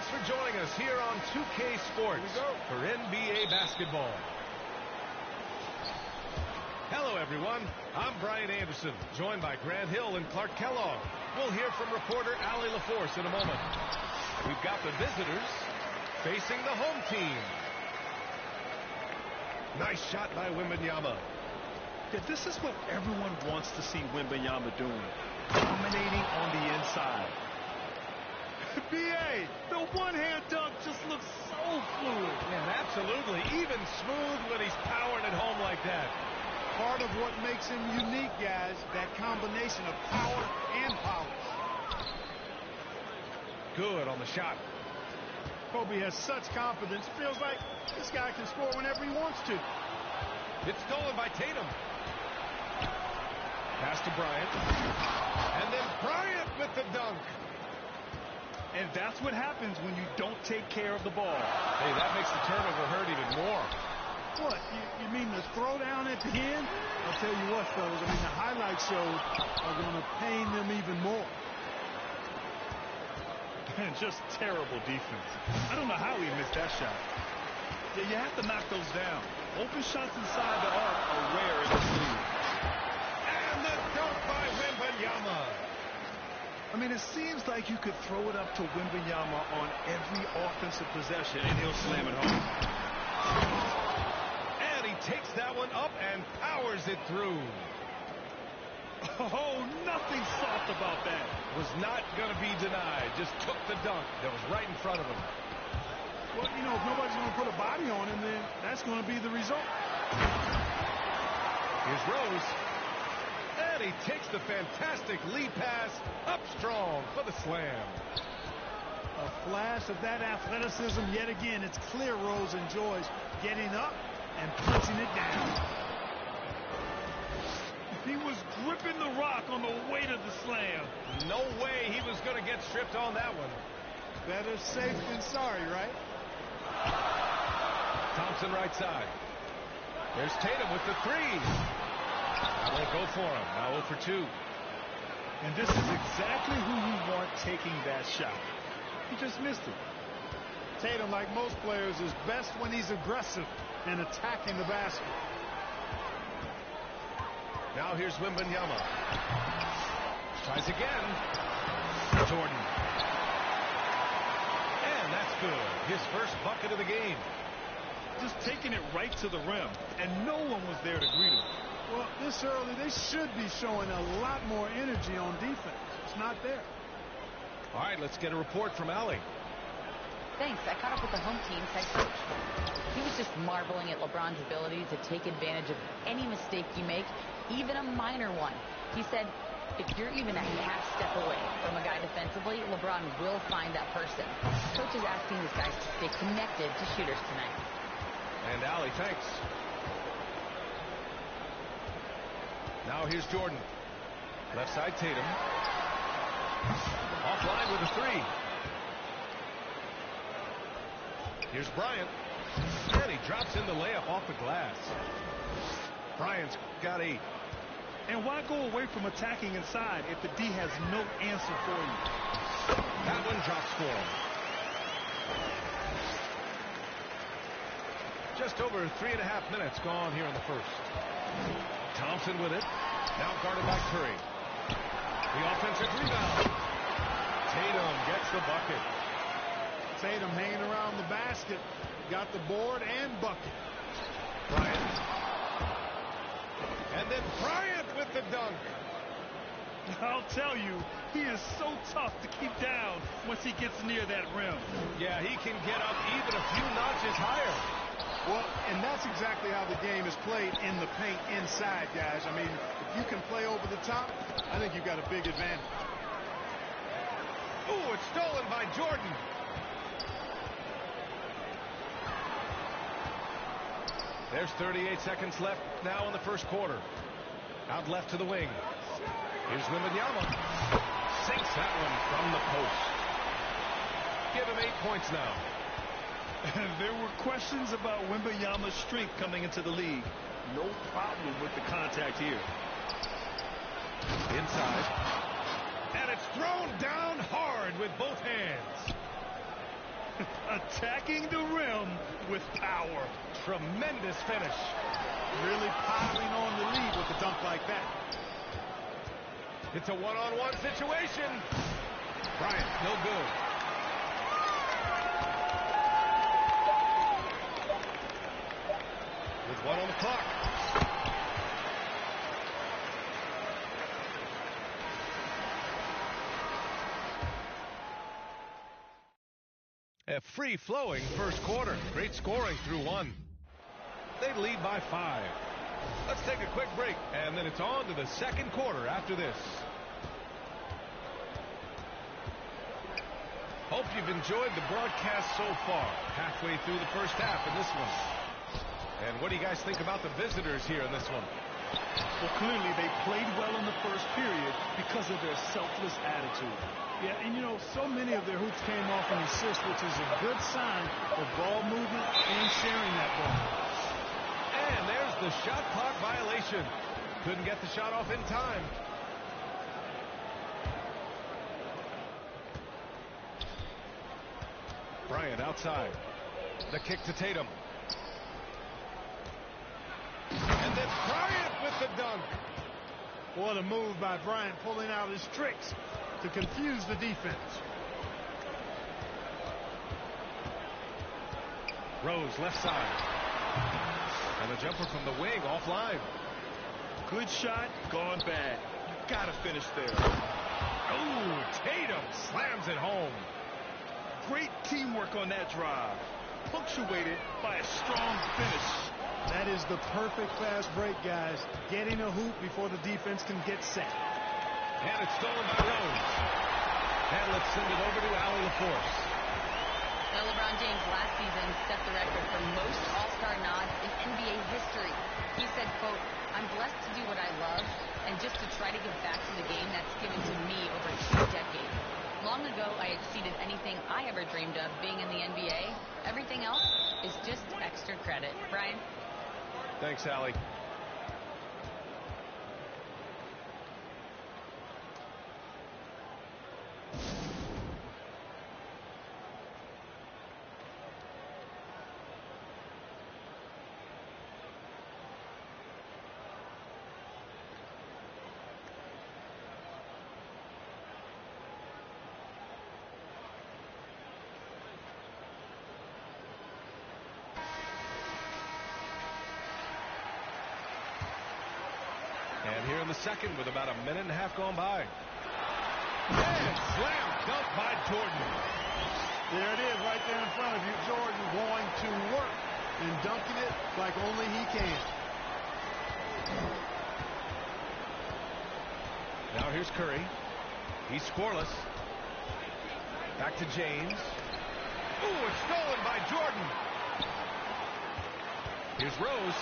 Thanks for joining us here on 2K Sports for NBA basketball. Hello, everyone. I'm Brian Anderson, joined by Grant Hill and Clark Kellogg. We'll hear from reporter Allie LaForce in a moment. We've got the visitors facing the home team. Nice shot by Wembanyama. Yeah, this is what everyone wants to see Wembanyama doing. Dominating on the inside. B.A., the one-hand dunk just looks so fluid. Yeah, absolutely. Even smooth when he's powering it home like that. Part of what makes him unique, guys, that combination of power and polish. Good on the shot. Kobe has such confidence. Feels like this guy can score whenever he wants to. It's stolen by Tatum. Pass to Bryant. And then Bryant with the dunk. And that's what happens when you don't take care of the ball. Hey, that makes the turnover hurt even more. What? You mean the throwdown at the end? I'll tell you what, fellas. I mean, the highlight shows are going to pain them even more. And just terrible defense. I don't know how he missed that shot. Yeah, you have to knock those down. Open shots inside the arc are rare in this league. And the dunk by Wembanyama. I mean, it seems like you could throw it up to Wembanyama on every offensive possession, and he'll slam it home. And he takes that one up and powers it through. Oh, nothing soft about that. Was not going to be denied. Just took the dunk that was right in front of him. Well, you know, if nobody's going to put a body on him, then that's going to be the result. Here's Rose. And he takes the fantastic lead pass up strong for the slam. A flash of that athleticism yet again. It's clear Rose enjoys getting up and punching it down. He was gripping the rock on the way to the slam. No way he was going to get stripped on that one. Better safe than sorry, right? Thompson right side. There's Tatum with the three. That won't go for him. Now 0 for 2. And this is exactly who you want taking that shot. He just missed it. Tatum, like most players, is best when he's aggressive and attacking the basket. Now here's Wembanyama. Tries again. Jordan. And that's good. His first bucket of the game. Just taking it right to the rim, and no one was there to greet him. Well, this early, they should be showing a lot more energy on defense. It's not there. All right, let's get a report from Allie. Thanks. I caught up with the home team's head coach. He was just marveling at LeBron's ability to take advantage of any mistake you make, even a minor one. He said, if you're even a half step away from a guy defensively, LeBron will find that person. Coach is asking his guys to stay connected to shooters tonight. And Allie, thanks. Now here's Jordan. Left side, Tatum. Offline with a three. Here's Bryant. And he drops in the layup off the glass. Bryant's got 8. And why go away from attacking inside if the D has no answer for you? That one drops for him. Just over 3.5 minutes gone here in the first. Thompson with it. Now guarded by Curry. The offensive rebound. Tatum gets the bucket. Tatum hanging around the basket. Got the board and bucket. Bryant. And then Bryant with the dunk. I'll tell you, he is so tough to keep down once he gets near that rim. Yeah, he can get up even a few notches higher. Well, and that's exactly how the game is played in the paint inside, guys. I mean, if you can play over the top, I think you've got a big advantage. Ooh, it's stolen by Jordan. There's 38 seconds left now in the first quarter. Out left to the wing. Here's Wembanyama. Sinks that one from the post. Give him 8 points now. There were questions about Wembanyama's strength coming into the league. No problem with the contact here. Inside. And it's thrown down hard with both hands. attacking the rim with power. Tremendous finish. Really piling on the lead with a dunk like that. It's a one-on-one situation. Bryant, no good. With one on the clock. A free-flowing first quarter. Great scoring through one. They lead by 5. Let's take a quick break, and then it's on to the second quarter after this. Hope you've enjoyed the broadcast so far. Halfway through the first half in this one. And what do you guys think about the visitors here in this one? Well, clearly they played well in the first period because of their selfless attitude. Yeah, and you know, so many of their hoops came off an assist, which is a good sign of ball movement and sharing that ball. And there's the shot clock violation. Couldn't get the shot off in time. Bryant outside. The kick to Tatum. And then Bryant with the dunk. What a move by Bryant, pulling out his tricks to confuse the defense. Rose left side. And a jumper from the wing offline. Good shot, gone bad. Gotta finish there. Oh, Tatum slams it home. Great teamwork on that drive, punctuated by a strong finish. That is the perfect fast break, guys. Getting a hoop before the defense can get set. And it's stolen by Rose. And let's send it over to Allie LaForce. Now, LeBron James last season set the record for most All-Star nods in NBA history. He said, quote, "I'm blessed to do what I love and just to try to give back to the game that's given to me over 2 decades. Long ago, I exceeded anything I ever dreamed of being in the NBA. Everything else is just extra credit." Brian? Thanks, Allie. And here in the second with about a minute and a half gone by. And slam dunk by Jordan. There it is right there in front of you. Jordan going to work and dunking it like only he can. Now here's Curry. He's scoreless. Back to James. Ooh, it's stolen by Jordan. Here's Rose.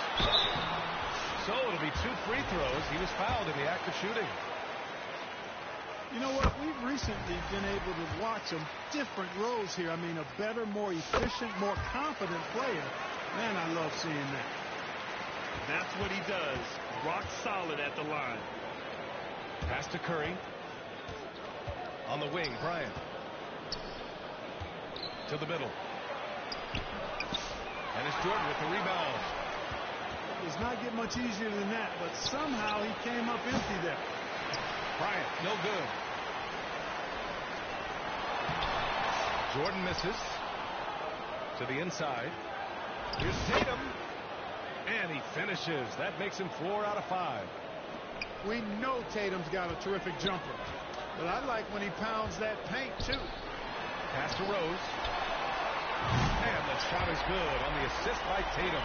So it'll be 2 free throws. He was fouled in the act of shooting. You know what? We've recently been able to watch a different Rose here. I mean, a better, more efficient, more confident player. Man, I love seeing that. That's what he does. Rock solid at the line. Pass to Curry. On the wing, Bryant. To the middle. And it's Jordan with the rebound. It does not get much easier than that, but somehow he came up empty there. Bryant, no good. Jordan misses. To the inside. Here's Tatum. And he finishes. That makes him 4 out of 5. We know Tatum's got a terrific jumper, but I like when he pounds that paint, too. Pass to Rose. And the shot is good on the assist by Tatum.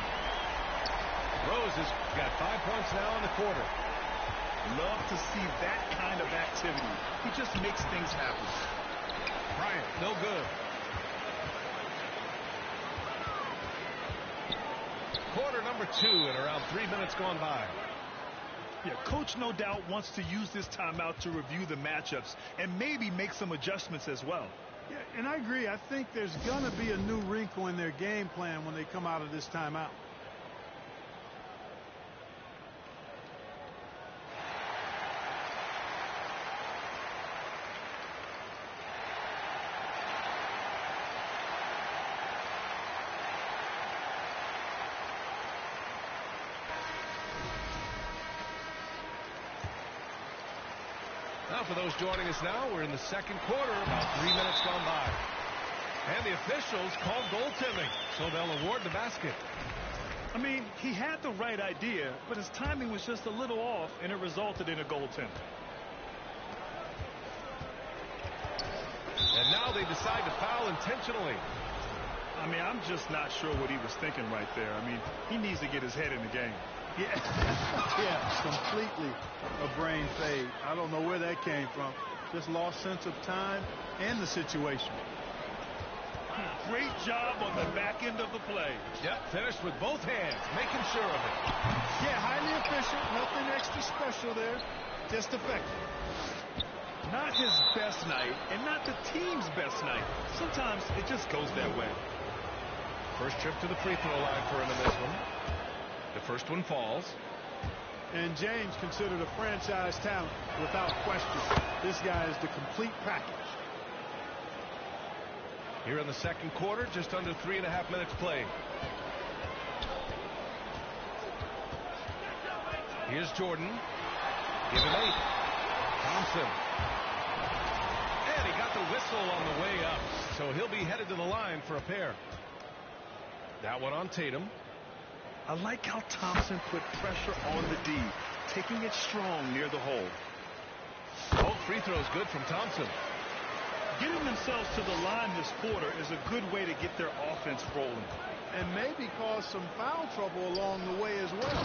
Rose has got 5 points now in the quarter. Love to see that kind of activity. He just makes things happen. Bryant, no good. Quarter number 2 and around 3 minutes gone by. Yeah, coach no doubt wants to use this timeout to review the matchups and maybe make some adjustments as well. Yeah, and I agree. I think there's going to be a new wrinkle in their game plan when they come out of this timeout. Now, for those joining us now, we're in the second quarter, about 3 minutes gone by. And the officials called goaltending, so they'll award the basket. I mean, he had the right idea, but his timing was just a little off, and it resulted in a goaltending. And now they decide to foul intentionally. I mean, I'm just not sure what he was thinking right there. I mean, he needs to get his head in the game. Yeah, yeah, completely a brain fade. I don't know where that came from. Just lost sense of time and the situation. Great job on the back end of the play. Yep, finished with both hands, making sure of it. Yeah, highly efficient. Nothing extra special there. Just effective. Not his best night, and not the team's best night. Sometimes it just goes that way. First trip to the free throw line for him in this one. The first one falls. And James considered a franchise talent, without question. This guy is the complete package. Here in the second quarter, just under 3.5 minutes played. Here's Jordan. Give him 8. Thompson. And he got the whistle on the way up, so he'll be headed to the line for a pair. That one on Tatum. I like how Thompson put pressure on the D, taking it strong near the hole. Both free throws good from Thompson. Getting themselves to the line this quarter is a good way to get their offense rolling. And maybe cause some foul trouble along the way as well.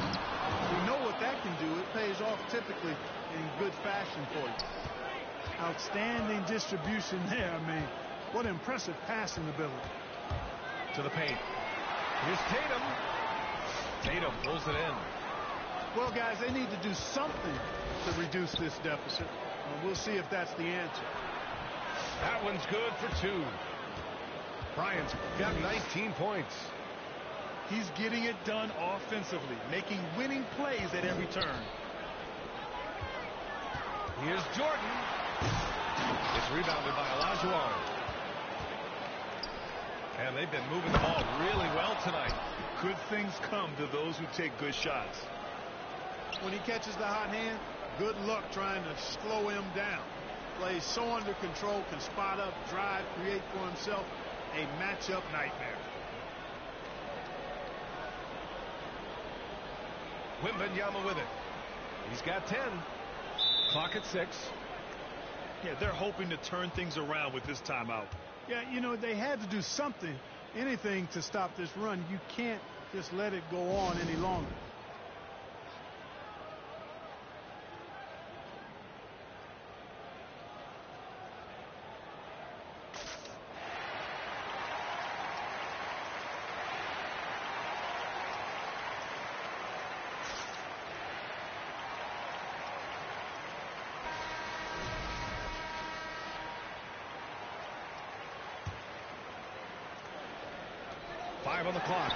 We know what that can do. It pays off typically in good fashion for you. Outstanding distribution there. I mean, what impressive passing ability. To the paint. Here's Tatum. Tatum pulls it in. Well, guys, they need to do something to reduce this deficit. We'll see if that's the answer. That one's good for 2. Bryant's got 19 points. He's getting it done offensively, making winning plays at every turn. Here's Jordan. It's rebounded by Olajuwon. And they've been moving the ball really well tonight. Good things come to those who take good shots. When he catches the hot hand, good luck trying to slow him down. Plays so under control, can spot up, drive, create for himself. A matchup nightmare. Wembanyama with it. He's got 10. Clock at 6. Yeah, they're hoping to turn things around with this timeout. Yeah, you know, they had to do something, anything to stop this run. You can't just let it go on any longer. On the clock.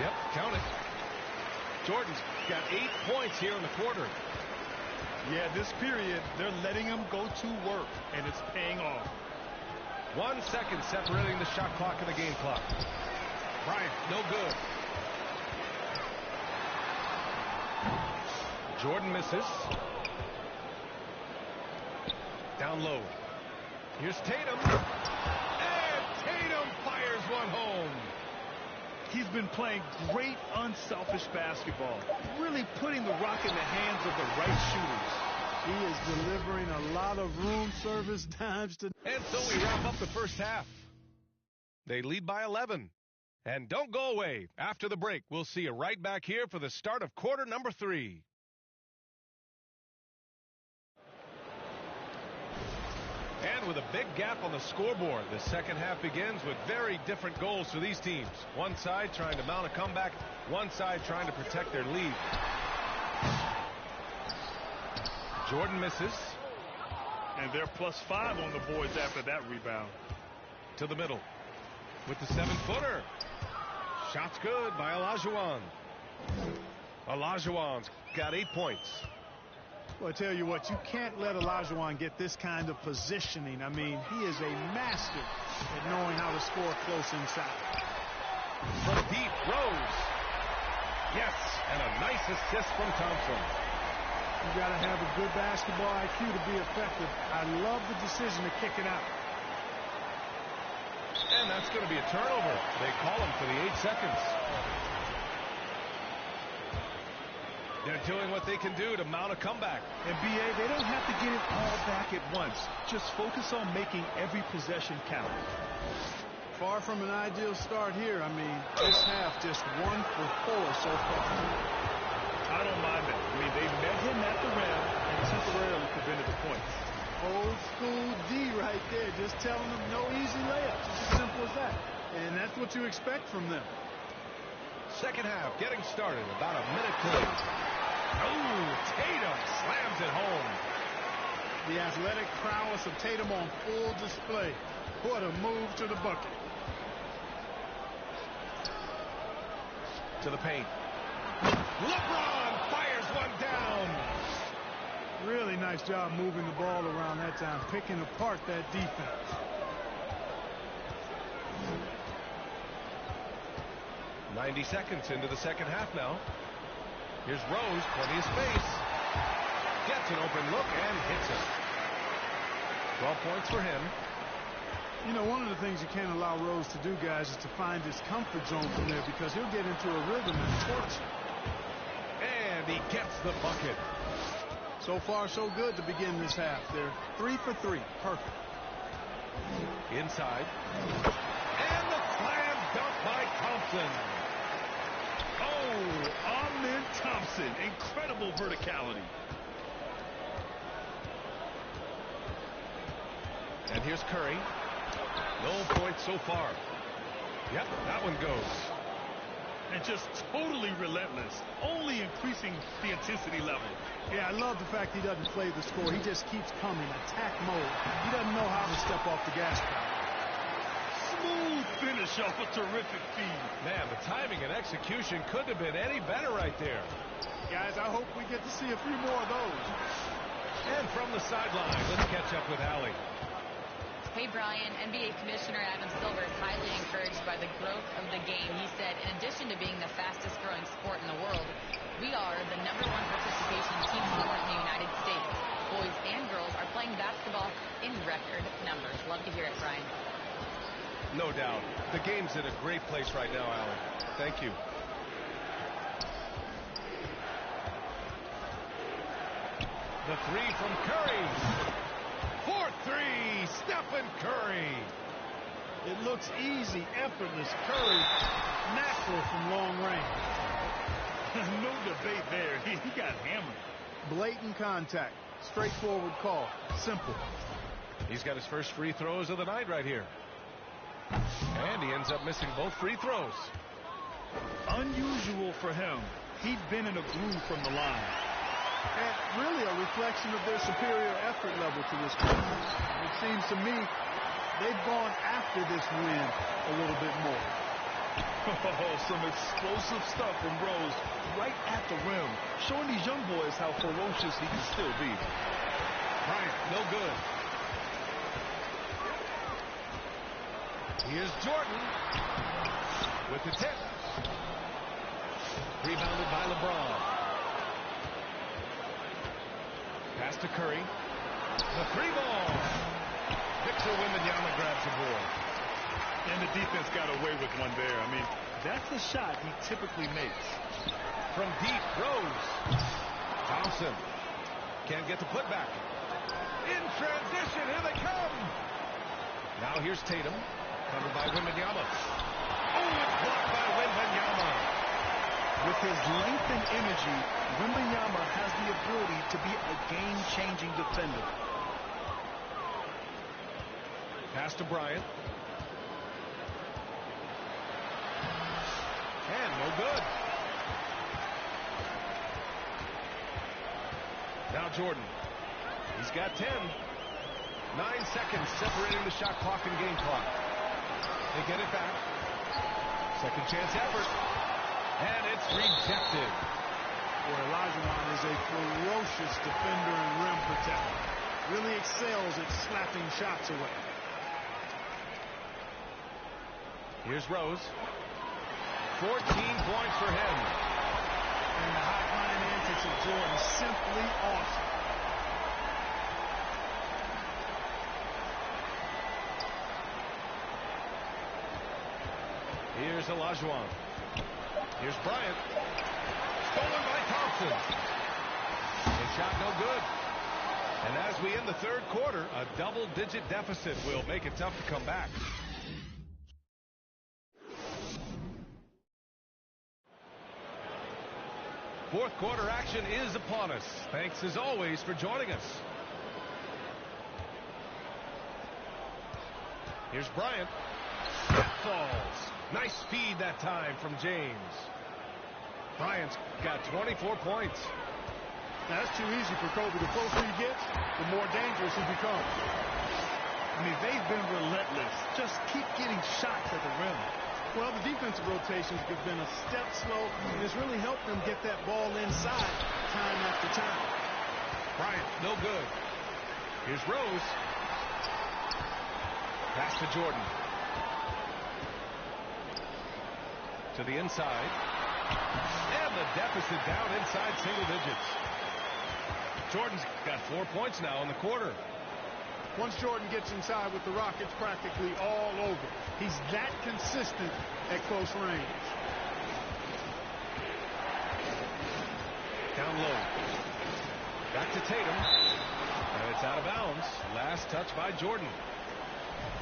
Yep, count it. Jordan's got 8 points here in the quarter. Yeah, this period, they're letting him go to work, and it's paying off. 1 second separating the shot clock and the game clock. Bryant, no good. Jordan misses. Down low. Here's Tatum. And Tatum fires one home. He's been playing great, unselfish basketball, really putting the rock in the hands of the right shooters. He is delivering a lot of room service dimes to. And so we wrap up the first half. They lead by 11. And don't go away. After the break, we'll see you right back here for the start of quarter number 3. And with a big gap on the scoreboard, the second half begins with very different goals for these teams. One side trying to mount a comeback, one side trying to protect their lead. Jordan misses. And they're +5 on the boards after that rebound. To the middle with the 7-footer. Shot's good by Olajuwon. Olajuwon's got 8 points. Well, I tell you what, you can't let Olajuwon get this kind of positioning. I mean, he is a master at knowing how to score close inside. From deep, Rose. Yes, and a nice assist from Thompson. You got to have a good basketball IQ to be effective. I love the decision to kick it out. And that's going to be a turnover. They call him for the 8 seconds. They're doing what they can do to mount a comeback. And BA, they don't have to get it all back at once. Just focus on making every possession count. Far from an ideal start here. I mean, this half just 1 for 4 so far. I don't mind that. I mean, they met him at the rim and temporarily prevented the points. Old school D right there, just telling them no easy layups. It's as simple as that. And that's what you expect from them. Second half getting started. About a minute played. Oh, Tatum slams it home. The athletic prowess of Tatum on full display. What a move to the bucket. To the paint. LeBron fires one down. Really nice job moving the ball around that time, picking apart that defense. "90 seconds into the second half now. Here's Rose, plenty of space. Gets an open look and hits it. 12 points for him. You know, one of the things you can't allow Rose to do, guys, is to find his comfort zone from there because he'll get into a rhythm and torch you. And he gets the bucket. So far, so good to begin this half. They're 3 for 3. Perfect. Inside. And the slam dunk by Thompson. Oh, Amen Thompson. Incredible verticality. And here's Curry. No points so far. Yep, that one goes. And just totally relentless, only increasing the intensity level. Yeah, I love the fact he doesn't play the score. He just keeps coming, attack mode. He doesn't know how to step off the gas pedal. Smooth finish off a terrific feed. Man, the timing and execution couldn't have been any better right there. Guys, I hope we get to see a few more of those. And from the sideline, let's catch up with Allie. Hey, Brian, NBA Commissioner Adam Silver is highly encouraged by the growth of the game. He said, in addition to being the fastest growing sport in the world, we are the #1 participation team sport in the United States. Boys and girls are playing basketball in record numbers. Love to hear it, Brian. No doubt. The game's in a great place right now, Allie. Thank you. The three from Curry. 4-3, Stephen Curry. It looks easy, effortless. Curry, natural from long range. No debate there. He got hammered. Blatant contact. Straightforward call. Simple. He's got his first free throws of the night right here. And he ends up missing both free throws. Unusual for him. He'd been in a groove from the line. And really a reflection of their superior effort level to this point. It seems to me they've gone after this win a little bit more. Oh, some explosive stuff from Rose right at the rim, showing these young boys how ferocious he can still be. Bryant, no good. Here's Jordan with the tip. Rebounded by LeBron. Pass to Curry. The three ball. Victor Wembanyama grabs the board. And the defense got away with one there. I mean, that's the shot he typically makes. From deep, Rose. Thompson can't get the putback. In transition, here they come. Now here's Tatum, covered by Wembanyama. Oh, it's blocked by Wembanyama. With his length and energy, Wembanyama has the ability to be a game-changing defender. Pass to Bryant. And no good. Now Jordan. He's got 10. 9 seconds separating the shot clock and game clock. They get it back. Second chance effort. And it's rejected. Boy, Olajuwon is a ferocious defender and rim protector. Really excels at slapping shots away. Here's Rose. 14 points for him. And the high-flying antics of Jordan, simply awesome. Here's Olajuwon. Here's Bryant. Stolen by Thompson. His shot no good. And as we end the third quarter, a double-digit deficit will make it tough to come back. Fourth quarter action is upon us. Thanks as always for joining us. Here's Bryant. That falls. Nice speed that time from James. Bryant's got 24 points. Now, that's too easy for Kobe. The closer he gets, the more dangerous he becomes. I mean, they've been relentless. Just keep getting shots at the rim. Well, the defensive rotations have been a step slow, and it's really helped them get that ball inside time after time. Bryant, no good. Here's Rose. Pass to Jordan. To the inside. And the deficit down inside single digits. Jordan's got 4 points now in the quarter. Once Jordan gets inside with the Rockets, practically all over. He's that consistent at close range. Down low. Back to Tatum. And it's out of bounds. Last touch by Jordan.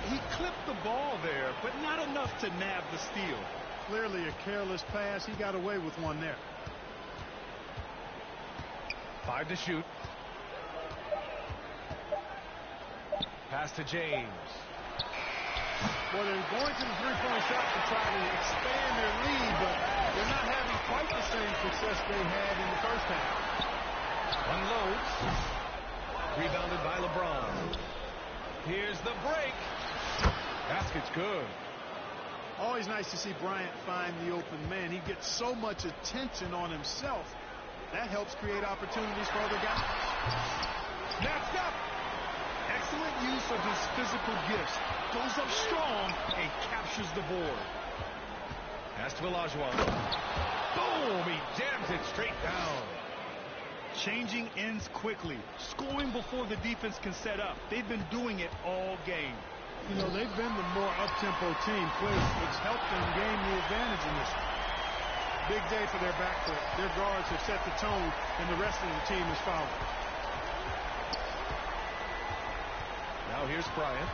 He clipped the ball there, but not enough to nab the steal. Clearly a careless pass. He got away with one there. 5 to shoot. Pass to James. Well, they're going to the three-point shot to try to expand their lead, but they're not having quite the same success they had in the first half. Unloads. Rebounded by LeBron. Here's the break. Basket's good. Always nice to see Bryant find the open man. He gets so much attention on himself. That helps create opportunities for other guys. Snapped up. Excellent use of his physical gifts. Goes up strong and captures the board. Pass to Olajuwon. Boom! He jams it straight down. Changing ends quickly. Scoring before the defense can set up. They've been doing it all game. You know, they've been the more up-tempo team, clearly. It's helped them gain the advantage in this one. Big day for their backcourt. Their guards have set the tone, and the rest of the team is following. Now here's Bryant.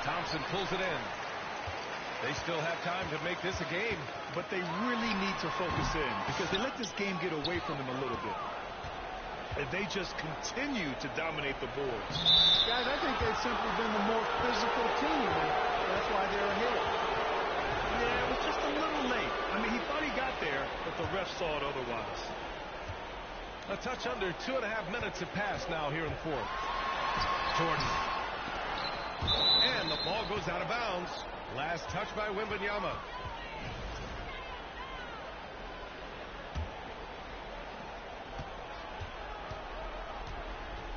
Thompson pulls it in. They still have time to make this a game. But they really need to focus in because they let this game get away from them a little bit. And they just continue to dominate the boards. Guys, I think they've simply been the more physical team, and that's why they're ahead. Yeah, it was just a little late. I mean, he thought he got there, but the ref saw it otherwise. A touch under 2.5 minutes have passed now here in the fourth. Jordan. And the ball goes out of bounds. Last touch by Wembanyama.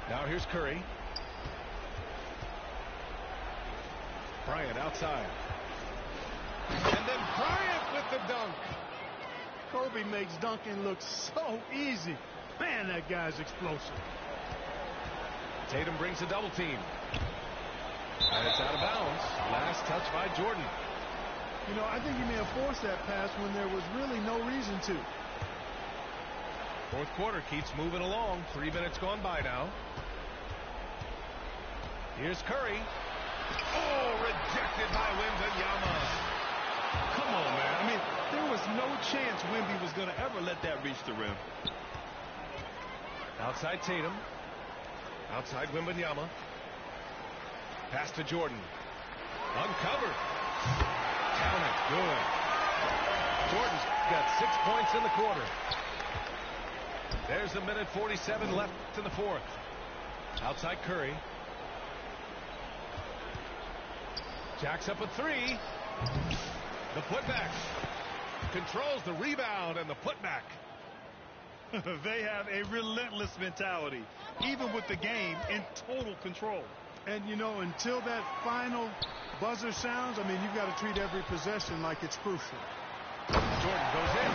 Now here's Curry. Bryant outside. And then Bryant with the dunk. Kobe makes dunking look so easy. Man, that guy's explosive. Tatum brings a double team. And it's out of bounds. Last touch by Jordan. You know, I think he may have forced that pass when there was really no reason to. Fourth quarter keeps moving along. 3 minutes gone by now. Here's Curry. Oh, rejected by Wembanyama. Come on, man. I mean, there was no chance Wemby was going to ever let that reach the rim. Outside Tatum. Outside Wembanyama. Pass to Jordan. Uncovered. Count it. Good. Jordan's got 6 points in the quarter. There's 1:47 left in the fourth. Outside Curry. Jacks up a three. The putback. Controls the rebound and the putback. They have a relentless mentality, even with the game in total control. And, you know, until that final buzzer sounds, I mean, you've got to treat every possession like it's crucial. Jordan goes in.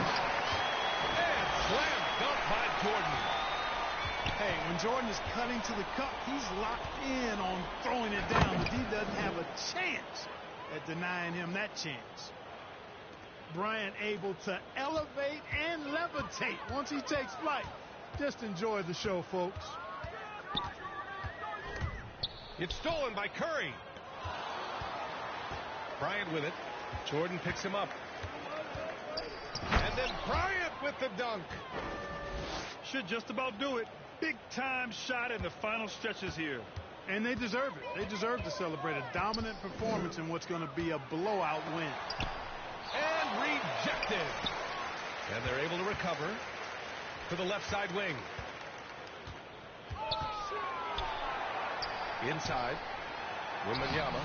And slam dunk by Jordan. Hey, when Jordan is cutting to the cup, he's locked in on throwing it down. The D doesn't have a chance at denying him that chance. Bryant able to elevate and levitate once he takes flight. Just enjoy the show, folks. It's stolen by Curry. Bryant with it. Jordan picks him up. And then Bryant with the dunk. Should just about do it. Big time shot in the final stretches here. And they deserve it. They deserve to celebrate a dominant performance in what's going to be a blowout win. And rejected. And they're able to recover to the left side wing. Inside. Wembanyama.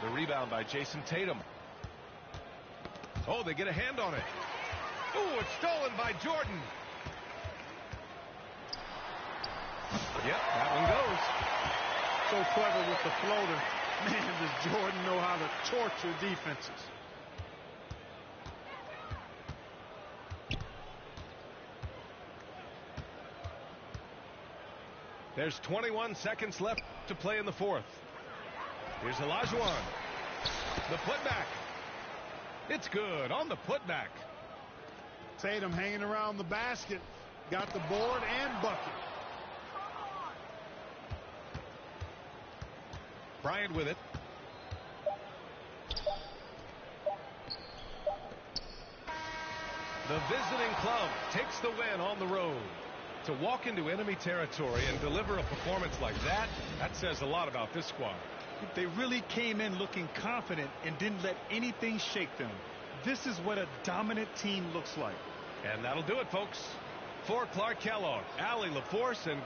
The rebound by Jason Tatum. Oh, they get a hand on it. Ooh, it's stolen by Jordan. Yep, that one goes. So clever with the floater. Man, does Jordan know how to torture defenses. There's 21 seconds left to play in the fourth. Here's Olajuwon. The putback. It's good on the putback. Tatum hanging around the basket. Got the board and bucket. Bryant with it. The visiting club takes the win on the road. To walk into enemy territory and deliver a performance like that, that says a lot about this squad. They really came in looking confident and didn't let anything shake them. This is what a dominant team looks like. And that'll do it, folks. For Clark Kellogg, Allie LaForce, and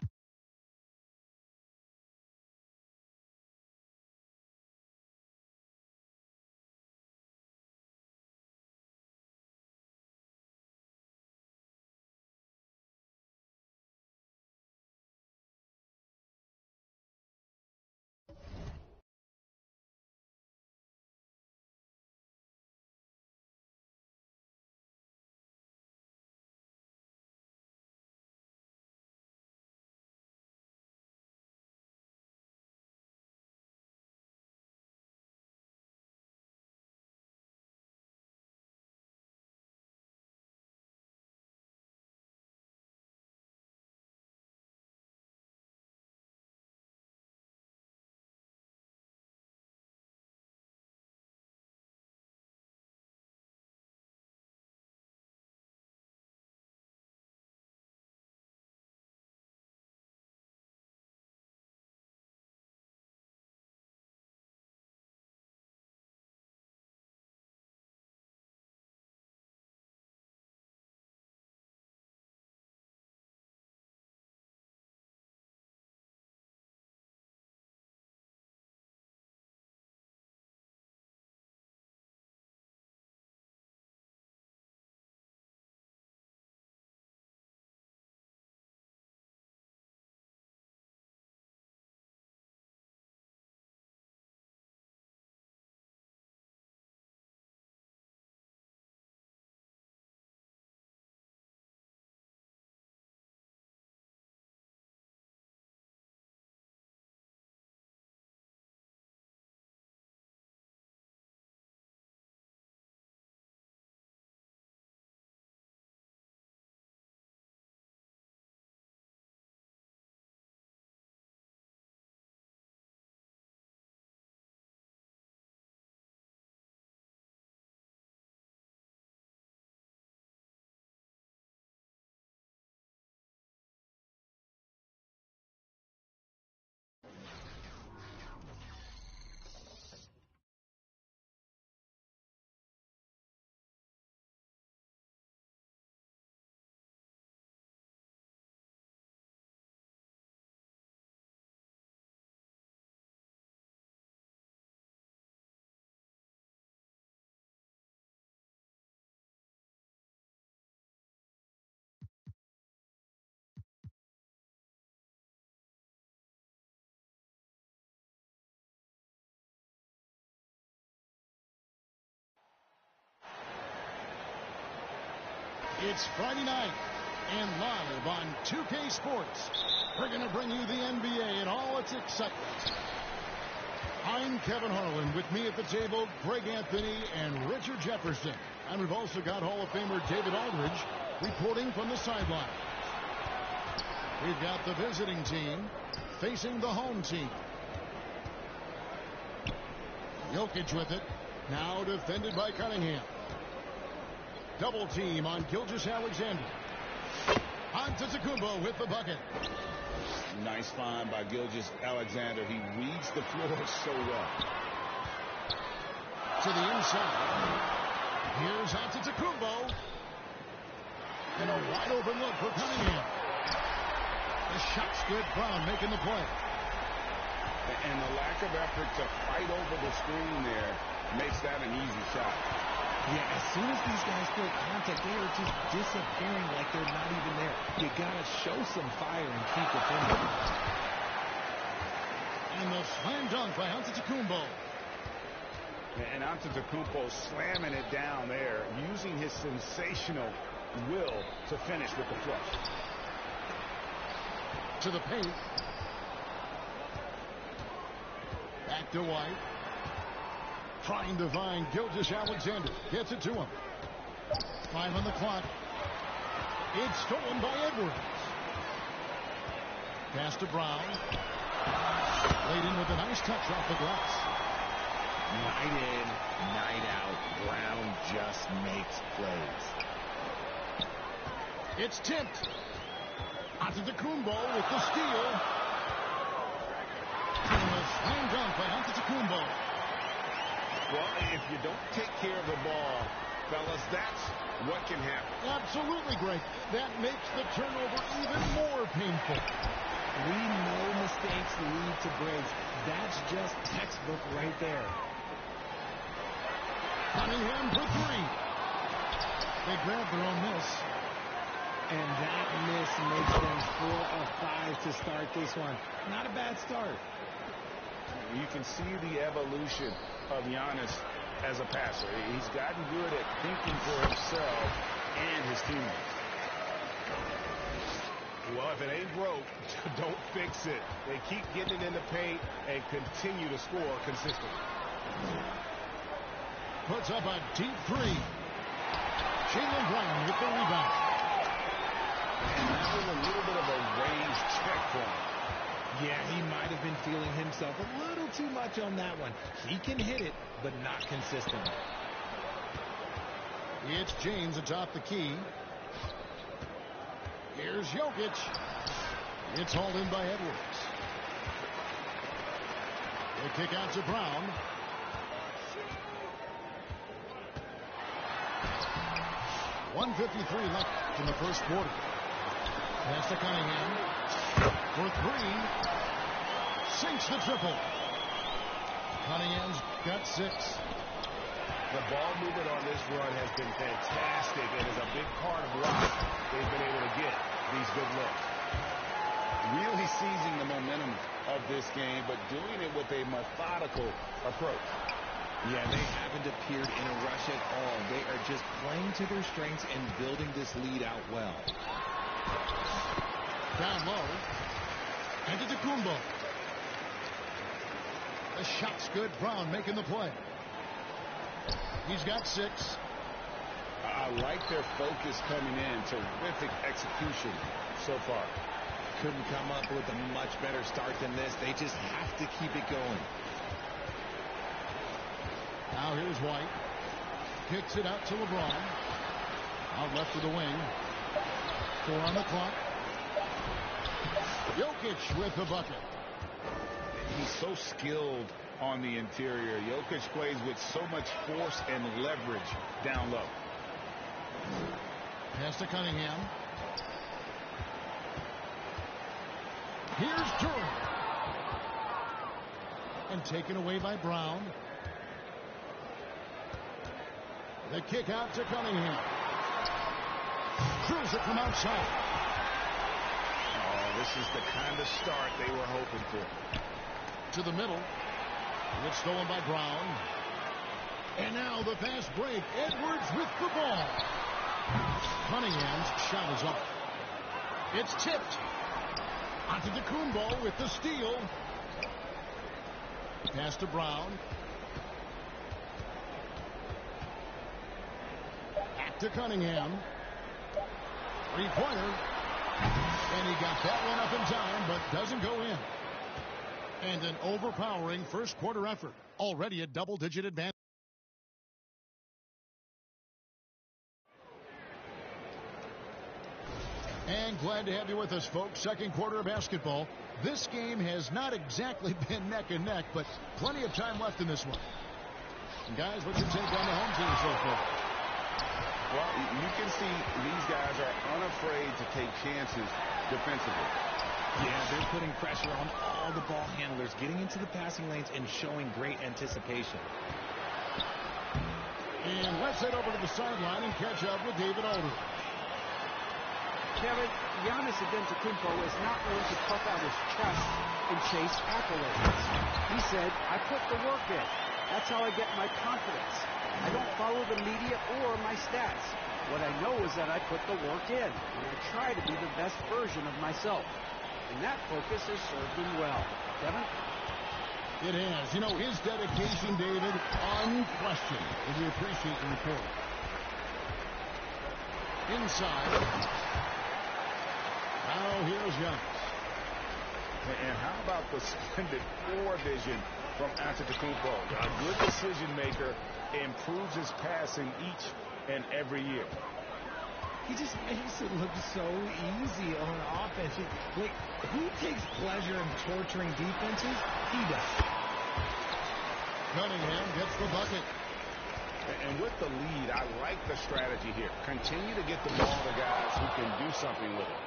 It's Friday night, and live on 2K Sports, we're going to bring you the NBA and all its excitement. I'm Kevin Harlan. With me at the table, Greg Anthony and Richard Jefferson. And we've also got Hall of Famer David Aldridge reporting from the sideline. We've got the visiting team facing the home team. Jokic with it. Now defended by Cunningham. Double team on Gilgeous-Alexander. Antetokounmpo with the bucket. Nice find by Gilgeous-Alexander. He reads the floor so well. To the inside. Here's Antetokounmpo. And a wide open look for Cunningham. The shot's good. Brown making the play. And the lack of effort to fight over the screen there makes that an easy shot. Yeah, as soon as these guys feel contact, they are just disappearing like they're not even there. You got to show some fire and keep defending. And the slam dunk by Antetokounmpo. And Antetokounmpo slamming it down there, using his sensational will to finish with the flush. To the paint. Back to White. Trying to find Gilgeous-Alexander. Gets it to him. 5 on the clock. It's stolen by Edwards. Pass to Brown. Laid in with a nice touch off the glass. Night in, night out. Brown just makes plays. It's tipped. Antetokounmpo with the steal. And a slam dunk by Antetokounmpo. Well, if you don't take care of the ball, fellas, that's what can happen. Absolutely, Greg. That makes the turnover even more painful. We know mistakes lead to breaks. That's just textbook right there. Cunningham for 3. They grab their own miss. And that miss makes them 4 of 5 to start this one. Not a bad start. You can see the evolution of Giannis as a passer. He's gotten good at thinking for himself and his teammates. Well, if it ain't broke, don't fix it. They keep getting it in the paint and continue to score consistently. Puts up a deep 3. Jaylen Brown with the rebound. And that was a little bit of a raised check for him. Yeah, he might have been feeling himself a little too much on that one. He can hit it, but not consistently. It's James atop the key. Here's Jokic. It's hauled in by Edwards. The kick out to Brown. .153 left in the first quarter. Pass to Cunningham. For 3. Sinks the triple. Cunningham's got 6. The ball movement on this run has been fantastic and is a big part of why they've been able to get these good looks. Really seizing the momentum of this game, but doing it with a methodical approach. Yeah, they haven't appeared in a rush at all. They are just playing to their strengths and building this lead out well. Down low. Antetokounmpo. The shot's good. Brown making the play. He's got 6. I like their focus coming in. Terrific execution so far. Couldn't come up with a much better start than this. They just have to keep it going. Now here's White. Kicks it out to LeBron. Out left of the wing. 4 on the clock. Jokic with the bucket. He's so skilled on the interior. Jokic plays with so much force and leverage down low. Pass to Cunningham. Here's Durant. And taken away by Brown. The kick out to Cunningham. Drills it from outside. Oh, this is the kind of start they were hoping for. To the middle. It's stolen by Brown. And now the fast break. Edwards with the ball. Cunningham's shot is off. It's tipped. Antetokounmpo with the steal. Pass to Brown. Back to Cunningham. Three-pointer. And he got that one up in time, but doesn't go in. And an overpowering first quarter effort. Already a double-digit advantage. And glad to have you with us, folks. Second quarter of basketball. This game has not exactly been neck and neck, but plenty of time left in this one. And guys, what's your take on the home team so far? Well, you can see these guys are unafraid to take chances defensively. Yeah, they're putting pressure on all the ball handlers, getting into the passing lanes and showing great anticipation. And let's head over to the sideline and catch up with David Aldridge. Kevin, Giannis Antetokounmpo is not one to puff out his chest and chase accolades. He said, I put the work in. That's how I get my confidence. I don't follow the media or my stats. What I know is that I put the work in, and I try to be the best version of myself. And that focus has served him well. Kevin? It has. You know, his dedication, David, unquestioned. And we appreciate the report. Inside. Now here's Giannis. And how about the splendid floor vision from Antetokounmpo? A good decision maker, improves his passing each and every year. He just makes it look so easy on offense. Who takes pleasure in torturing defenses? He does. Cunningham gets the bucket. And with the lead, I like the strategy here. Continue to get the ball to guys who can do something with it.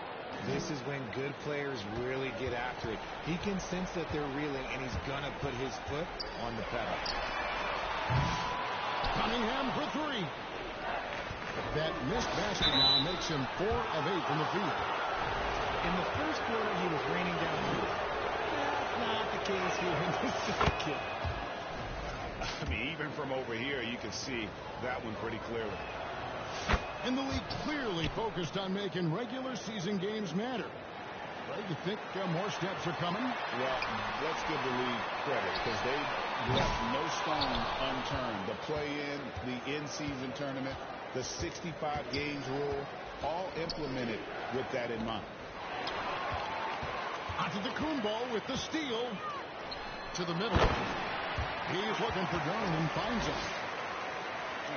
This is when good players really get after it. He can sense that they're reeling, and he's going to put his foot on the pedal. Cunningham for three. That missed basket now makes him 4 of 8 from the field. In the first quarter, he was raining down. That's not the case here in the second. I mean, even from over here, you can see that one pretty clearly. And the league clearly focused on making regular season games matter. Well, you think more steps are coming? Well, let's give the league credit because they left no stone unturned. The play-in, the in-season tournament, the 65 games rule, all implemented with that in mind. Antetokounmpo with the steal to the middle. He's looking for Brown and finds him.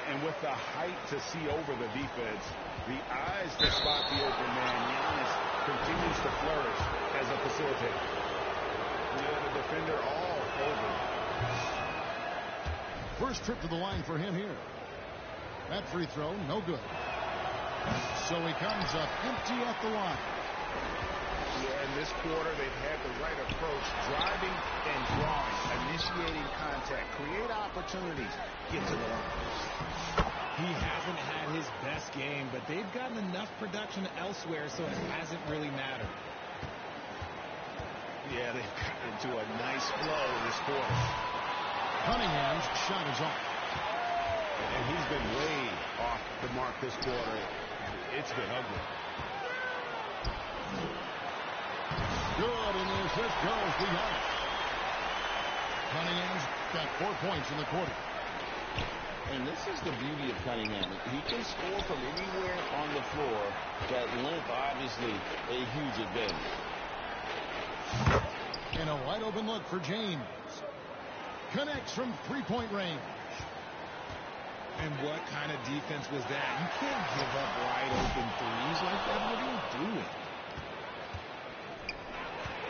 And with the height to see over the defense, the eyes to spot the open man, Giannis continues to flourish as a facilitator. The defender all over. First trip to the line for him here. That free throw, no good. So he comes up empty at the line. Yeah, in this quarter, they've had the right approach, driving and drawing, initiating contact, create opportunities, get to the line. He hasn't had his best game, but they've gotten enough production elsewhere, so it hasn't really mattered. Yeah, they've gotten into a nice flow this quarter. Cunningham's shot is off. And he's been way off the mark this quarter. It's been ugly. Good, and the assist goes to Giannis. Cunningham's got 4 points in the quarter. And this is the beauty of Cunningham. He can score from anywhere on the floor. That length, obviously, a huge advantage. And a wide open look for James. Connects from three-point range. And what kind of defense was that? You can't give up wide open threes like that. What are you doing?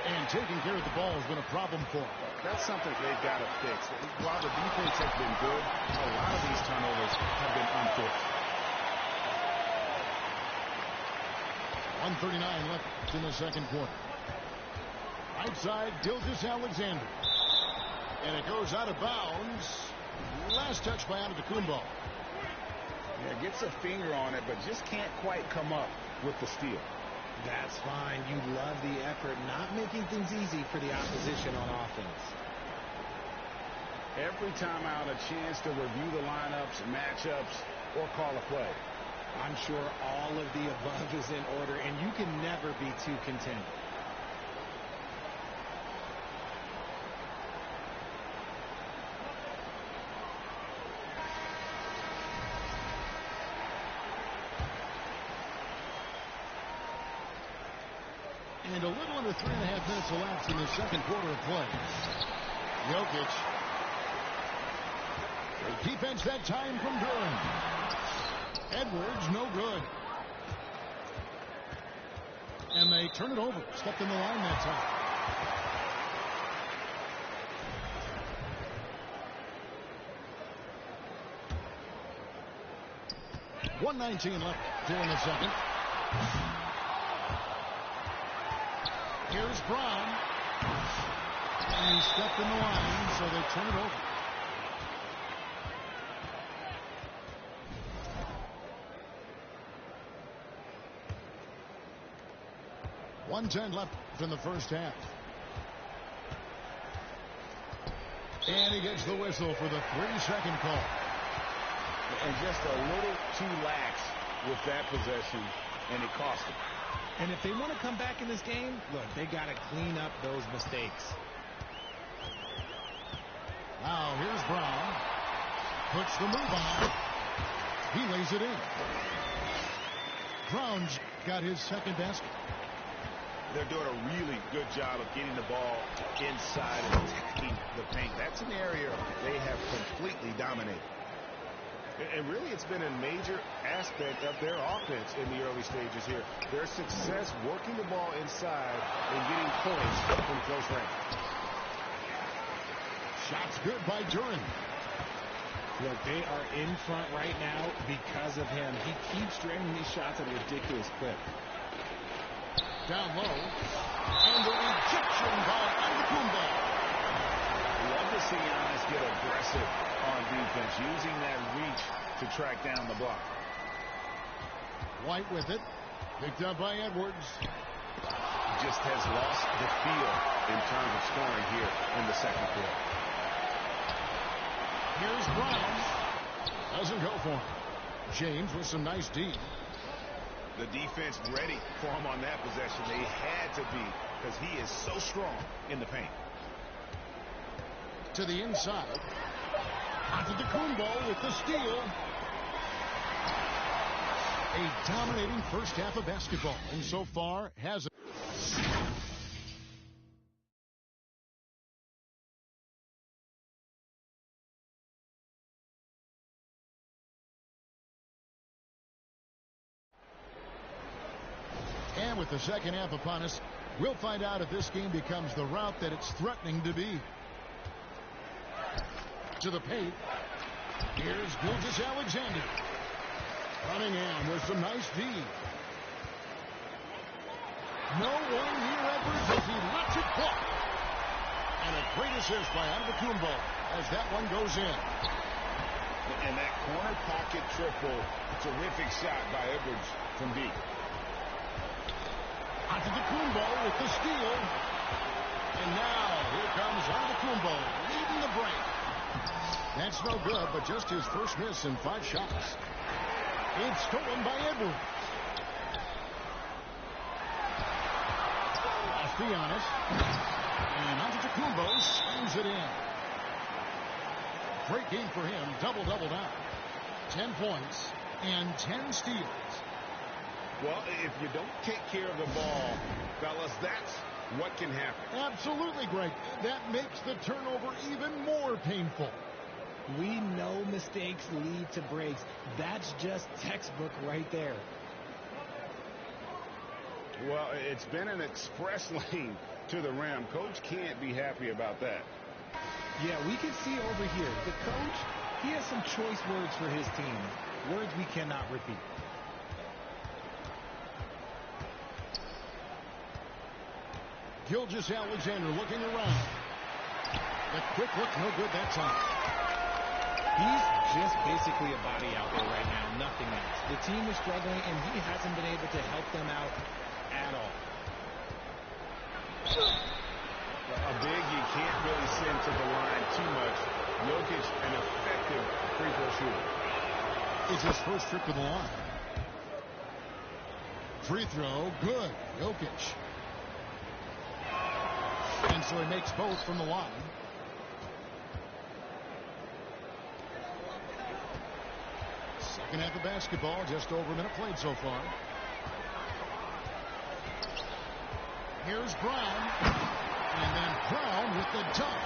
And taking care of the ball has been a problem for him. That's something they've got to fix. While the defense has been good, a lot of these turnovers have been unforced. 1:39 left in the second quarter. Right side, Gilgeous-Alexander. And it goes out of bounds. Last touch by Antetokounmpo. Yeah, gets a finger on it, but just can't quite come up with the steal. That's fine. You love the effort, not making things easy for the opposition on offense. Every time out, a chance to review the lineups, matchups, or call a play. I'm sure all of the above is in order, and you can never be too content. And a little under 3.5 minutes elapsed in the second quarter of play. Jokic. Great defense that time from Duran. Edwards, no good. And they turn it over. Stepped in the line that time. .119 left here in the second. Here's Brown. And he stepped in the line, so they turn it over. .110 left in the first half. And he gets the whistle for the 3-second call. And just a little too lax with that possession, and it cost him. And if they want to come back in this game, look, they got to clean up those mistakes. Now here's Brown. Puts the move on. He lays it in. Brown's got his second basket. They're doing a really good job of getting the ball inside and attacking the paint. That's an area they have completely dominated. And really, it's been a major aspect of their offense in the early stages here. Their success working the ball inside and getting points from close range. Shots good by Duran. Look, they are in front right now because of him. He keeps draining these shots at a ridiculous clip. Down low. And the rejection by Antetokounmpo. Love to see Giannis get aggressive on defense, using that reach to track down the block. White with it. Picked up by Edwards. Just has lost the feel in terms of scoring here in the second quarter. Here's Brown. Doesn't go for him. James with some nice D. The defense ready for him on that possession. They had to be, because he is so strong in the paint. To the inside. Antetokounmpo with the steal. A dominating first half of basketball, and so far has it. And with the second half upon us, we'll find out if this game becomes the route that it's threatening to be. To the paint. Here's Gilgeous-Alexander. Cunningham with some nice D. No one near Edwards as he lets it fly. And a great assist by Antetokounmpo as that one goes in. And that corner pocket triple, terrific shot by Edwards from deep. Antetokounmpo with the steal. And now here comes Antetokounmpo leading the break. That's no good, but just his first miss in 5 shots. It's stolen by Edwards. Giannis. And Antetokounmpo slams it in. Great game for him. Double-double now. 10 points and 10 steals. Well, if you don't take care of the ball, fellas, that's what can happen. Absolutely, Greg. That makes the turnover even more painful. We know mistakes lead to breaks. That's just textbook right there. Well, it's been an express lane to the rim. Coach can't be happy about that. Yeah, we can see over here. The coach, he has some choice words for his team. Words we cannot repeat. Gilgeous-Alexander looking around. The quick look, no good that time. He's just basically a body out there right now, nothing else. The team is struggling, and he hasn't been able to help them out at all. A big you can't really send to the line too much. Jokic, an effective free throw shooter. It's his first trip to the line. Free throw, good. Jokic. And so he makes both from the line. Second half of basketball, just over a minute played so far. Here's Brown. And then Brown with the dunk.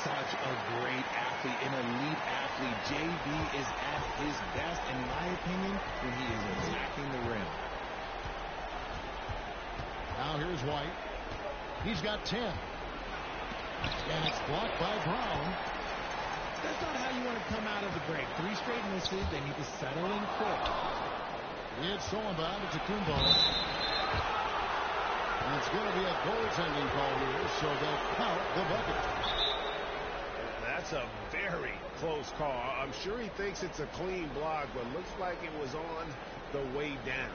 Such a great athlete, an elite athlete. JB is at his best, in my opinion, when he is attacking the rim. Now here's White. He's got 10. And it's blocked by Brown. That's not how you want to come out of the break. 3 straight misses. They need to settle in quick. It's stolen by Antetokounmpo. And it's going to be a goaltending call here, so they'll count the bucket. That's a very close call. I'm sure he thinks it's a clean block, but looks like it was on the way down.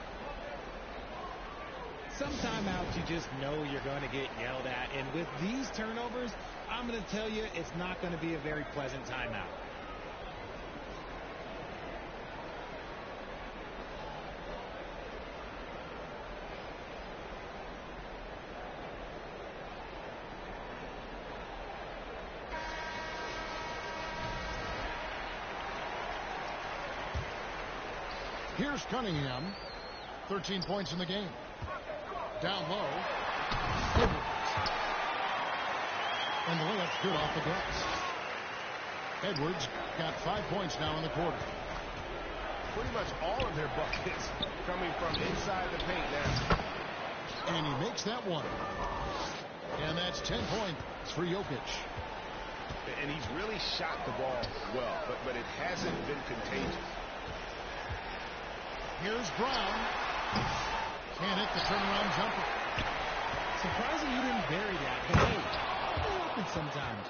Some timeouts you just know you're going to get yelled at. And with these turnovers, I'm going to tell you it's not going to be a very pleasant timeout. Here's Cunningham. 13 points in the game. Down low. Edwards. And the layup's good off the glass. Edwards got 5 points now in the quarter. Pretty much all of their buckets coming from inside the paint now. And he makes that one. And that's 10 points for Jokic. And he's really shot the ball well, but it hasn't been contagious. Here's Brown. Can't hit the turnaround jumper. Surprising you didn't bury that, but hey, it happens sometimes.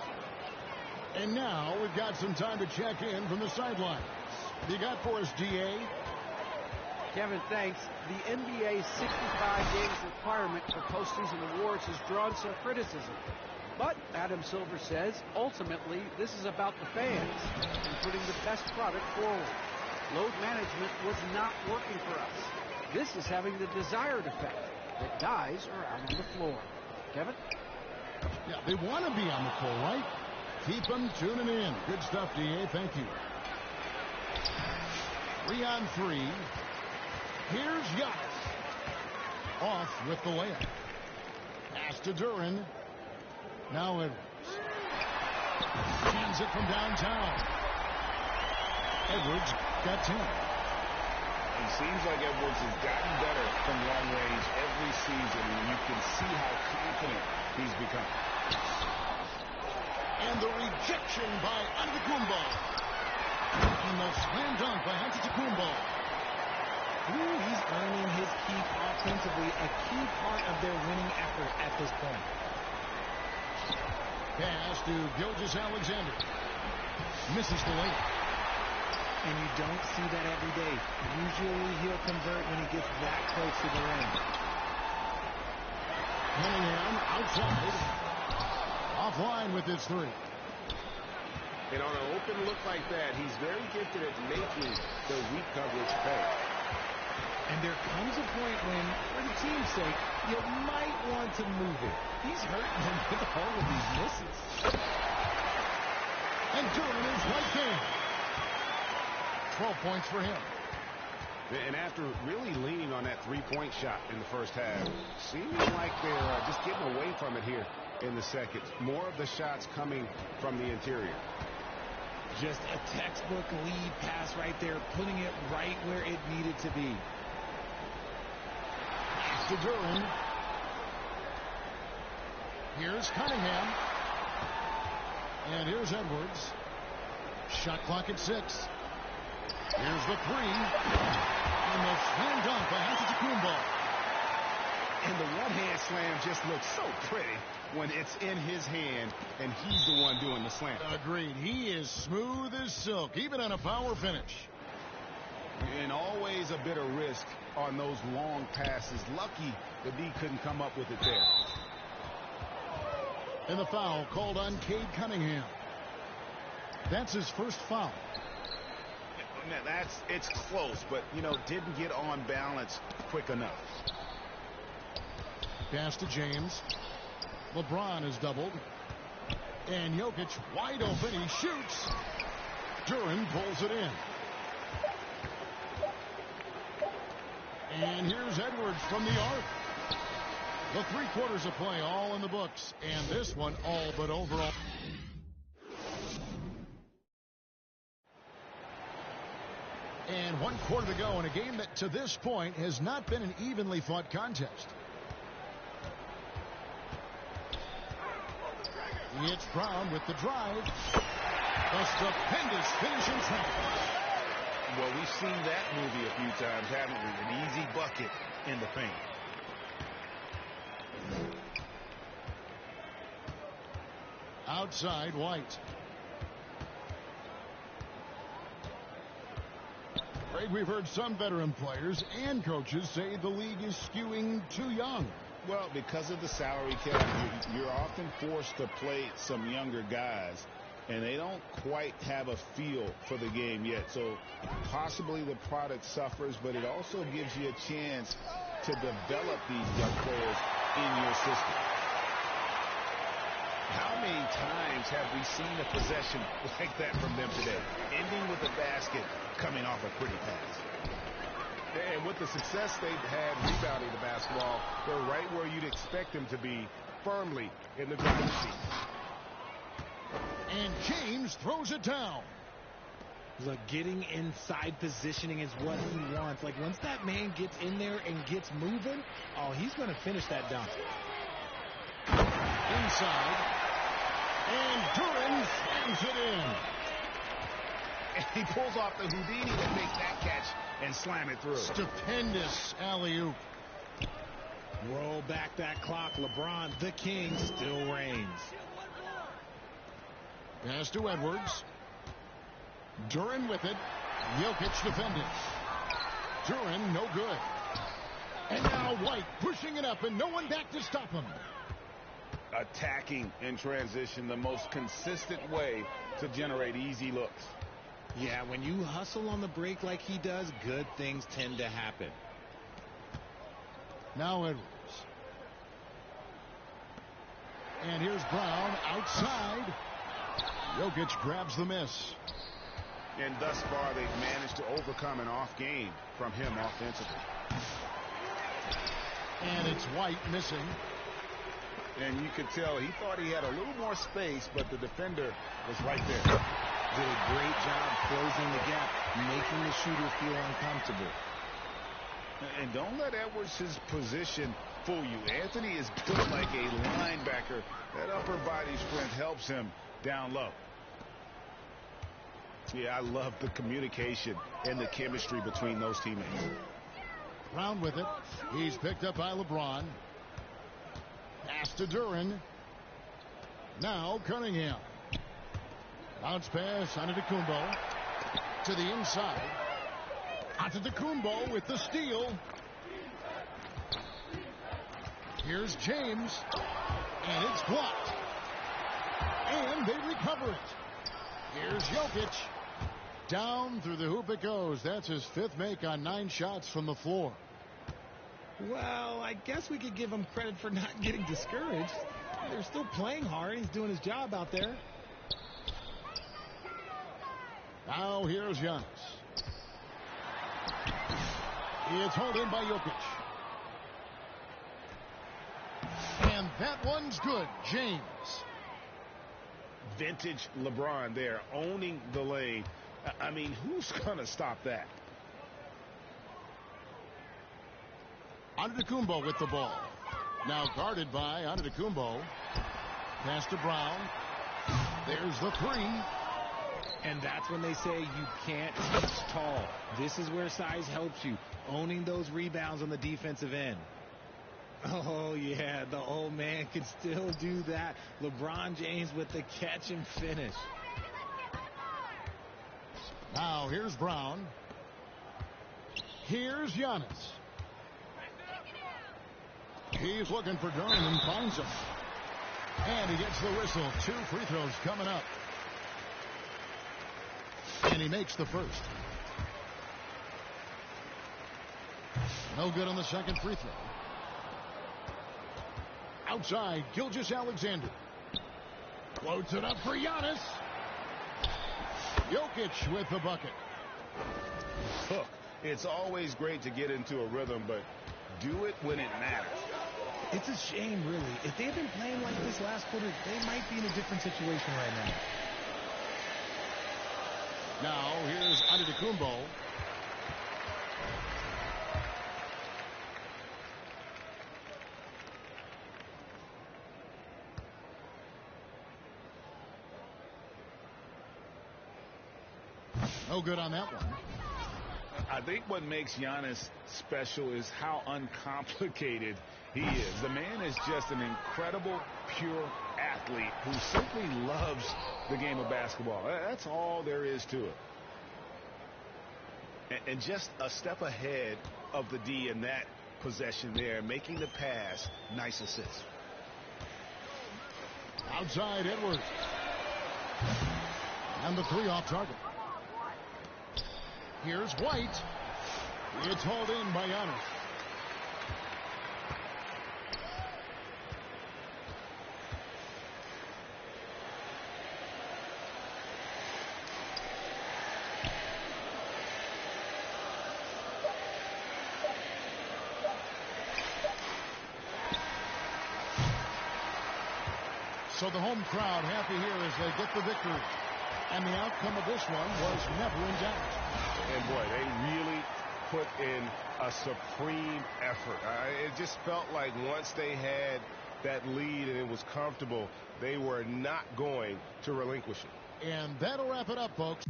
And now we've got some time to check in from the sidelines. What do you got for us, DA? Kevin, thanks. The NBA's 65 games requirement for postseason awards has drawn some criticism. But, Adam Silver says, ultimately, this is about the fans and putting the best product forward. Load management was not working for us. This is having the desired effect, that guys are out on the floor. Kevin? Yeah, they want to be on the floor, right? Keep them tuning in. Good stuff, DA. Thank you. 3 on 3. Here's Giannis. Off with the layup. Pass to Duran. Now Edwards. Jams it from downtown. Edwards got 10. It seems like Edwards has gotten better from long range every season, and you can see how confident he's become. And the rejection by Antetokounmpo. And the slam dunk by Antetokounmpo. He's earning his keep offensively, a key part of their winning effort at this point. Pass to Gilgeous-Alexander. Misses the layup. And you don't see that every day. Usually he'll convert when he gets that close to the rim. Cunningham outside. Offline with his 3. And on an open look like that, he's very gifted at making the weak coverage pay. And there comes a point when, for the team's sake, you might want to move it. He's hurting them with all of these misses. And Duran is right there. 12 points for him. And after really leaning on that three-point shot in the first half, seeming like they're just getting away from it here in the second. More of the shots coming from the interior. Just a textbook lead pass right there, putting it right where it needed to be. To Duran. Here's Cunningham. And here's Edwards. Shot clock at 6. Here's the 3. And the slam dunk by Antetokounmpo. And the one-hand slam just looks so pretty when it's in his hand and he's the one doing the slam. Agreed. He is smooth as silk, even on a power finish. And always a bit of risk on those long passes. Lucky the D couldn't come up with it there. And the foul called on Cade Cunningham. That's his first foul. It's close, but, didn't get on balance quick enough. Pass to James. LeBron is doubled. And Jokic wide open. He shoots. Duren pulls it in. And here's Edwards from the arc. The 3 quarters of play all in the books. And this one all but overall. And 1 quarter to go in a game that to this point has not been an evenly fought contest. It's Brown with the drive. The stupendous finish in traffic. Well, we've seen that movie a few times, haven't we? An easy bucket in the paint. Outside, White. Greg, we've heard some veteran players and coaches say the league is skewing too young. Well, because of the salary cap, you're often forced to play some younger guys, and they don't quite have a feel for the game yet. So possibly the product suffers, but it also gives you a chance to develop these young players in your system. How many times have we seen a possession like that from them today, ending with a basket coming off a pretty pass? And with the success they've had rebounding the basketball, they're right where you'd expect them to be, firmly in the driving seat. And James throws it down. Look, getting inside positioning is what he wants. Like, once that man gets in there and gets moving, oh, he's going to finish that dunk. Inside. And Duren slams it in. And he pulls off the Houdini to make that catch and slam it through. Stupendous alley-oop. Roll back that clock. LeBron, the king, still reigns. Pass to Edwards. Duren with it. Jokic defending. Duren no good. And now White pushing it up and no one back to stop him. Attacking in transition, the most consistent way to generate easy looks. Yeah, when you hustle on the break like he does, good things tend to happen. Now Edwards. And here's Brown outside. Jokic grabs the miss. And thus far, they've managed to overcome an off game from him offensively. And it's White missing. And you could tell he thought he had a little more space, but the defender was right there. Did a great job closing the gap, making the shooter feel uncomfortable. And don't let Edwards' position fool you. Anthony is built like a linebacker. That upper body strength helps him down low. Yeah, I love the communication and the chemistry between those teammates. Brown with it. He's picked up by LeBron. Pass to Duren. Now Cunningham. Bounce pass Antetokounmpo to the inside. Antetokounmpo with the steal. Here's James. And it's blocked. And they recover it. Here's Jokic. Down through the hoop it goes. That's his 5th make on 9 shots from the floor. Well, I guess we could give him credit for not getting discouraged. They're still playing hard. He's doing his job out there. Now here's Giannis. It's hauled in by Jokic. And that one's good. James. Vintage LeBron there, owning the lane. I mean, who's going to stop that? Antetokounmpo with the ball. Now guarded by Antetokounmpo. Pass to Brown. There's the 3. And that's when they say you can't teach tall. This is where size helps you. Owning those rebounds on the defensive end. Oh, yeah, the old man can still do that. LeBron James with the catch and finish. Now here's Brown. Here's Giannis. He's looking for Duren and finds him. And he gets the whistle. 2 free throws coming up. And he makes the first. No good on the second free throw. Outside, Gilgeous-Alexander. Floats it up for Giannis. Jokic with the bucket. Look, it's always great to get into a rhythm, but do it when it matters. It's a shame, really. If they had been playing like this last quarter, they might be in a different situation right now. Now, here's Antetokounmpo. No good on that one. I think what makes Giannis special is how uncomplicated he is. The man is just an incredible, pure athlete who simply loves the game of basketball. That's all there is to it. And just a step ahead of the D in that possession there, making the pass. Nice assist. Outside, Edwards. And the three off target. Here's White. It's hauled in by Giannis. So the home crowd happy here as they get the victory. And the outcome of this one was never in doubt. And boy, they really put in a supreme effort. It just felt like once they had that lead and it was comfortable, they were not going to relinquish it. And that'll wrap it up, folks.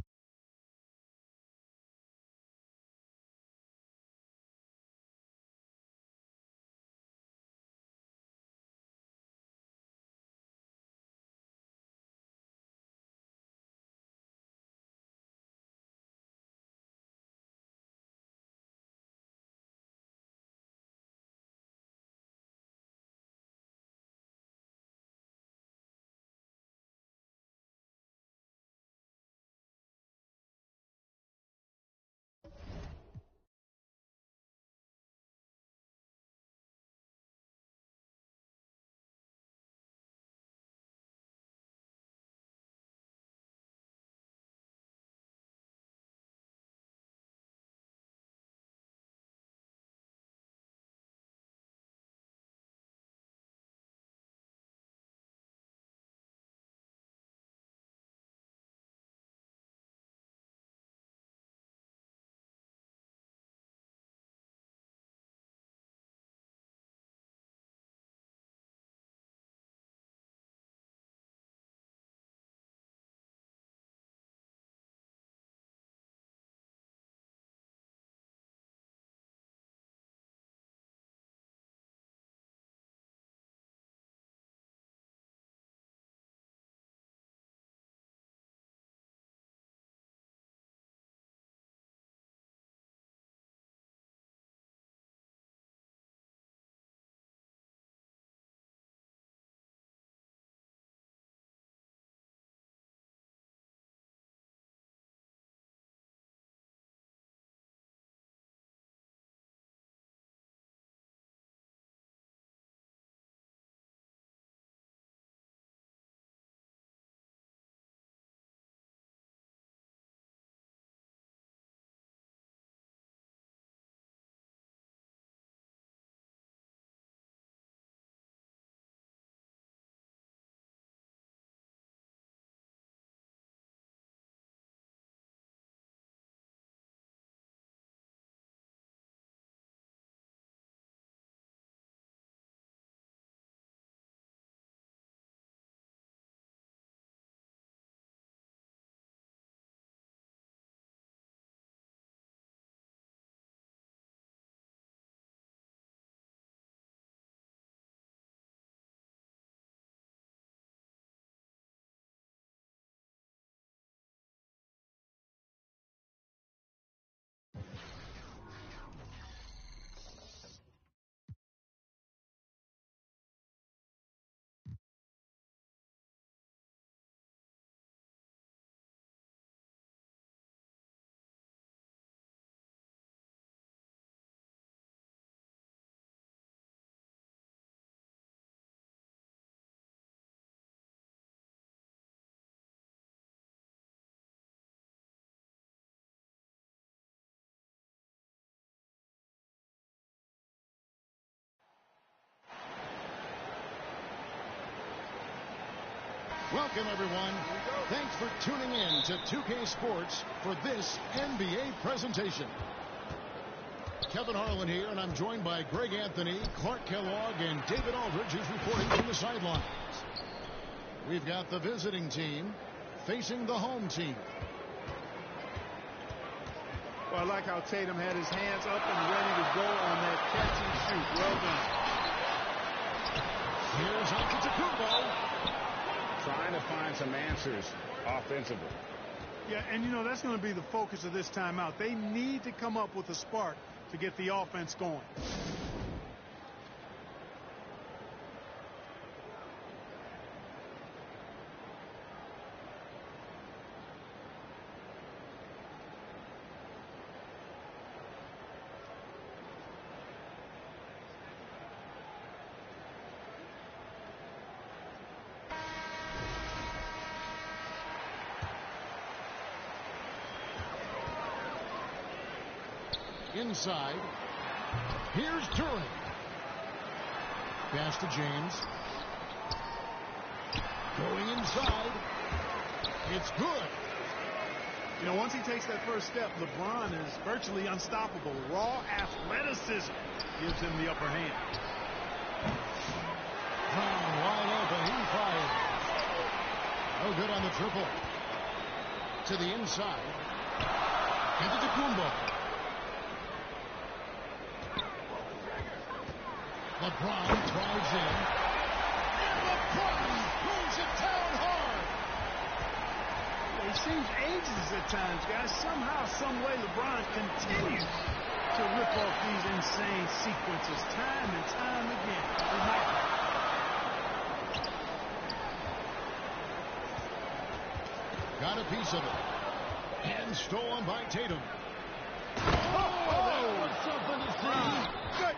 Welcome, everyone. Thanks for tuning in to 2K Sports for this NBA presentation. Kevin Harlan here, and I'm joined by Greg Anthony, Clark Kellogg, and David Aldridge, who's reporting from the sidelines. We've got the visiting team facing the home team. Well, I like how Tatum had his hands up and ready to go on that catch and shoot. Well done. Here's Antetokounmpo. Trying to find some answers offensively. Yeah, and you know, that's going to be the focus of this timeout. They need to come up with a spark to get the offense going. Inside. Here's Turing. Pass to James. Going inside. It's good. You know, once he takes that first step, LeBron is virtually unstoppable. Raw athleticism gives him the upper hand. Brown wide open. He fired. No good on the triple. To the inside. Antetokounmpo. LeBron drives in. And LeBron moves it down hard. It seems ages at times, guys. Somehow, some way, LeBron continues to rip off these insane sequences time and time again. Remarkable. Got a piece of it. And stolen by Tatum. That was something to see. Good.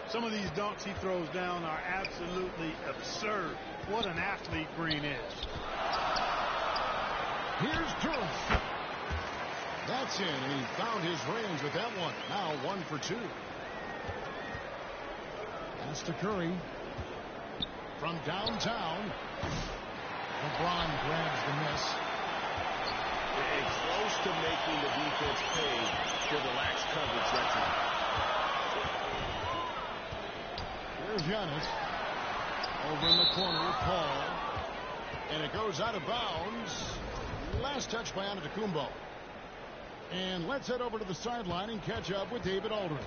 Some of these dunks he throws down are absolutely absurd. What an athlete Green is. Here's Turing. That's in, and he found his range with that one. Now 1 for 2. Pass to Curry. From downtown. LeBron grabs the miss. And close to making the defense pay for the lax coverage that time. Here's Giannis. Over in the corner with Paul. And it goes out of bounds. Last touch by Antetokounmpo. And let's head over to the sideline and catch up with David Aldridge.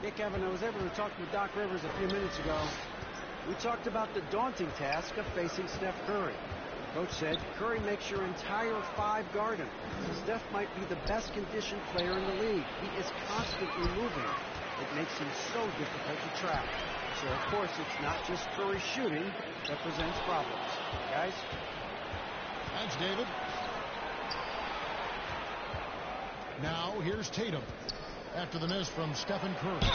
Yeah, Kevin, I was able to talk with Doc Rivers a few minutes ago. We talked about the daunting task of facing Steph Curry. Coach said Curry makes your entire 5 guard him. Steph might be the best conditioned player in the league. He is constantly moving. It makes him so difficult to track. So, of course, it's not just Curry shooting that presents problems. Guys? Thanks, David. Now, here's Tatum after the miss from Stephen Curry.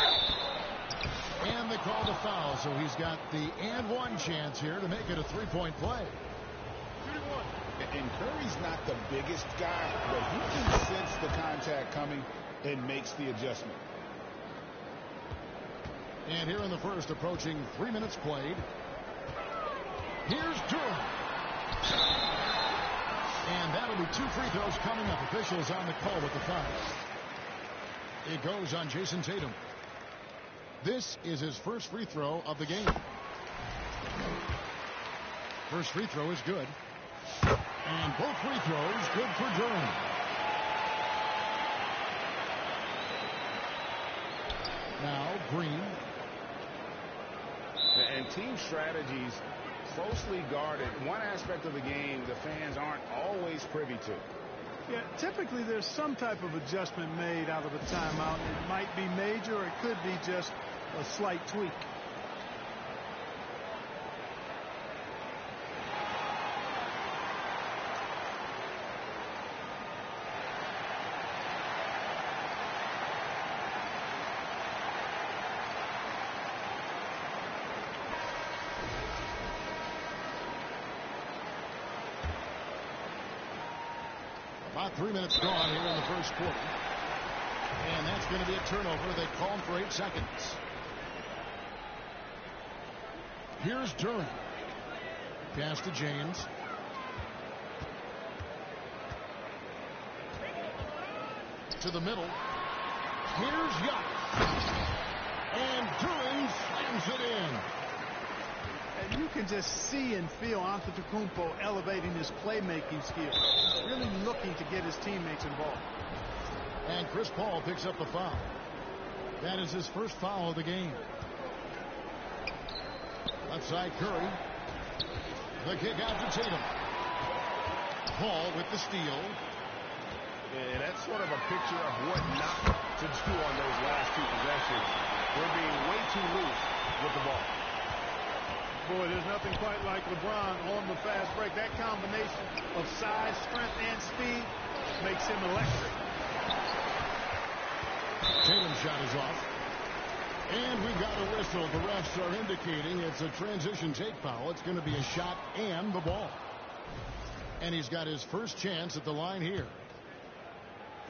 And they call the foul, so he's got the and one chance here to make it a 3-point play. And Curry's not the biggest guy, but he can sense the contact coming and makes the adjustment. And here in the first, approaching 3 minutes played. Here's Turing. And that'll be 2 free throws coming up. Officials on the call with the foul. It goes on Jason Tatum. This is his first free throw of the game. First free throw is good. And both free throws good for Durham. Now Green. And team strategies closely guarded. One aspect of the game the fans aren't always privy to. Yeah, typically there's some type of adjustment made out of a timeout. It might be major or it could be just a slight tweak. About 3 minutes gone here in the first quarter. And that's going to be a turnover. They call for 8 seconds. Here's Duran. Pass to James. To the middle. Here's Giannis. And Duran slams it in. And you can just see and feel Antetokounmpo elevating his playmaking skills, really looking to get his teammates involved. And Chris Paul picks up the foul. That is his first foul of the game. Left side Curry. The kick out to Tatum. Paul with the steal. And that's sort of a picture of what not to do on those last two possessions. They're being way too loose with the ball. Boy, there's nothing quite like LeBron on the fast break. That combination of size, strength, and speed makes him electric. Tatum's shot is off. And we've got a whistle. The refs are indicating it's a transition take foul. It's going to be a shot and the ball. And he's got his first chance at the line here.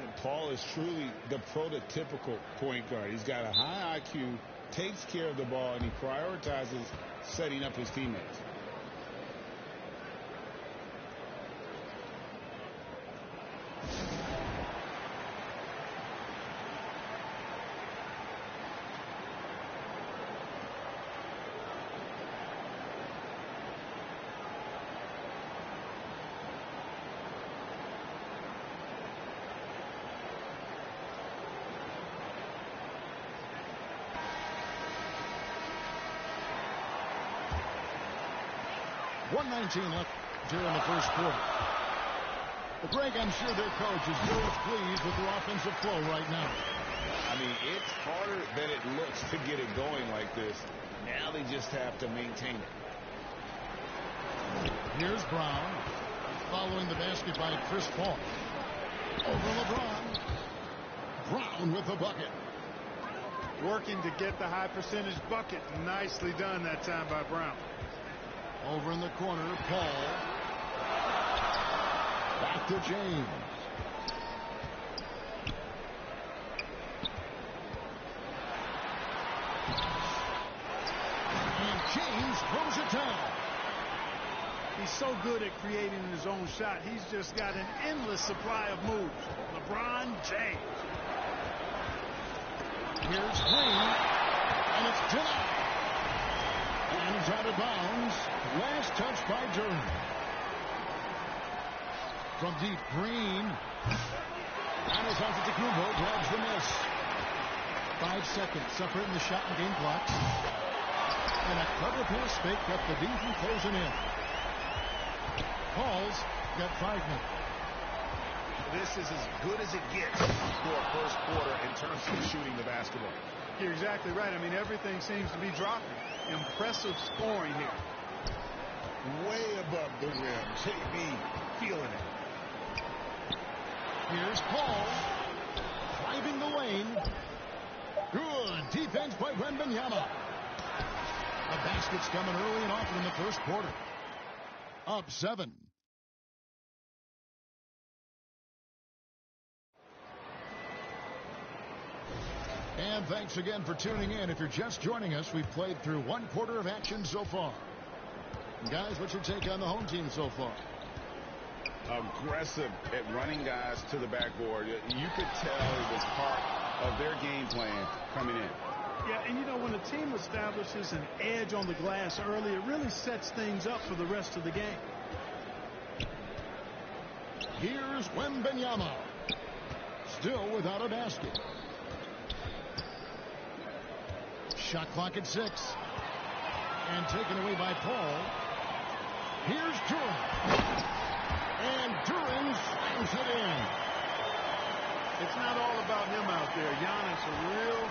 And Paul is truly the prototypical point guard. He's got a high IQ, takes care of the ball, and he prioritizes setting up his teammates. Left here in the first quarter. But Greg, I'm sure their coach is very pleased with their offensive flow right now. I mean, it's harder than it looks to get it going like this. Now they just have to maintain it. Here's Brown. Following the basket by Chris Paul. Over LeBron. Brown with the bucket. Working to get the high percentage bucket. Nicely done that time by Brown. Over in the corner, Paul. Back to James. And James throws it down. He's so good at creating his own shot. He's just got an endless supply of moves. LeBron James. Here's Green. And it's denied. And it's out of bounds. Last touch by Duran. From deep, Green. Giannis Antetokounmpo grabs the miss. 5 seconds separating the shot and game clock. And a clever pass fake kept the D from closing in. Paul's got 5 minutes. This is as good as it gets for a first quarter in terms of shooting the basketball. You're exactly right. I mean, everything seems to be dropping. Impressive scoring here. Way above the rim. JB feeling it. Here's Paul. Driving the lane. Good defense by Wembanyama. The basket's coming early and often in the first quarter. Up 7. And thanks again for tuning in. If you're just joining us, we've played through 1 quarter of action so far. Guys, what's your take on the home team so far? Aggressive at running guys to the backboard. You could tell it was part of their game plan coming in. Yeah, and you know, when a team establishes an edge on the glass early, it really sets things up for the rest of the game. Here's Wembanyama. Still without a basket. Shot clock at 6. And taken away by Paul. Here's Duran. And Duran slams it in. It's not all about him out there. Giannis, a real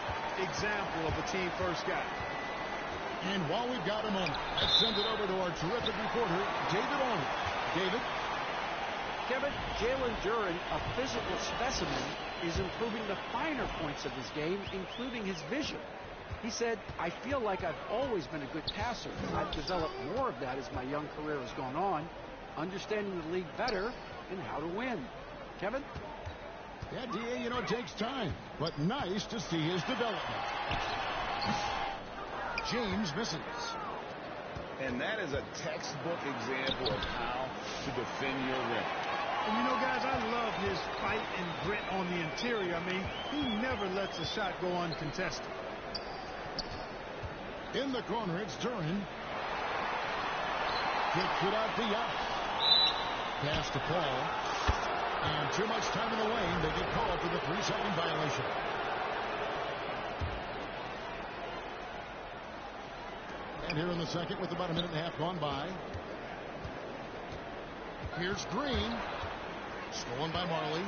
example of a team-first guy. And while we've got a moment, let's send it over to our terrific reporter, David Orley. David? Kevin, Jalen Duran, a physical specimen, is improving the finer points of his game, including his vision. He said, I feel like I've always been a good passer. I've developed more of that as my young career has gone on, understanding the league better and how to win. Kevin? Yeah, D.A., you know, it takes time, but nice to see his development. James misses. And that is a textbook example of how to defend your rim. And you know, guys, I love his fight and grit on the interior. I mean, he never lets a shot go uncontested. In the corner, it's Duran. Kicks it out to Yacht. Pass to Paul. And too much time in the lane. They get called for the 3-second violation. And here in the second with about a minute and a half gone by. Here's Green. Stolen by Marley.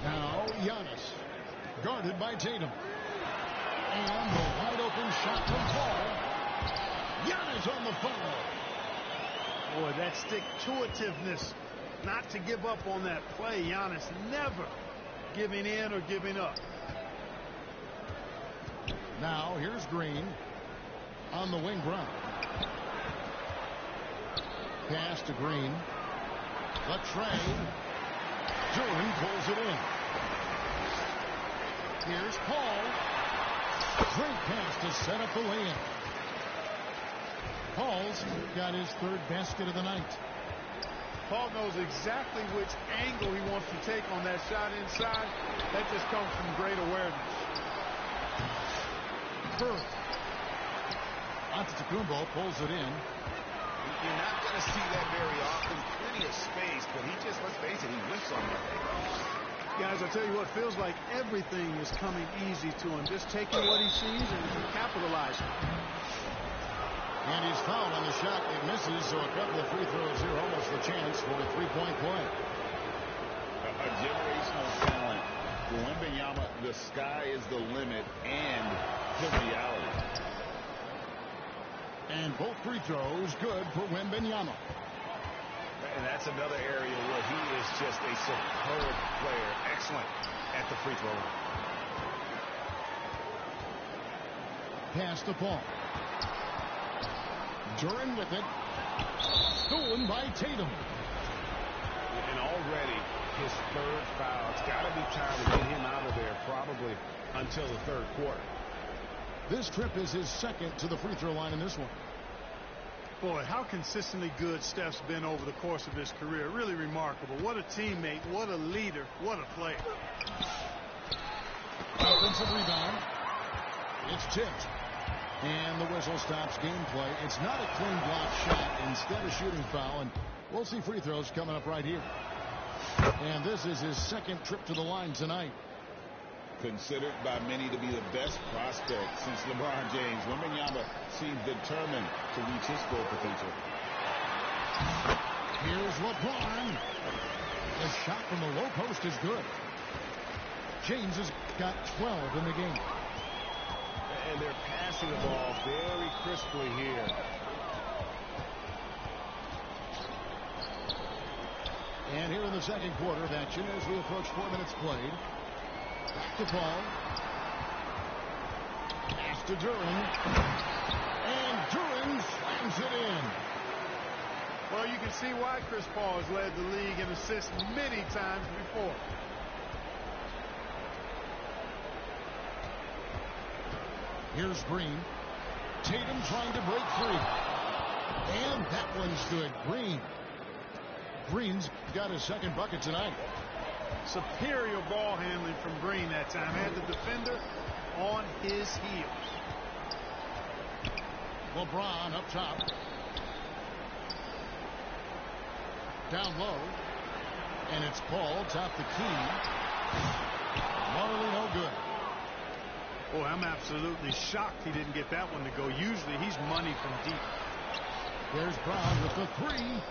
Now Giannis. Guarded by Tatum. And the wide open shot from Paul. Giannis on the foul. Boy, that stick-to-itiveness, not to give up on that play. Giannis never giving in or giving up. Now here's Green. On the wing, Brown. Pass to Green. The tray. Duran pulls it in. Here's Paul. Great pass to set up the lay-in. Paul's got his third basket of the night. Paul knows exactly which angle he wants to take on that shot inside. That just comes from great awareness. Curry. Antetokounmpo pulls it in. You're not going to see that very often. Plenty of space, but he just, let's face it, he whiffs on that thing. Guys, I tell you what, feels like everything is coming easy to him. Just taking what he sees and capitalizing. And he's fouled on the shot. It misses, so a couple of free throws here. Almost the chance for a three-point play. A generational talent. For Wembanyama, the sky is the limit and the reality. And both free throws good for Wembanyama. And that's another area where he is just a superb player. Excellent at the free throw line. Pass to Paul. Duran with it. Stolen by Tatum. And already his third foul. It's got to be time to get him out of there probably until the third quarter. This trip is his second to the free throw line in this one. Boy, how consistently good Steph's been over the course of his career. Really remarkable. What a teammate, what a leader, what a player. Offensive rebound. It's tipped. And the whistle stops gameplay. It's not a clean block shot. Instead, a shooting foul. And we'll see free throws coming up right here. And this is his second trip to the line tonight. Considered by many to be the best prospect since LeBron James, Wembanyama seems determined to reach his full potential. Here's LeBron. The shot from the low post is good. James has got 12 in the game. And they're passing the ball very crisply here. And here in the second quarter of action as we approach 4 minutes played. Back to Paul. Pass to Duran. And Duran slams it in. Well, you can see why Chris Paul has led the league in assists many times before. Here's Green. Tatum trying to break free. And that one's good. Green's got his second bucket tonight. Superior ball handling from Green that time. Had the defender on his heels. LeBron up top. Down low. And it's Paul top the key. Marley no good. Boy, I'm absolutely shocked he didn't get that one to go. Usually he's money from deep. There's Brown with the three.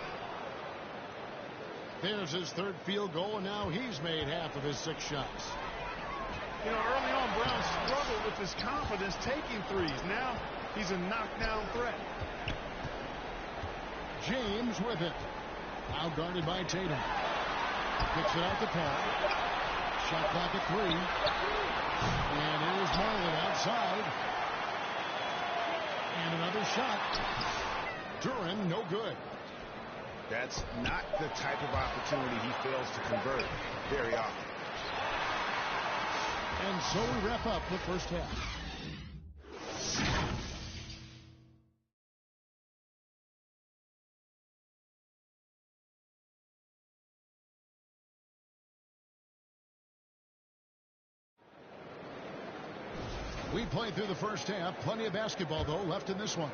There's his third field goal, and now he's made half of his 6 shots. You know, early on, Brown struggled with his confidence taking threes. Now he's a knockdown threat. James with it. Now guarded by Tatum. Kicks it out to Paul. Shot clock at 3. And here's Marley outside. And another shot. Duran, no good. That's not the type of opportunity he fails to convert very often. And so we wrap up the first half. We played through the first half. Plenty of basketball, though, left in this one.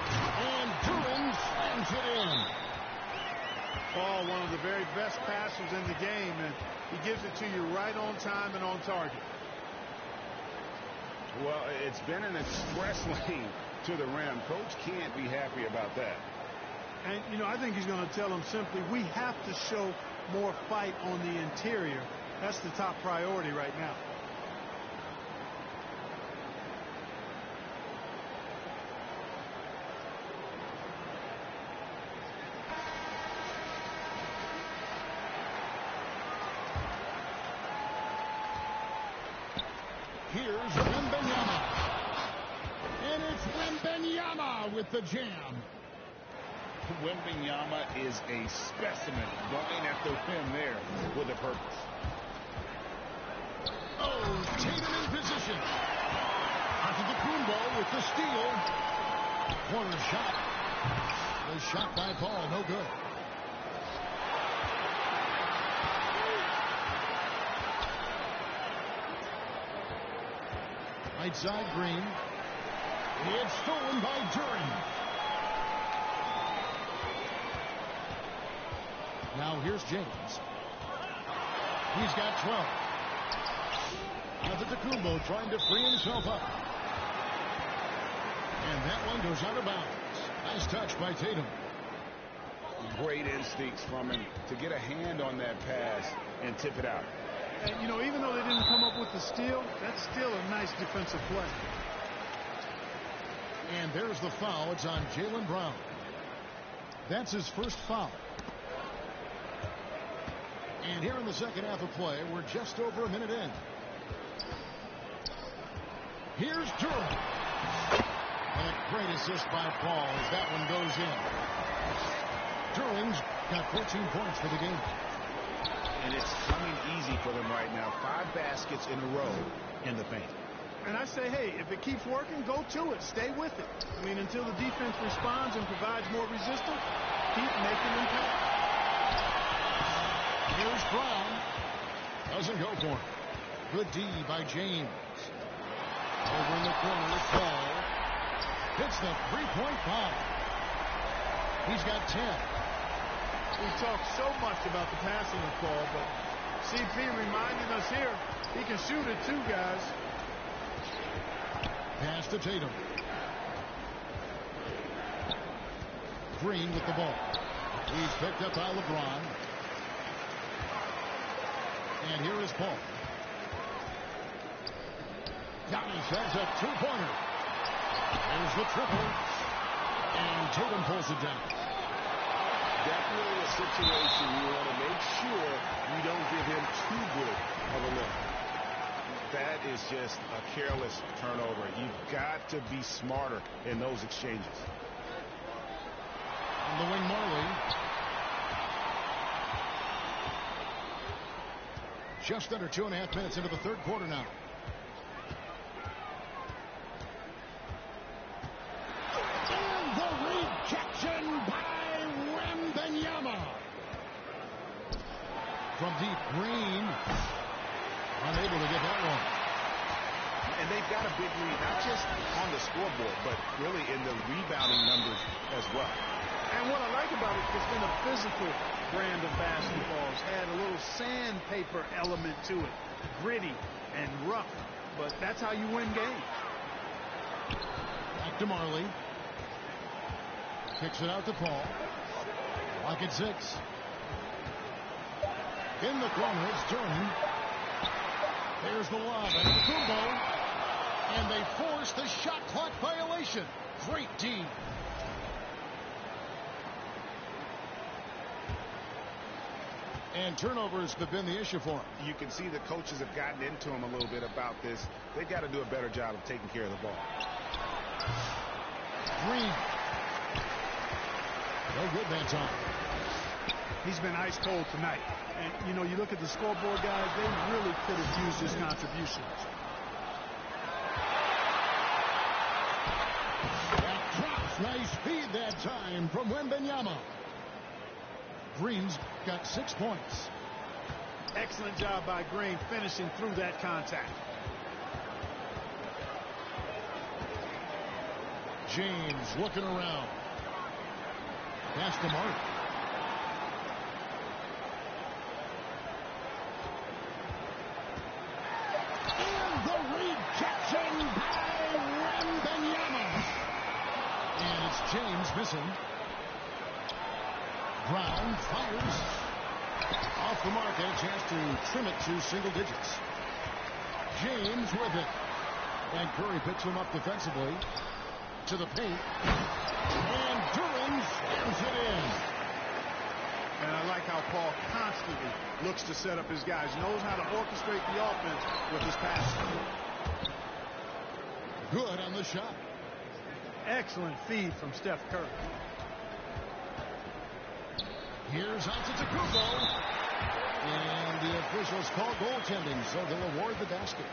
And Duran slams it in. Paul, one of the very best passers in the game, and he gives it to you right on time and on target. Well, it's been an express lane to the rim. Coach can't be happy about that. And, you know, I think he's going to tell them simply, we have to show more fight on the interior. That's the top priority right now. Here's Wembanyama. And it's Wembanyama with the jam. Wembanyama is a specimen going at the rim there with a purpose. Oh, Tatum in position. Antetokounmpo with the steal. Corner shot. The shot by Paul, no good. Right side, Green. It's stolen by Duran. Now here's James. He's got 12. Antetokounmpo trying to free himself up. And that one goes out of bounds. Nice touch by Tatum. Great instincts from him to get a hand on that pass and tip it out. And, you know, even though they didn't come up with the steal, that's still a nice defensive play. And there's the foul. It's on Jaylen Brown. That's his first foul. And here in the second half of play, we're just over a minute in. Here's Duran. And a great assist by Paul as that one goes in. Duran's got 14 points for the game. And it's coming easy for them right now. 5 baskets in a row in the paint. And I say, hey, if it keeps working, go to it. Stay with it. I mean, until the defense responds and provides more resistance, keep making them pay. Here's Brown. Doesn't go for it. Good D by James. Over in the corner is Paul. Hits the three-point foul. He's got 10. We talk so much about the passing of Paul, but CP reminding us here, he can shoot it too, guys. Pass to Tatum. Green with the ball. He's picked up by LeBron. And here is Paul. Giannis has a two-pointer. There's the triple. And Tatum pulls it down. Definitely a situation you want to make sure you don't give him too good of a look. That is just a careless turnover. You've got to be smarter in those exchanges. On the wing, Marley. Just under 2.5 minutes into the third quarter now. And the rejection by Wembanyama. From deep, Green. Unable to get that one. And they've got a big lead, not just on the scoreboard, but really in the rebounding numbers as well. And what I like about it, it's been a physical brand of basketball. It's had a little sandpaper element to it. Gritty and rough. But that's how you win games. Back to Marley. Kicks it out to Paul. Lock at 6. In the corner, it's Duran. There's the lob. And Kumbo. And they force the shot clock violation. Great D. And turnovers have been the issue for him. You can see the coaches have gotten into him a little bit about this. They've got to do a better job of taking care of the ball. Green. No good that time. He's been ice cold tonight. And, you know, you look at the scoreboard, guys, they really could have used his contributions. That drops. Nice speed that time from Wembanyama. Green's got 6 points. Excellent job by Green finishing through that contact. James looking around. Pass to Mark. And the rejection by Wembanyama. And it's James missing. Brown fires. Off the mark, and a chance to trim it to single digits. James with it. And Curry picks him up defensively. To the paint. And Duran slams it in. And I like how Paul constantly looks to set up his guys. Knows how to orchestrate the offense with his passing. Good on the shot. Excellent feed from Steph Curry. Here's Antetokounmpo. And the officials call goaltending, so they'll award the basket.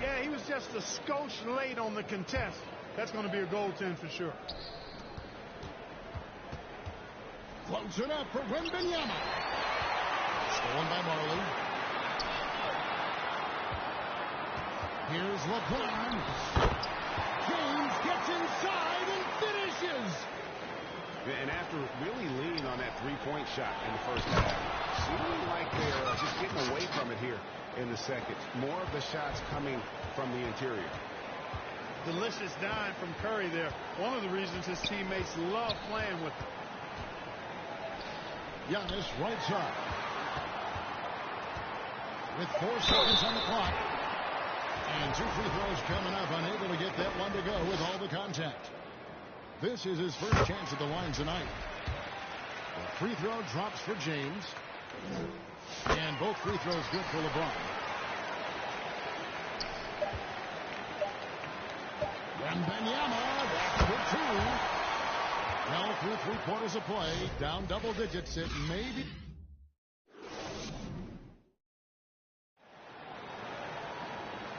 Yeah, he was just a skosh late on the contest. That's going to be a goaltend for sure. Floats it up for Wembanyama. Stolen by Marley. Here's LeBron. James gets inside and finishes. And after really leaning on that three-point shot in the first half, seeming like they're just getting away from it here in the second. More of the shots coming from the interior. Delicious dime from Curry there. One of the reasons his teammates love playing with him. Giannis right side. With 4 seconds on the clock. And 2 free throws coming up. Unable to get that one to go with all the contact. This is his first chance at the line tonight. The free throw drops for James. And both free throws good for LeBron. Wembanyama, that's for 2. Now through 3 quarters of play, down double digits. It may be.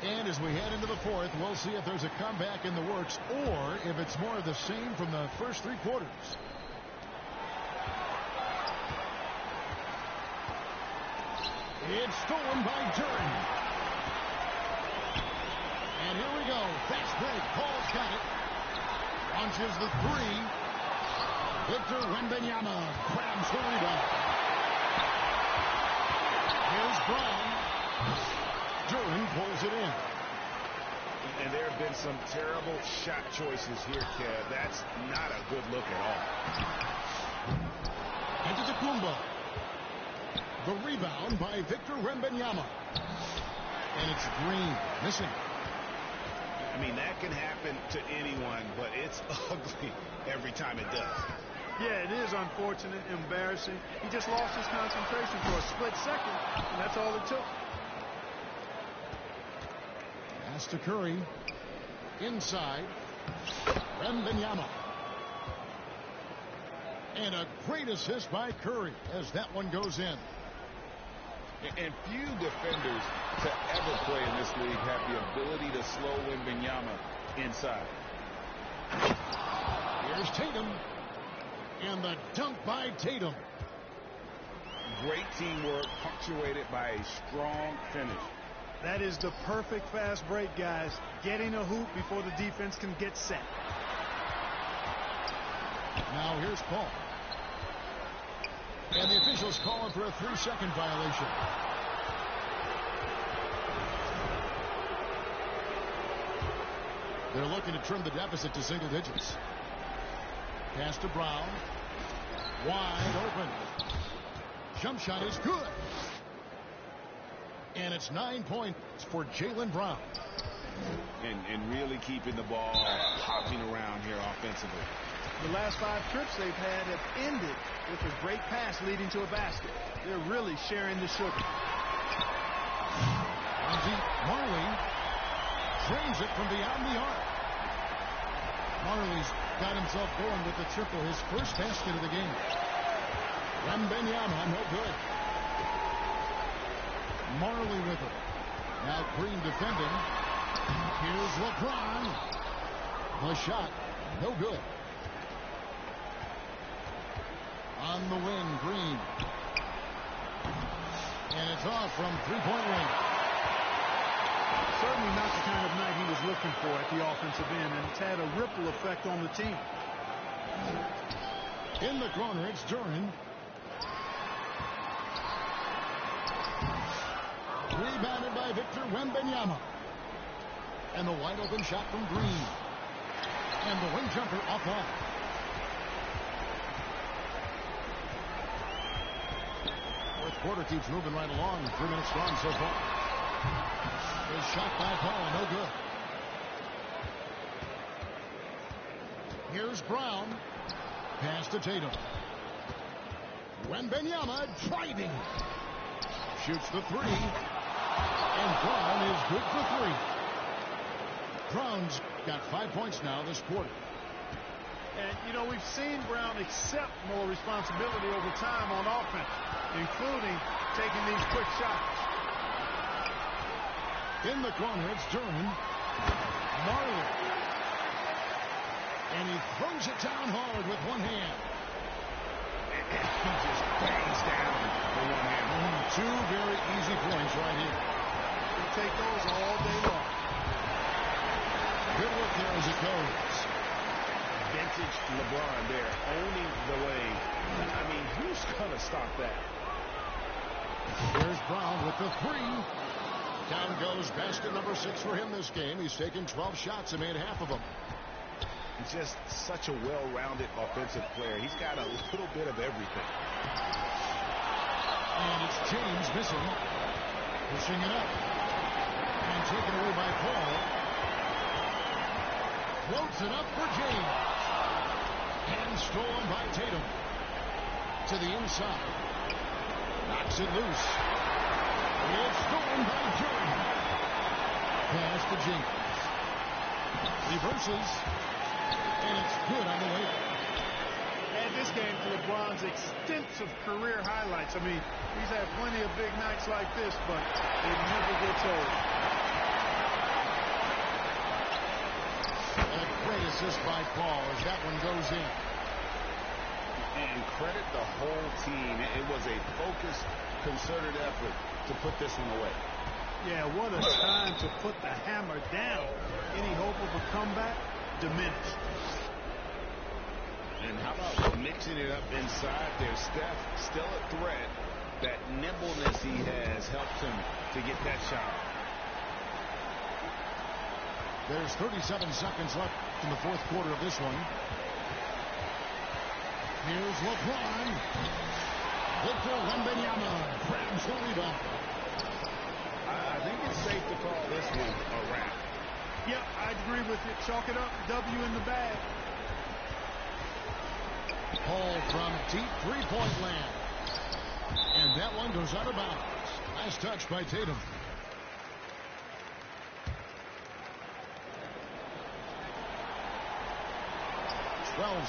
And as we head into the fourth, we'll see if there's a comeback in the works or if it's more of the same from the first 3 quarters. It's stolen by Duran. And here we go. Fast break. Paul's got it. Launches the 3. Victor Wembanyama grabs the rebound. Here's Brown. Duran pulls it in. And there have been some terrible shot choices here, Kev. That's not a good look at all. Antetokounmpo. The rebound by Victor Wembanyama. And it's Green missing. I mean, that can happen to anyone, but it's ugly every time it does. Yeah, it is unfortunate, embarrassing. He just lost his concentration for a split second, and that's all it took. Pass to Curry. Inside. Wembanyama. And a great assist by Curry as that one goes in. And few defenders to ever play in this league have the ability to slow Wembanyama inside. Here's Tatum. And the dunk by Tatum. Great teamwork punctuated by a strong finish. That is the perfect fast break, guys. Getting a hoop before the defense can get set. Now here's Paul. And the officials calling for a 3-second violation. They're looking to trim the deficit to single digits. Pass to Brown. Wide open. Jump shot is good. And it's 9 points for Jaylen Brown. And really keeping the ball hopping around here offensively. The last 5 trips they've had have ended with a great pass leading to a basket. They're really sharing the sugar. Marley drains it from beyond the arc. Marley's got himself going with the triple, his first basket of the game. Wembanyama, no good. Marley with it. Now Green defending. Here's LeBron. The shot, no good. On the wing, Green. And it's off from three-point range. Certainly not the kind of night he was looking for at the offensive end, and it's had a ripple effect on the team. In the corner, it's Duran. Rebounded by Victor Wembanyama. And the wide open shot from Green. And the wing jumper off off. Fourth quarter keeps moving right along. 3 minutes gone so far. His shot by Paul, no good. Here's Brown. Pass to Tatum. Wembanyama driving. Shoots the three. And Brown is good for three. Brown's got 5 points now this quarter. And, you know, we've seen Brown accept more responsibility over time on offense, including taking these quick shots. In the corner, it's Duran. Marley. And he throws it down hard with one hand. He just bangs down the one hand. Two very easy points right here. He'll take those all day long. Good work there as it goes. Vintage LeBron there, owning the lane. I mean, who's going to stop that? Here's Brown with the three. Down goes basket number 6 for him this game. He's taken 12 shots and made half of them. He's just such a well-rounded offensive player. He's got a little bit of everything. And it's James missing. Pushing it up. And taken away by Paul. Floats it up for James. And stolen by Tatum. To the inside. Knocks it loose. It's stolen by Duran. Pass to James. Reverses. And it's good on the way. Add this game to LeBron's extensive career highlights. I mean, he's had plenty of big nights like this, but it never gets old. A great assist by Paul as that one goes in. And credit the whole team. It was a focused, concerted effort to put this one away. Yeah, what a time to put the hammer down. Any hope of a comeback diminished. And how about mixing it up inside there? Steph still a threat. That nimbleness he has helps him to get that shot. There's 37 seconds left in the fourth quarter of this one. Here's LeBron. Victor Wembanyama grabs the rebound. I think it's safe to call this one a wrap. Yep, I agree with you. Chalk it up. W in the bag. Paul from deep three-point land. And that one goes out of bounds. Nice touch by Tatum.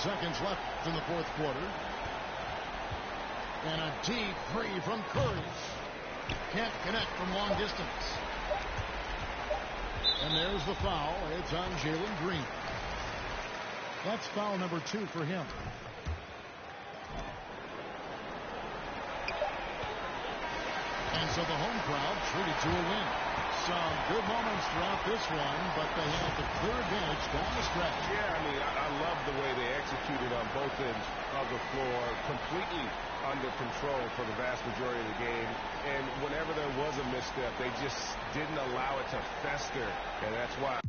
Seconds left in the fourth quarter. And a deep three from Curry. Can't connect from long distance. And there's the foul. It's on Jalen Green. That's foul number 2 for him. And so the home crowd treated to a win. Some good moments throughout this one, but they had the clear advantage down the stretch. Yeah, I mean, I love the way they executed on both ends of the floor, completely under control for the vast majority of the game. And whenever there was a misstep, they just didn't allow it to fester, and that's why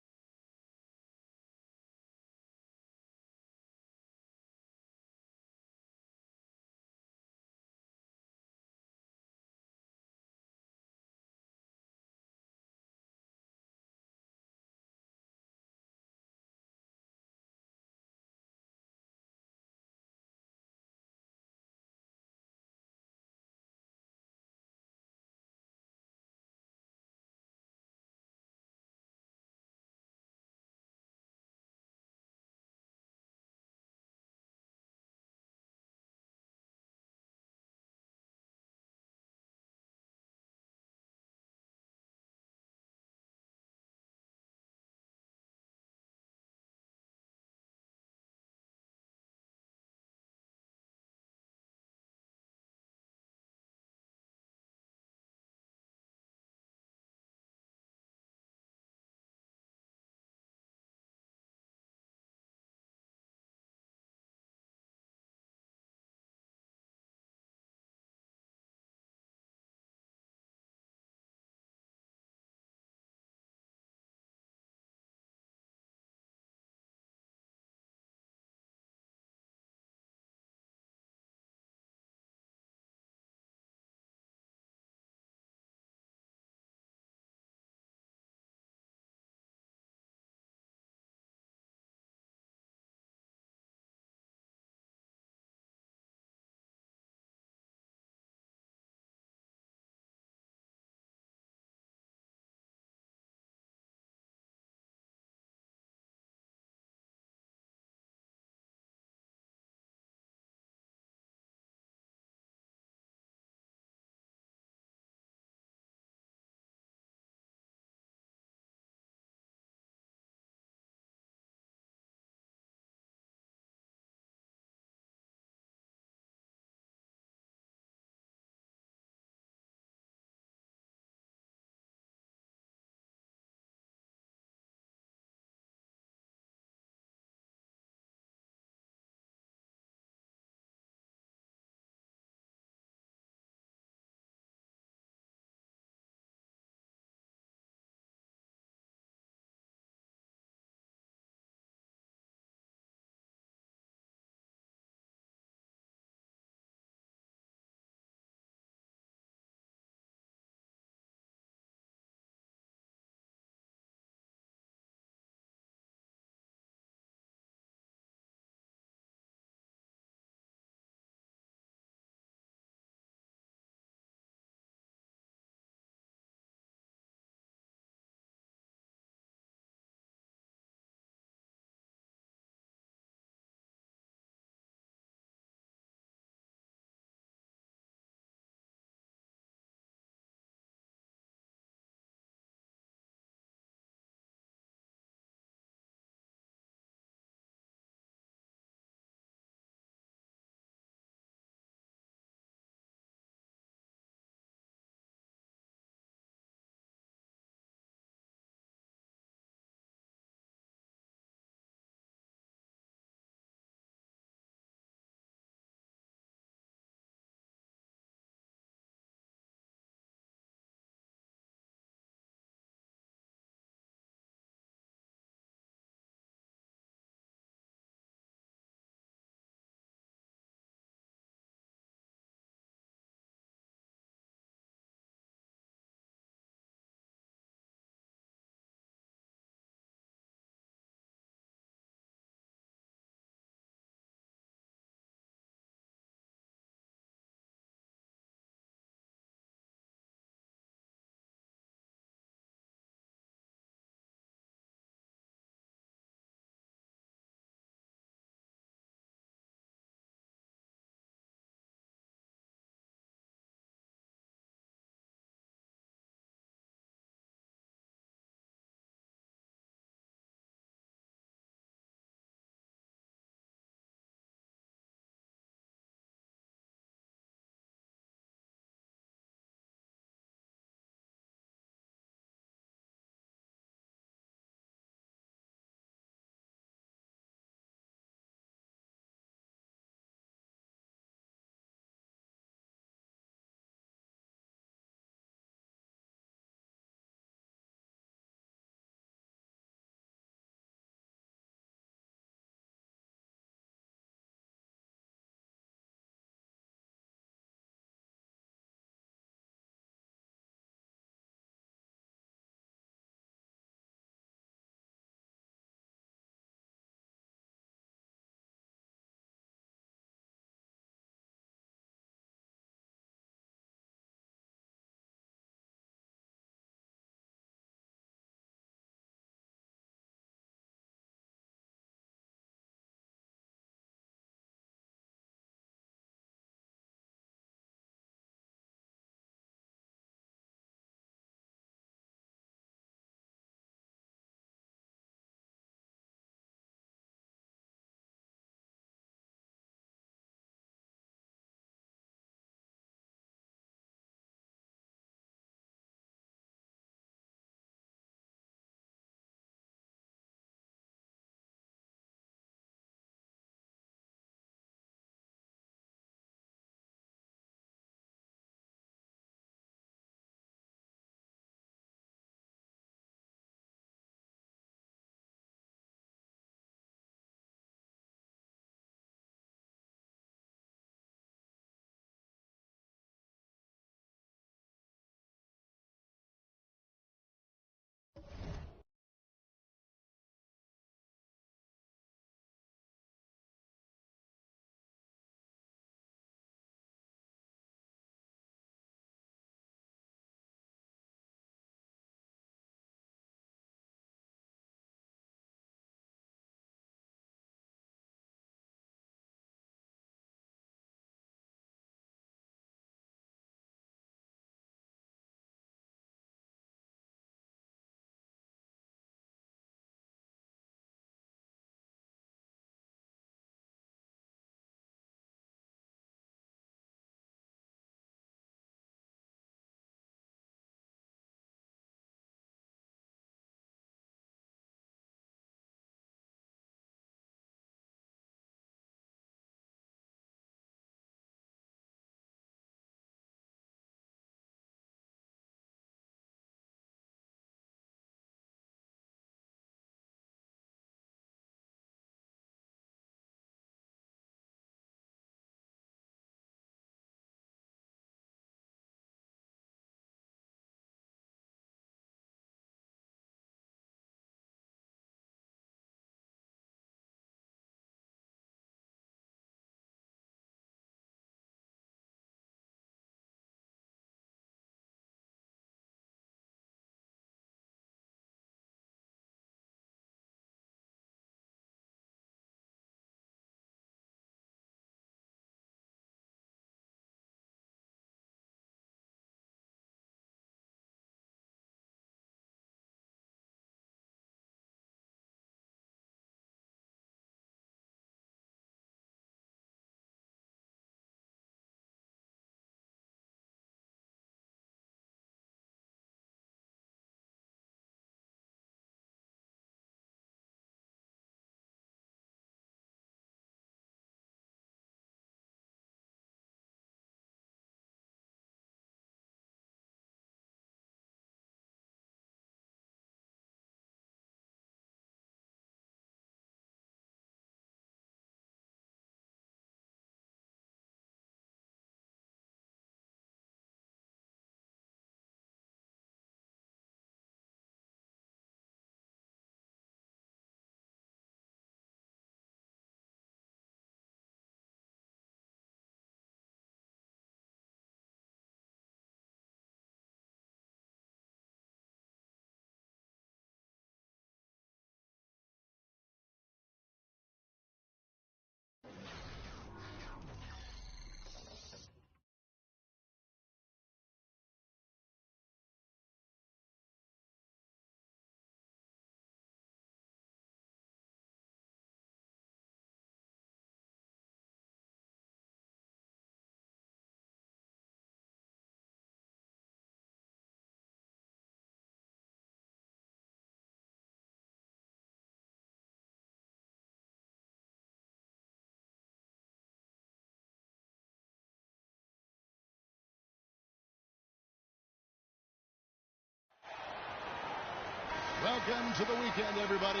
Welcome to the weekend, everybody.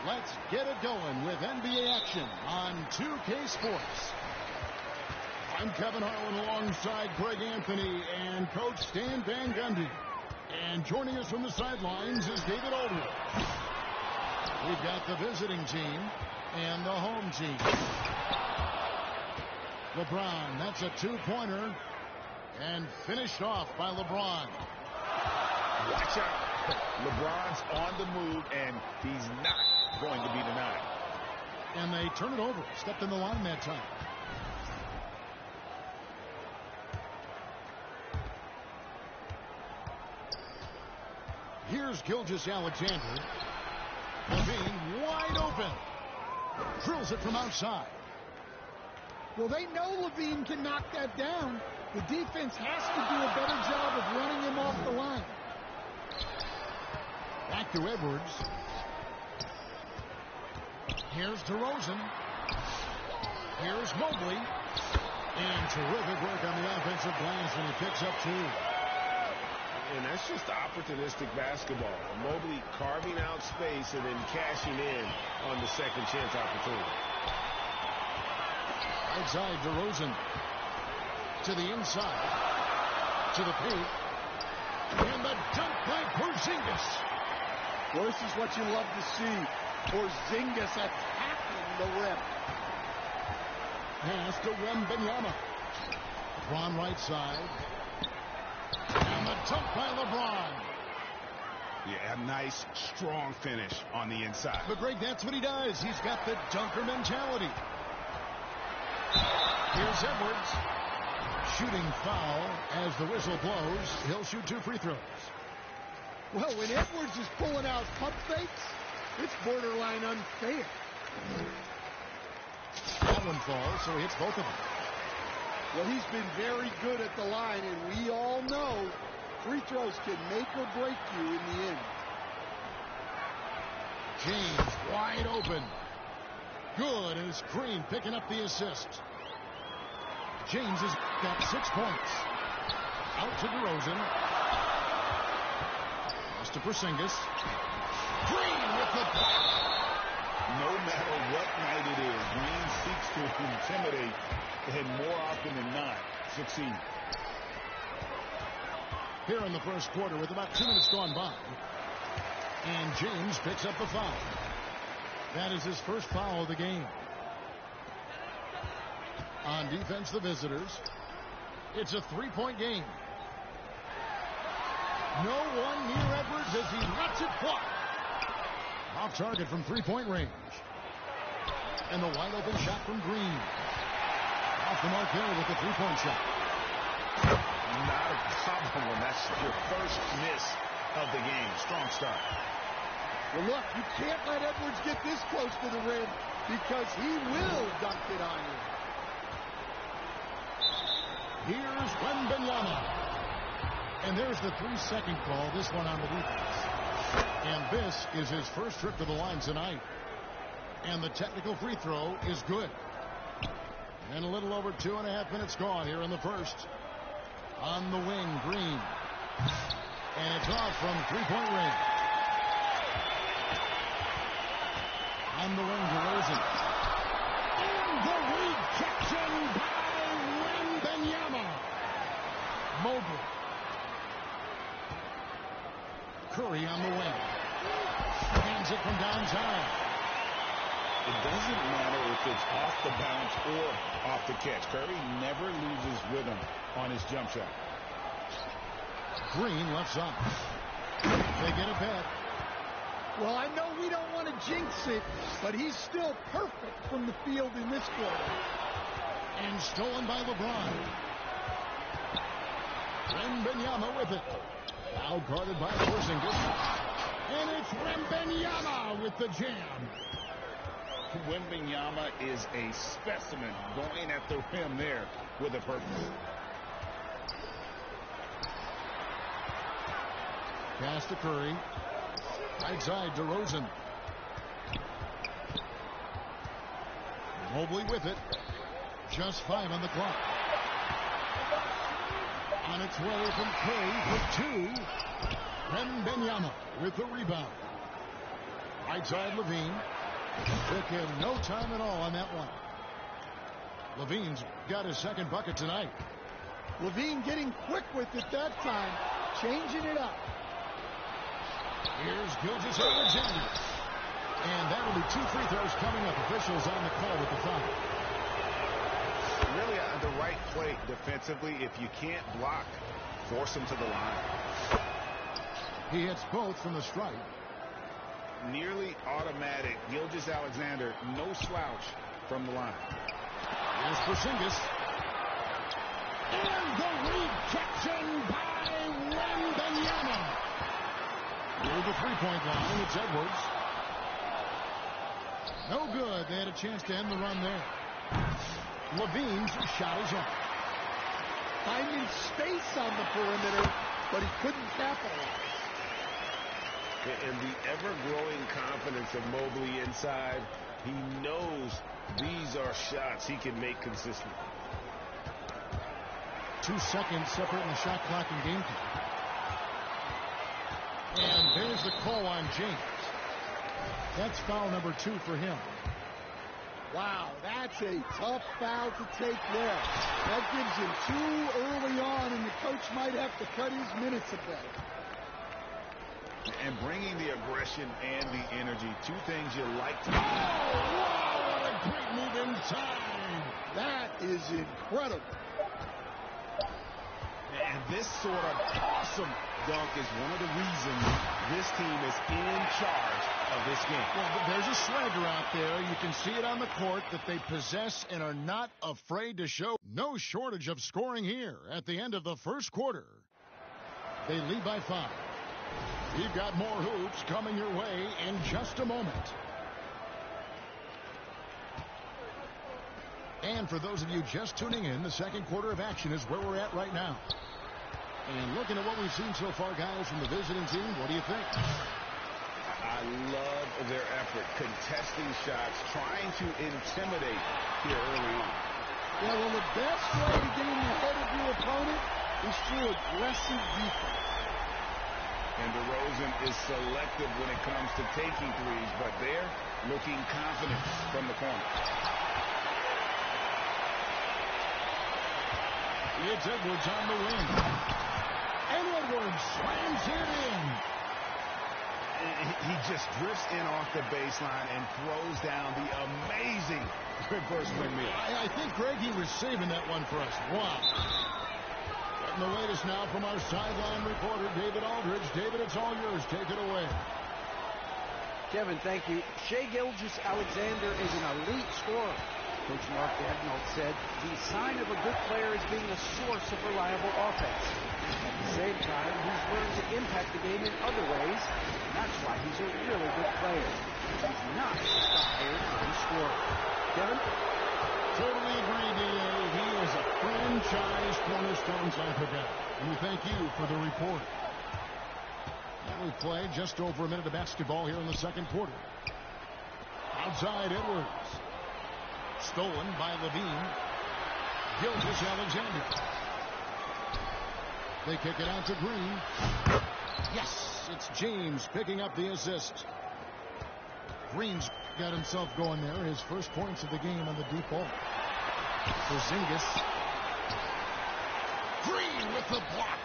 Let's get it going with NBA action on 2K Sports. I'm Kevin Harlan alongside Greg Anthony and Coach Stan Van Gundy. And joining us from the sidelines is David Aldridge. We've got the visiting team and the home team. LeBron, that's a two-pointer. And finished off by LeBron. Watch out. LeBron's on the move, and he's not going to be denied. And they turn it over. Stepped in the line that time. Here's Gilgeous-Alexander. Levine wide open. Drills it from outside. Well, they know Levine can knock that down. The defense has to do a better job of running him off the line. Back to Edwards. Here's DeRozan. Here's Mobley. And terrific work on the offensive glass, and he picks up two. And that's just opportunistic basketball. Mobley carving out space and then cashing in on the second chance opportunity. Outside DeRozan. To the inside. To the paint. And the dunk by Porzingis. Well, this is what you love to see. Porzingis attacking the rim. Pass to Wembanyama. LeBron right side. And the dunk by LeBron. Yeah, a nice, strong finish on the inside. But Greg, that's what he does. He's got the dunker mentality. Here's Edwards. Shooting foul as the whistle blows. He'll shoot two free throws. Well, when Edwards is pulling out pump fakes, it's borderline unfair. That one falls, so he hits both of them. Well, he's been very good at the line, and we all know free throws can make or break you in the end. James wide open. Good, and it's Green picking up the assist. James has got 6 points. Out to DeRozan. Pass to Porzingis. Green with the block. No matter what night it is, Green seeks to intimidate, and more often than not, succeed. Here in the first quarter with about 2 minutes gone by. And James picks up the foul. That is his first foul of the game. On defense, the visitors. It's a 3-point game. No one near Edwards as he lets it fly. Off target from 3-point range. And the wide open shot from Green. Off the mark there with the 3-point shot. Not a problem when that's your first miss of the game. Strong start. Well, look, you can't let Edwards get this close to the rim because he will dunk it on you. Here's Wembanyama. And there's the 3-second call, this one on the defense. And this is his first trip to the line tonight. And the technical free throw is good. And a little over 2.5 minutes gone here in the first. On the wing, Green. And it's off from 3-point range. On the wing, DeRozan. And the rejection by Wembanyama. Mobley. Curry on the wing. Hands it from downtown. It doesn't matter if it's off the bounce or off the catch. Curry never loses rhythm on his jump shot. Green left side. They get it back. Well, I know we don't want to jinx it, but he's still perfect from the field in this quarter. And stolen by LeBron. Wembanyama with it. Now guarded by Porzingis. And it's Wembanyama with the jam. Wembanyama is a specimen going at the rim there with a purpose. Pass to Curry. Right side, DeRozan. Mobley with it. Just 5 on the clock. On its way from Curry for 2. Wembanyama with the rebound. Right side, Levine. Took him no time at all on that one. Levine's got his second bucket tonight. Levine getting quick with it that time, changing it up. Here's Gilgeous-Alexander. And that'll be 2 free throws coming up. Officials on the call with the foul. Really the right play defensively. If you can't block, force him to the line. He hits both from the stripe. Nearly automatic. Gilgeous-Alexander, no slouch from the line. Here's Porzingis. And the rejection by Wembanyama. Near the three-point line, it's Edwards. No good. They had a chance to end the run there. Levine's shot is on. Finding space on the perimeter, but he couldn't capitalize. And the ever-growing confidence of Mobley inside, he knows these are shots he can make consistently. 2 seconds separating the shot clock and game time. And there's the call on James. That's foul number 2 for him. Wow, that's a tough foul to take there. That gives him 2 early on, and the coach might have to cut his minutes a bit. And bringing the aggression and the energy, 2 things you like to do. Oh, wow, what a great move inside. That is incredible. And this sort of awesome dunk is one of the reasons this team is in charge of this game. Well, there's a swagger out there. You can see it on the court that they possess and are not afraid to show. No shortage of scoring here at the end of the first quarter. They lead by 5. You've got more hoops coming your way in just a moment. And for those of you just tuning in, the second quarter of action is where we're at right now. And looking at what we've seen so far, guys, from the visiting team, what do you think? I love their effort, contesting shots, trying to intimidate here early on. Yeah, well, the best way to get in the head of your opponent is through aggressive defense. And DeRozan is selective when it comes to taking threes, but they're looking confident from the corner. It's Edwards on the wing. And Edwards slams it in. He just drifts in off the baseline and throws down the amazing reverse windmill. I think, Greg, he was saving that one for us. Wow. Getting the latest now from our sideline reporter, David Aldridge. David, it's all yours. Take it away. Kevin, thank you. Shai Gilgeous-Alexander is an elite scorer. Coach Mark Daigneault said the sign of a good player is being a source of reliable offense. At the same time, he's learned to impact the game in other ways, and that's why he's a really good player. He's not just a higher-end scorer. Kevin? Totally agree, D.A. He is a franchise cornerstone type of guy. And we thank you for the report. And we play just over a minute of basketball here in the second quarter. Outside Edwards. Stolen by Levine. Gilgeous-Alexander. They kick it out to Green. Yes, it's James picking up the assist. Green's got himself going there. His first points of the game on the deep ball. Porzingis. Green with the block.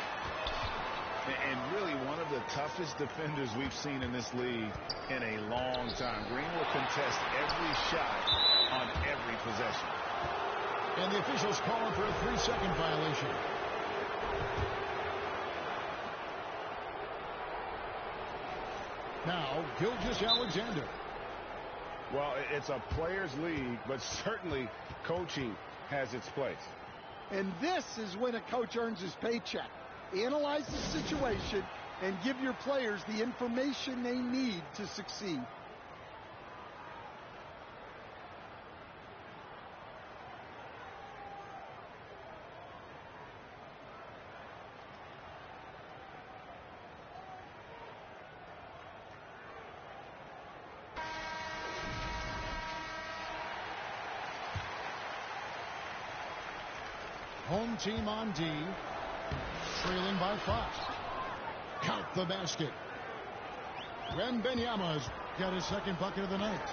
And really one of the toughest defenders we've seen in this league in a long time. Green will contest every shot on every possession. And the officials calling for a 3-second violation. Now, Gilgeous-Alexander. Well, it's a players' league, but certainly coaching has its place. And this is when a coach earns his paycheck. Analyze the situation and give your players the information they need to succeed. Home team on D. Trailing by 5. Count the basket. Wembanyama's got his second bucket of the night.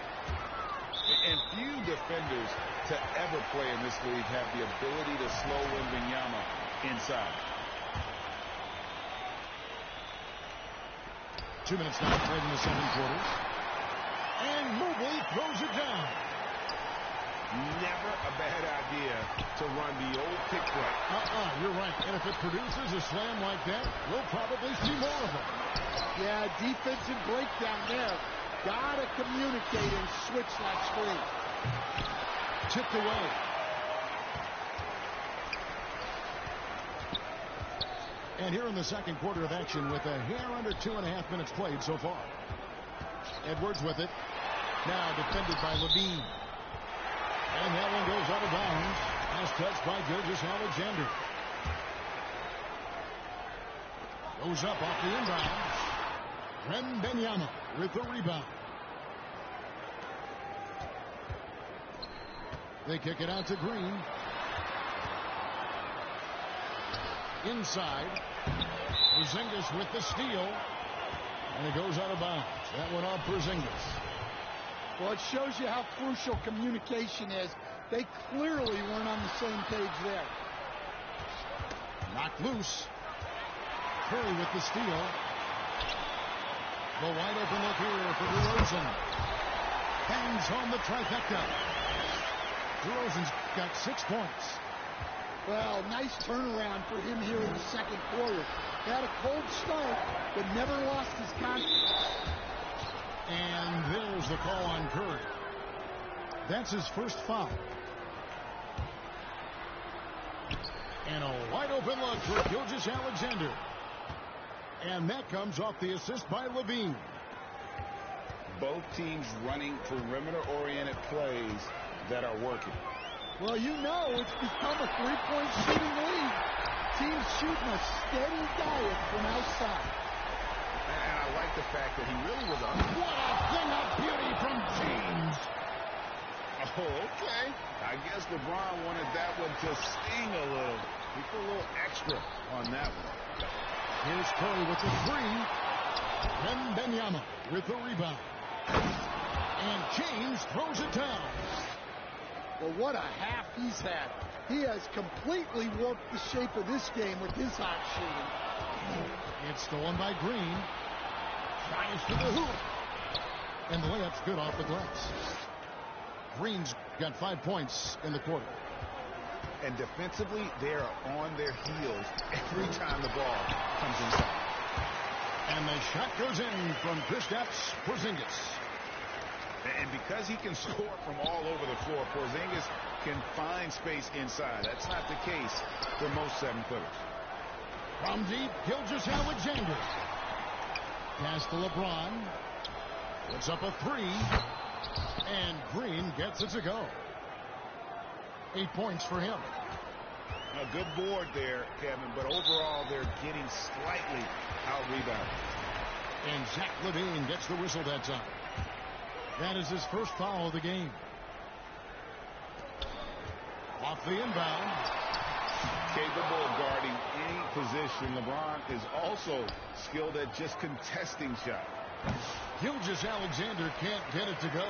And few defenders to ever play in this league have the ability to slow Wembanyama inside. 2 minutes now played in the second quarter. And Mobley throws it down. Never a bad idea to run the old pick play. You're right. And if it produces a slam like that, we'll probably see more of them. Yeah, defensive breakdown there. Gotta communicate and switch that screen. Tipped away. And here in the second quarter of action with a hair under 2.5 minutes played so far. Edwards with it. Now defended by Levine. And that one goes out of bounds. As touched by Gilgeous-Alexander. Goes up off the inbounds. Wembanyama with the rebound. They kick it out to Green. Inside. Porzingis with the steal. And it goes out of bounds. That went off Porzingis. Well, it shows you how crucial communication is. They clearly weren't on the same page there. Knocked loose. Curry with the steal. The wide open look here for DeRozan. Bangs home the trifecta. DeRozan's got 6 points. Well, nice turnaround for him here in the second quarter. Had a cold start, but never lost his confidence. And there's the call on Curry. That's his first foul. And a wide open look for Gilgeous-Alexander. And that comes off the assist by Levine. Both teams running perimeter-oriented plays that are working. Well, you know it's become a three-point shooting league. Teams shooting a steady diet from outside. And I like the fact that he really was up. What a thing of beauty from James. Oh, okay. I guess LeBron wanted that one to sting a little. He put a little extra on that one. Here's Curry with the three. Wembanyama with the rebound. And James throws it down. Well, what a half he's had. He has completely warped the shape of this game with his hot shooting. It's stolen by Green. Drives to the hoop. And the layup's good off the glass. Green's got 5 points in the quarter. And defensively, they are on their heels every time the ball comes inside. And the shot goes in from Kristaps Porzingis. And because he can score from all over the floor, Porzingis can find space inside. That's not the case for most 7-footers. From deep, Gilgeous-Alexander. Pass to LeBron. Puts up a three. And Green gets it to go. 8 points for him. A good board there, Kevin, but overall they're getting slightly out-rebounded. And Zach LaVine gets the whistle that time. That is his first foul of the game. Off the inbound. Capable of guarding any position. LeBron is also skilled at just contesting shots. Gilgeous-Alexander can't get it to go.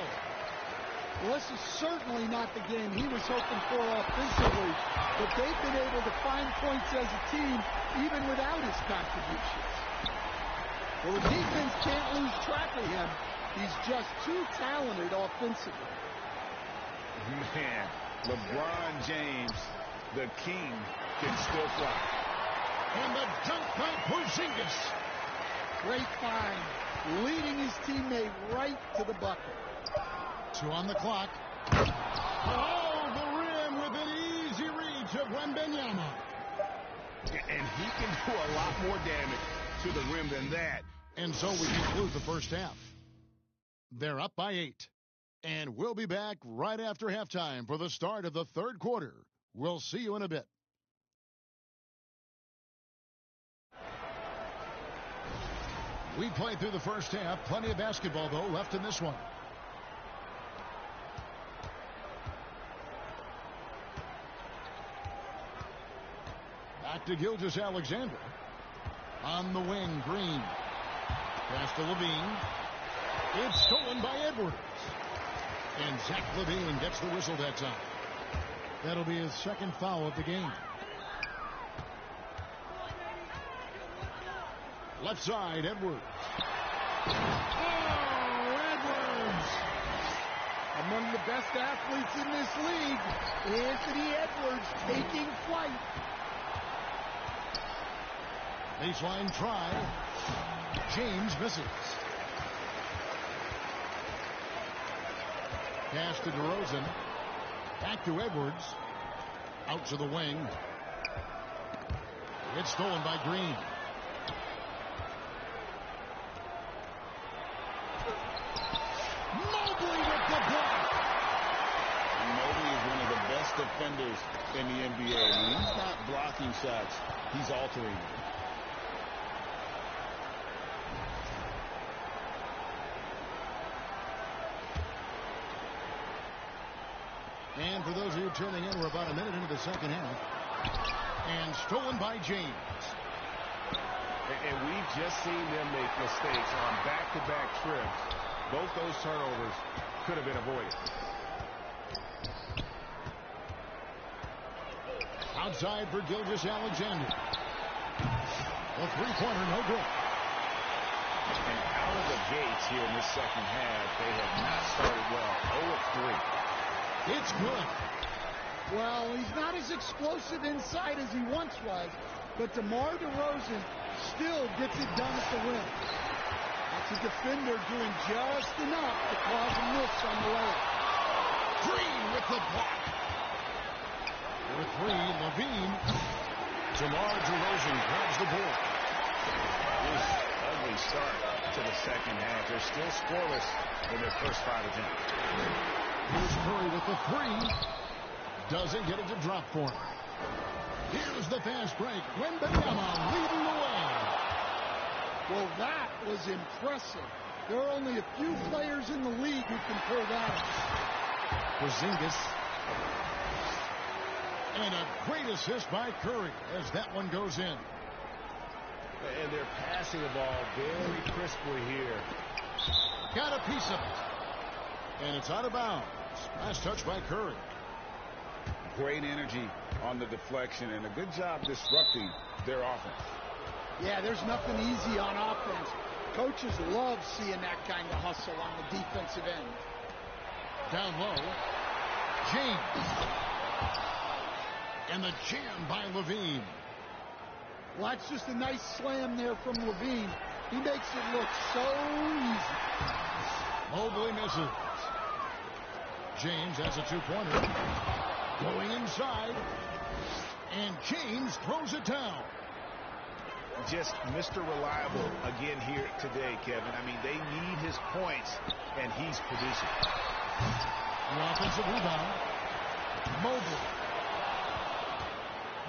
Well, this is certainly not the game he was hoping for offensively, but they've been able to find points as a team even without his contributions. Well, the defense can't lose track of him. He's just too talented offensively. Man, LeBron James, the king, can still fly. And the dunk by Porzingis. Great find, leading his teammate right to the bucket. 2 on the clock. Oh, the rim with an easy reach of Wembanyama. And he can do a lot more damage to the rim than that. And so we conclude the first half. They're up by 8. And we'll be back right after halftime for the start of the third quarter. We'll see you in a bit. We played through the first half. Plenty of basketball, though, left in this one. Back to Gilgeous-Alexander. On the wing, Green. Pass to Levine. It's stolen by Edwards. And Zach LaVine gets the whistle that time. That'll be his second foul of the game. Left side, Edwards. Oh, Edwards! Among the best athletes in this league, Anthony Edwards taking flight. Baseline try. James misses. Pass to DeRozan. Back to Edwards. Out to the wing. It's stolen by Green. Mobley with the block. Mobley is one of the best defenders in the NBA. When he's not blocking shots, he's altering. And for those of you tuning in, we're about a minute into the second half. And stolen by James. And we've just seen them make mistakes on back-to-back trips. Both those turnovers could have been avoided. Outside for Gilgeous-Alexander. The three-pointer, no good. And out of the gates here in this second half, they have not started well. 0 of 3. It's good. Well, he's not as explosive inside as he once was, but DeMar DeRozan still gets it done at the rim. That's a defender doing just enough to cause a miss on the layup. Green with the block. For three, LaVine. DeMar DeRozan grabs the board. Ugly start to the second half. They're still scoreless in their first 5 attempts. Here's Curry with the three. Doesn't get it to drop for him. Here's the fast break. Wembanyama leading the way. Well, that was impressive. There are only a few players in the league who can pull that off. Porzingis. And a great assist by Curry as that one goes in. And they're passing the ball very crisply here. Got a piece of it. And it's out of bounds. Last touch by Curry. Great energy on the deflection and a good job disrupting their offense. Yeah, there's nothing easy on offense. Coaches love seeing that kind of hustle on the defensive end. Down low. James. And the jam by LaVine. Well, that's just a nice slam there from LaVine. He makes it look so easy. Mobley misses. James has a two-pointer. Going inside. And James throws it down. Just Mr. Reliable again here today, Kevin. I mean, they need his points, and he's producing. The offensive rebound. Mobley.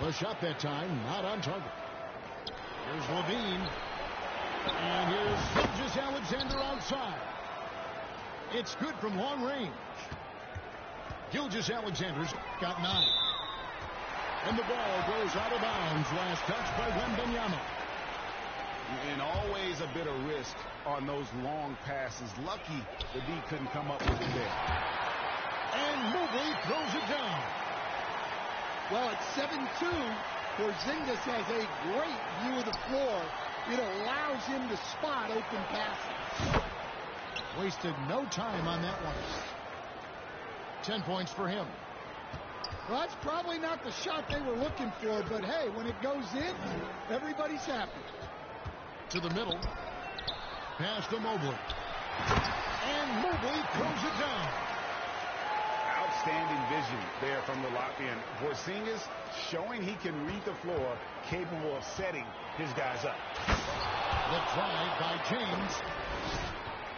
The shot that time, not on target. Here's LaVine. And here's Gilgeous-Alexander outside. It's good from long range. Gilgeous-Alexander's got 9. And the ball goes out of bounds. Last touch by Wembanyama. And always a bit of risk on those long passes. Lucky the D couldn't come up with it there. And Mobley throws it down. Well, at 7-2, Porzingis has a great view of the floor. It allows him to spot open passes. Wasted no time on that one. 10 points for him. Well, that's probably not the shot they were looking for, but hey, when it goes in, everybody's happy. To the middle. Pass to Mobley. And Mobley throws it down. Outstanding vision there from the Latvian. Porzingis showing he can read the floor, capable of setting his guys up. The drive by James.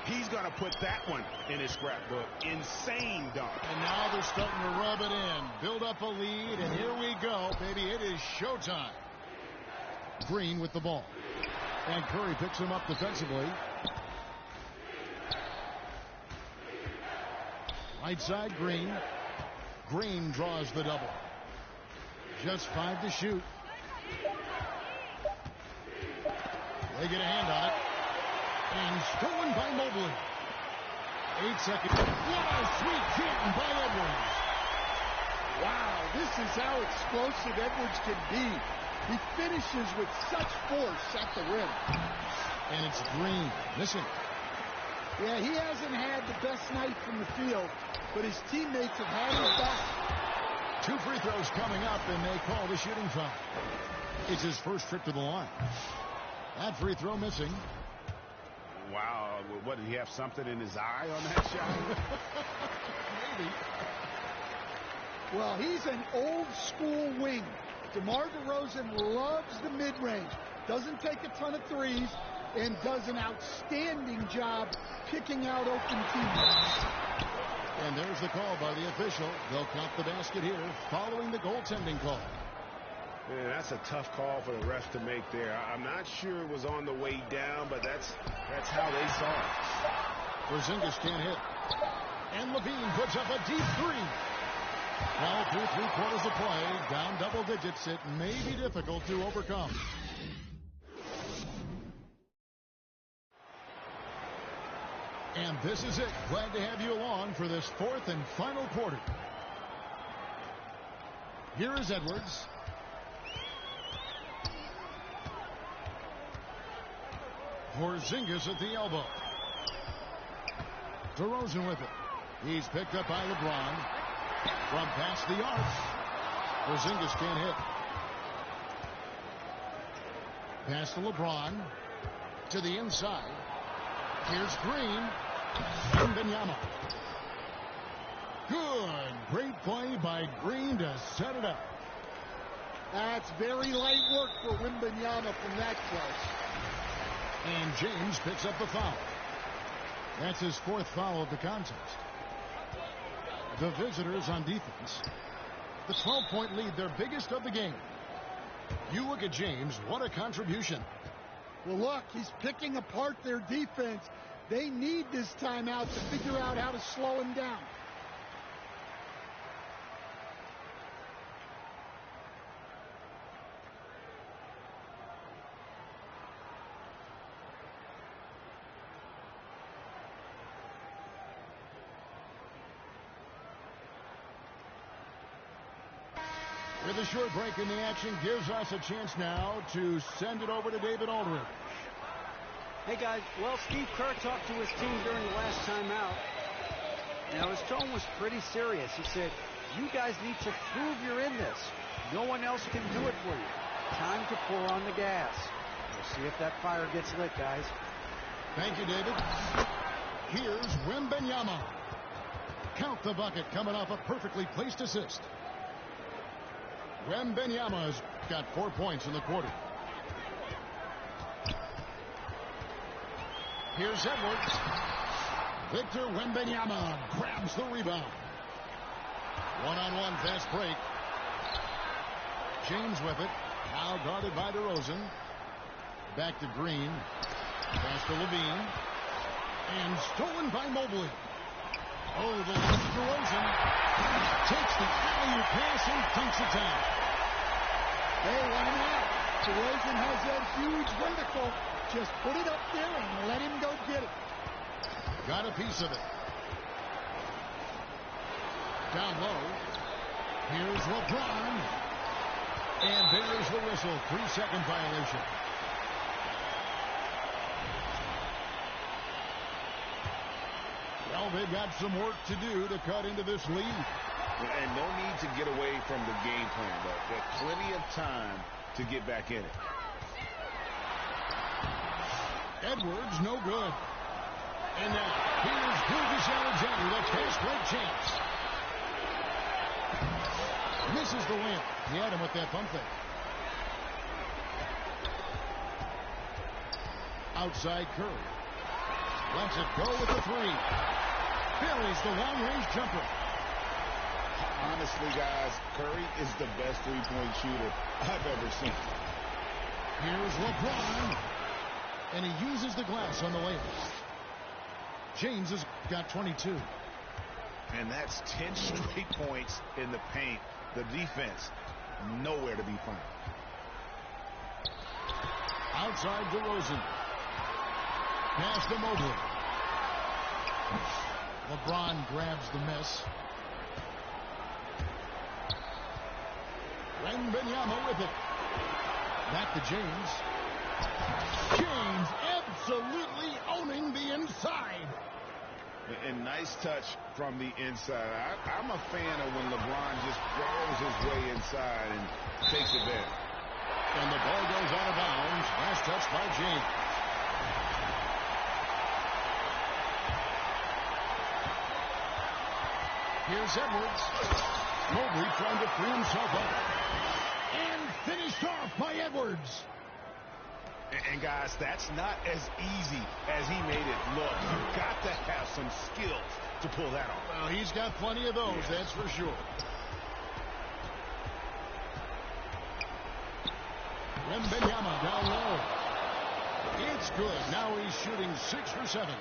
He's going to put that one in his scrapbook. Insane dunk. And now they're starting to rub it in. Build up a lead, and here we go. Baby, it is showtime. Green with the ball. And Curry picks him up defensively. Right side, Green. Green draws the double. Just 5 to shoot. They get a hand on it. And stolen by Mobley. 8 seconds. What a sweet jam by Edwards. Wow, this is how explosive Edwards can be. He finishes with such force at the rim. And it's Green missing. Yeah, he hasn't had the best night from the field, but his teammates have had his back. 2 free throws coming up, and they call the shooting foul. It's his first trip to the line. That free throw missing. Wow, what, did he have something in his eye on that shot? Maybe. Well, he's an old-school wing. DeMar DeRozan loves the mid-range, doesn't take a ton of threes, and does an outstanding job picking out open teammates. And there's the call by the official. They'll count the basket here following the goaltending call. Man, that's a tough call for the ref to make there. I'm not sure it was on the way down, but that's how they saw it. Porzingis can't hit. And Levine puts up a deep three. Well, through 3 quarters of play, down double digits, it may be difficult to overcome. And this is it. Glad to have you along for this 4th and final quarter. Here is Edwards. Porzingis at the elbow. DeRozan with it. He's picked up by LeBron. From past the arc. Porzingis can't hit. Pass to LeBron. To the inside. Here's Green. Wembanyama. Good. Great play by Green to set it up. That's very light work for Wembanyama from that close. And James picks up the foul. That's his 4th foul of the contest. The visitors on defense. The 12-point lead, their biggest of the game. You look at James, what a contribution. Well, look, he's picking apart their defense. They need this timeout to figure out how to slow him down. With a short break in the action, gives us a chance now to send it over to David Aldridge. Hey, guys. Well, Steve Kerr talked to his team during the last timeout. Now, his tone was pretty serious. He said, you guys need to prove you're in this. No one else can do it for you. Time to pour on the gas. We'll see if that fire gets lit, guys. Thank you, David. Here's Wembanyama. Count the bucket coming off a perfectly placed assist. Wembanyama's got 4 points in the quarter. Here's Edwards. Victor Wembanyama grabs the rebound. One-on-one fast break. James with it. Now guarded by DeRozan. Back to Green. Pass to Levine. And stolen by Mobley. Oh, the left DeRozan. Takes the alley-oop pass and dunks it down. Hey, why not? DeRozan has that huge vertical. Just put it up there and let him go get it. Got a piece of it. Down low. Here's LeBron. And there's the whistle. 3-second violation. Well, they've got some work to do to cut into this lead. And no need to get away from the game plan, but there's plenty of time to get back in it. Edwards, no good. And now, here's Gilgeous-Alexander, the fast break chance. Misses the layup. He had him with that pump fake. Outside Curry. Lets it go with the 3. Buries the long-range jumper. Honestly, guys, Curry is the best three-point shooter I've ever seen. Here's LeBron. And he uses the glass on the layup. James has got 22. And that's 10 straight points in the paint. The defense, nowhere to be found. Outside DeRozan. Pass to Mobley. LeBron grabs the miss. Wembanyama with it. Back to James. James absolutely owning the inside. And nice touch from the inside. I'm a fan of when LeBron just barrels his way inside and takes advantage. And the ball goes out of bounds. Last touch by James. Here's Edwards. Mobley trying to free himself up. And finished off by Edwards. And guys, that's not as easy as he made it look. You've got to have some skills to pull that off. Well, he's got plenty of those, that's for sure. Wembanyama down low. It's good. Now he's shooting 6 for 7.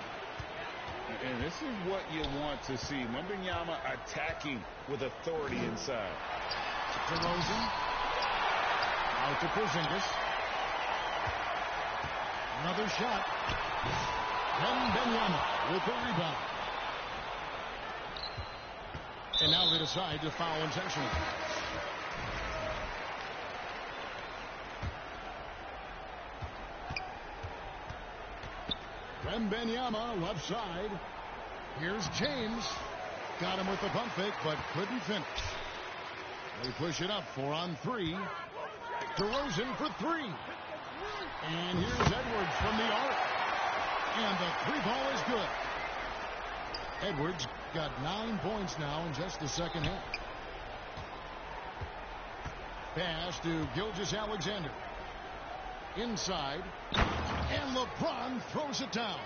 And this is what you want to see. Wembanyama attacking with authority inside. DeRozan. Out to Porzingis. Another shot. Wembanyama with the rebound. And now they decide to foul intentionally. Wembanyama left side. Here's James. Got him with the pump fake, but couldn't finish. They push it up 4 on 3. DeRozan for 3. And here's Edwards from the arc. And the 3-ball is good. Edwards got 9 points now in just the second half. Pass to Gilgeous-Alexander. Inside. And LeBron throws it down.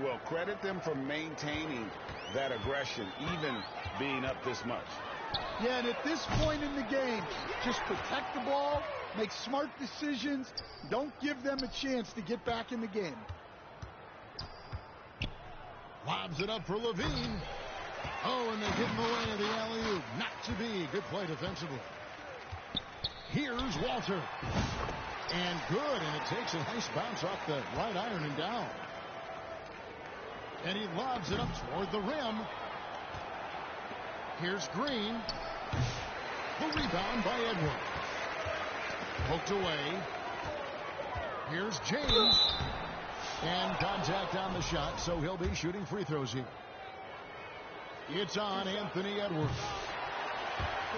Well, credit them for maintaining that aggression, even being up this much. Yeah, and at this point in the game, just protect the ball, make smart decisions, don't give them a chance to get back in the game. Lobs it up for Levine. Oh, and they get in the way of the alley-oop. Not to be. Good play defensively. Here's Walter. And good, and it takes a nice bounce off the right iron and down. And he lobs it up toward the rim. Here's Green. The rebound by Edwards. Poked away. Here's James. And contact on the shot, so he'll be shooting free throws here. It's on Anthony Edwards.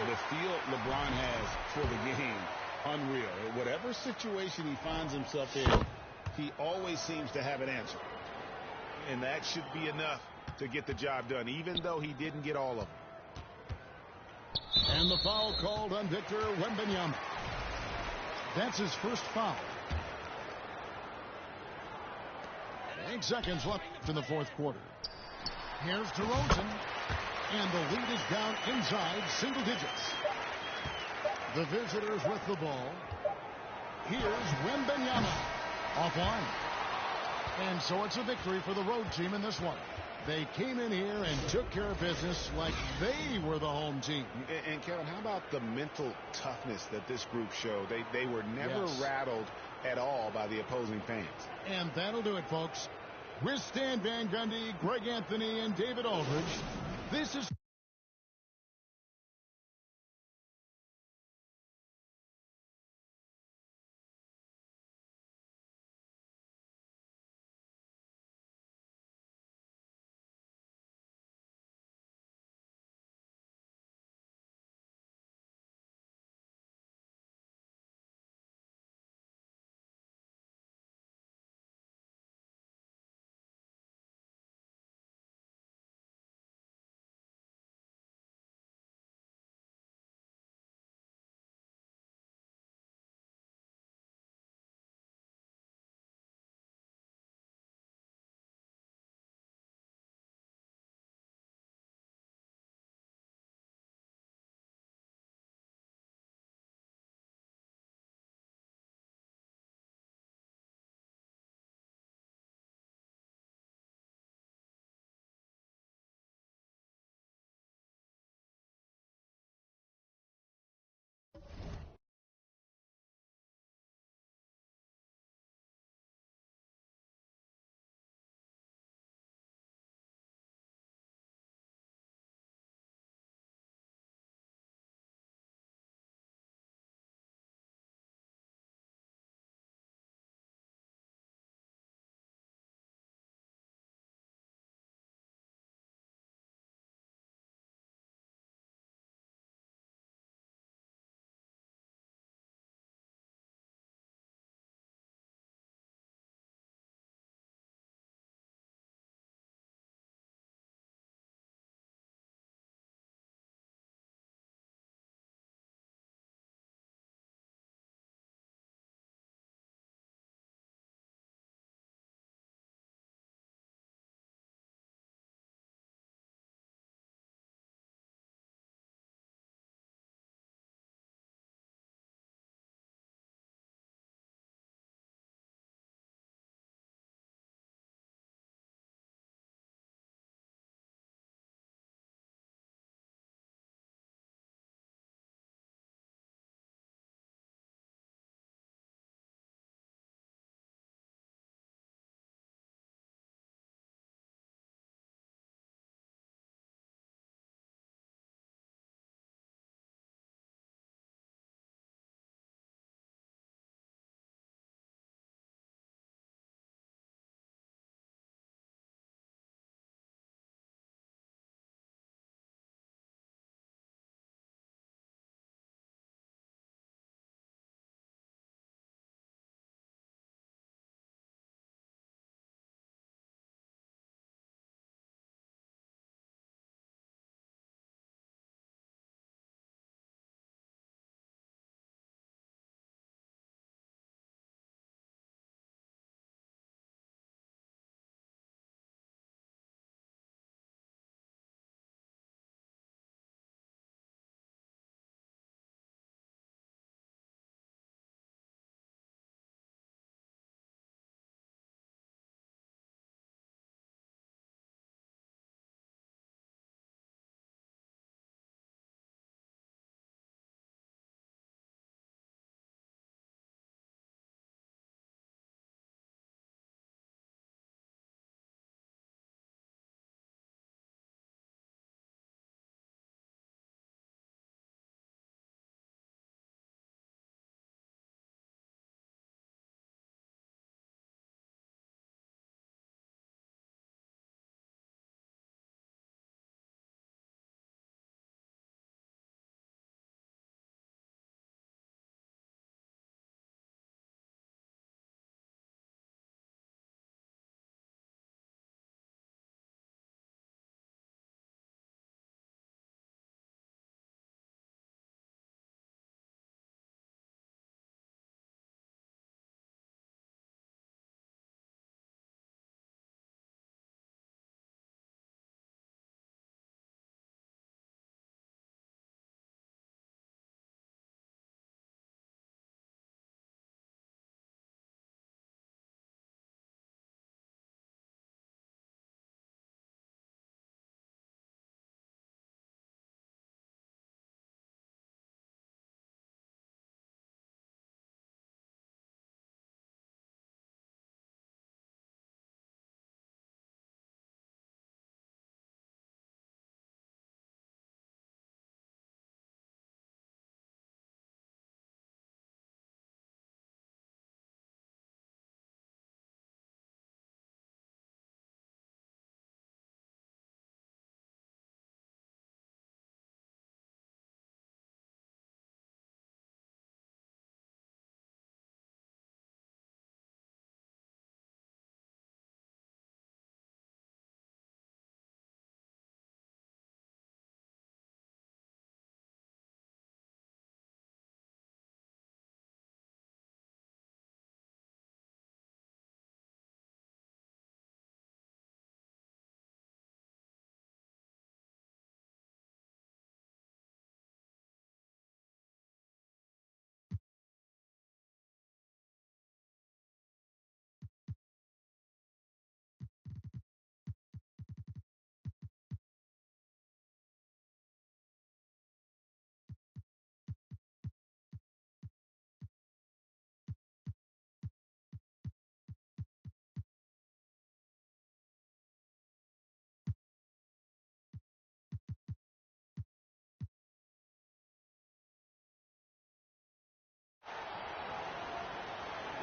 The feel LeBron has for the game, unreal. Whatever situation he finds himself in, he always seems to have an answer. And that should be enough to get the job done, even though he didn't get all of them. And the foul called on Victor Wembanyama. That's his first foul. 8 seconds left in the fourth quarter. Here's DeRozan. And the lead is down inside single digits. The visitors with the ball. Here's Wembanyama. Offline. And so it's a victory for the road team in this one. They came in here and took care of business like they were the home team. And Kevin, how about the mental toughness that this group showed? They were never rattled at all by the opposing fans. And that'll do it, folks. With Stan Van Gundy, Greg Anthony, and David Aldridge, this is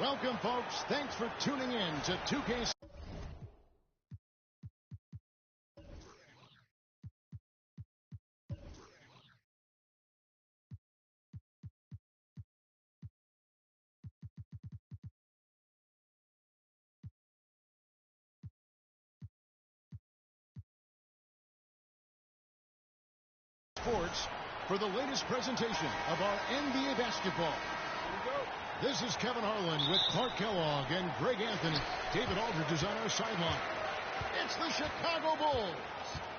Welcome, folks. Thanks for tuning in to 2K Sports for the latest presentation of our NBA basketball. This is Kevin Harlan with Clark Kellogg and Greg Anthony. David Aldridge is on our sideline. It's the Chicago Bulls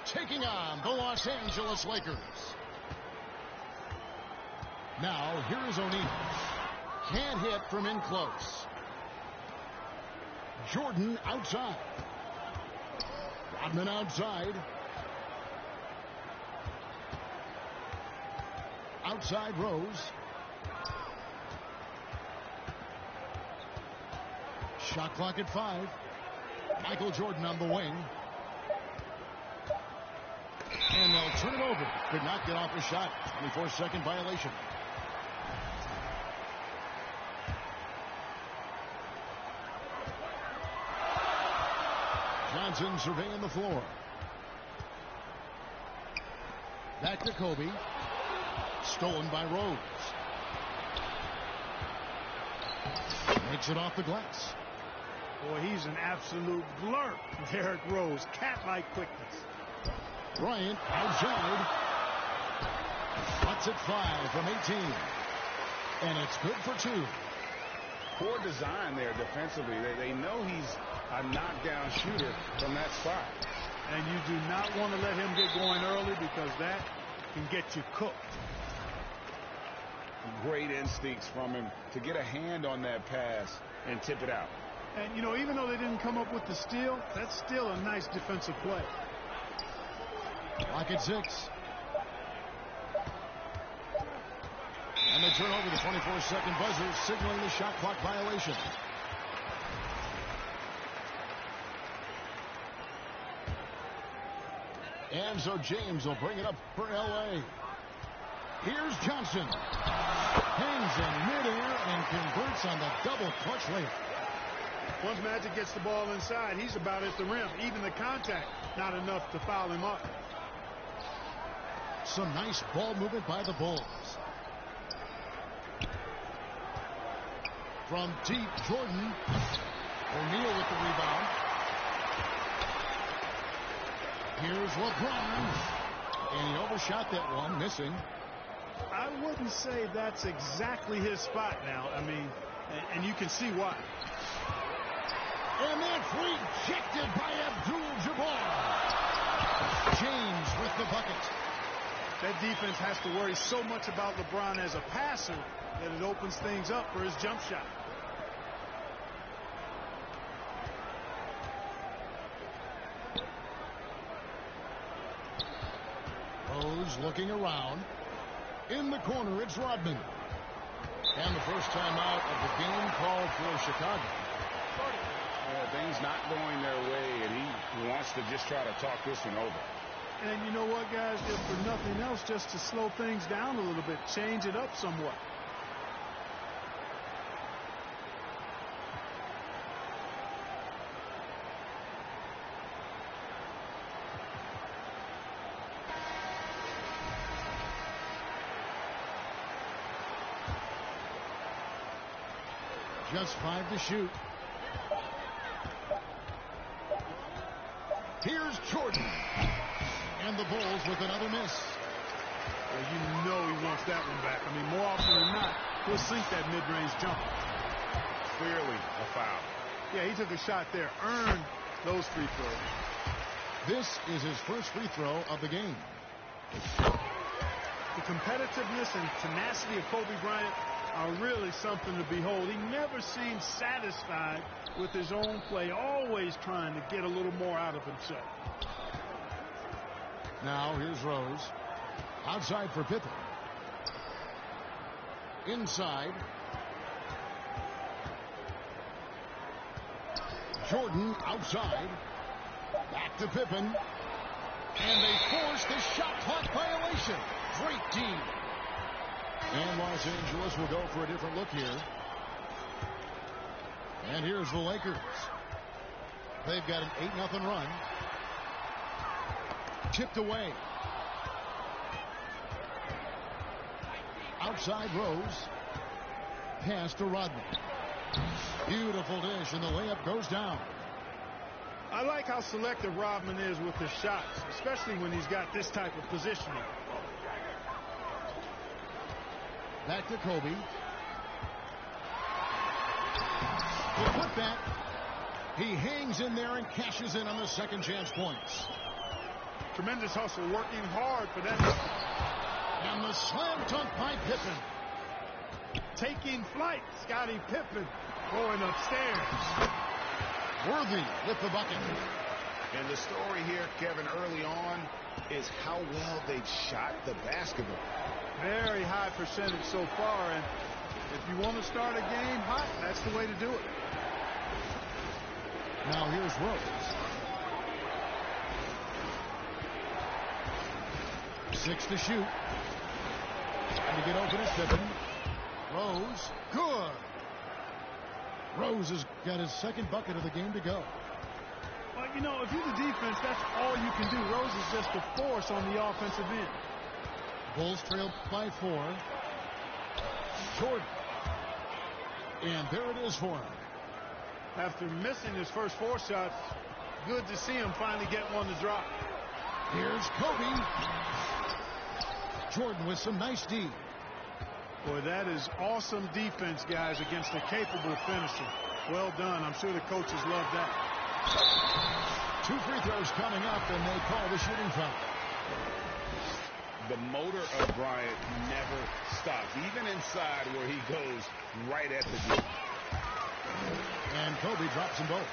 taking on the Los Angeles Lakers. Now, here is O'Neal. Can't hit from in close. Jordan outside. Rodman outside. Outside Rose. Shot clock at 5. Michael Jordan on the wing. And they'll turn it over. Could not get off a shot. 24-second violation. Johnson surveying the floor. Back to Kobe. Stolen by Rose. Makes it off the glass. Boy, he's an absolute blur, Derrick Rose. Cat-like quickness. Bryant outside. Puts it 5 from 18. And it's good for 2. Poor design there defensively. They know he's a knockdown shooter from that spot. And you do not want to let him get going early because that can get you cooked. Great instincts from him to get a hand on that pass and tip it out. And, you know, even though they didn't come up with the steal, that's still a nice defensive play. Clock at 6. And they turn over the 24-second buzzer, signaling the shot clock violation. And so James will bring it up for L.A. Here's Johnson. Hangs in midair and converts on the double clutch layup. Once Magic gets the ball inside, he's about at the rim. Even the contact, not enough to foul him up. Some nice ball movement by the Bulls. From deep, Jordan. O'Neal with the rebound. Here's LeBron. And he overshot that one, missing. I wouldn't say that's exactly his spot now. I mean, and you can see why. And that's rejected by Abdul-Jabbar. James with the bucket. That defense has to worry so much about LeBron as a passer that it opens things up for his jump shot. Rose looking around. In the corner, it's Rodman. And the first time out of the game called for Chicago. Things not going their way, and he wants to just try to talk this one over. And you know what, guys? If for nothing else, just to slow things down a little bit, change it up somewhat. Just 5 to shoot. Here's Jordan. And the Bulls with another miss. Well, you know he wants that one back. I mean, more often than not, he'll sink that mid-range jumper. Clearly a foul. Yeah, he took a shot there. Earned those free throws. This is his first free throw of the game. The competitiveness and tenacity of Kobe Bryant are really something to behold. He never seems satisfied with his own play, always trying to get a little more out of himself. Now here's Rose. Outside for Pippen. Inside. Jordan outside. Back to Pippen. And they force the shot clock violation. Great D. And Los Angeles will go for a different look here. And here's the Lakers. They've got an 8-0 run. Chipped away. Outside Rose. Pass to Rodman. Beautiful dish, and the layup goes down. I like how selective Rodman is with his shots, especially when he's got this type of positioning. Back to Kobe. The putback. He hangs in there and cashes in on the second chance points. Tremendous hustle, working hard for that. And the slam dunk by Pippen. Taking flight, Scottie Pippen going upstairs. Worthy with the bucket. And the story here, Kevin, early on is how well they've shot the basketball. Very high percentage so far, and if you want to start a game hot, that's the way to do it. Now here's Rose. 6 to shoot. Trying to get open at Pippen. Rose, good. Rose has got his second bucket of the game to go. Well, you know, if you're the defense, that's all you can do. Rose is just a force on the offensive end. Bulls trail by 4. Jordan. And there it is for him. After missing his first 4 shots, good to see him finally get one to drop. Here's Kobe. Jordan with some nice D. Boy, that is awesome defense, guys, against a capable finisher. Well done. I'm sure the coaches love that. 2 free throws coming up, and they call the shooting foul. The motor of Bryant never stops, even inside where he goes right at the goal. And Kobe drops them both.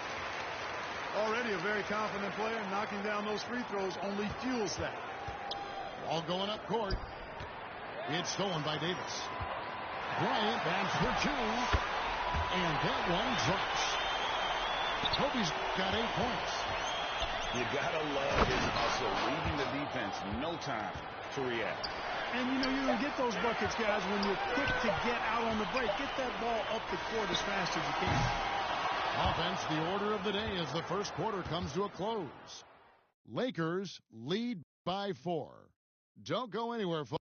Already a very confident player. Knocking down those free throws only fuels that. Ball going up court. It's stolen by Davis. Bryant backs for 2. And that one drops. Kobe's got 8 points. You gotta love his hustle, leaving the defense no time to react. And you know, you're going to get those buckets, guys, when you're quick to get out on the break. Get that ball up the court as fast as you can. Offense, the order of the day as the first quarter comes to a close. Lakers lead by 4. Don't go anywhere, folks.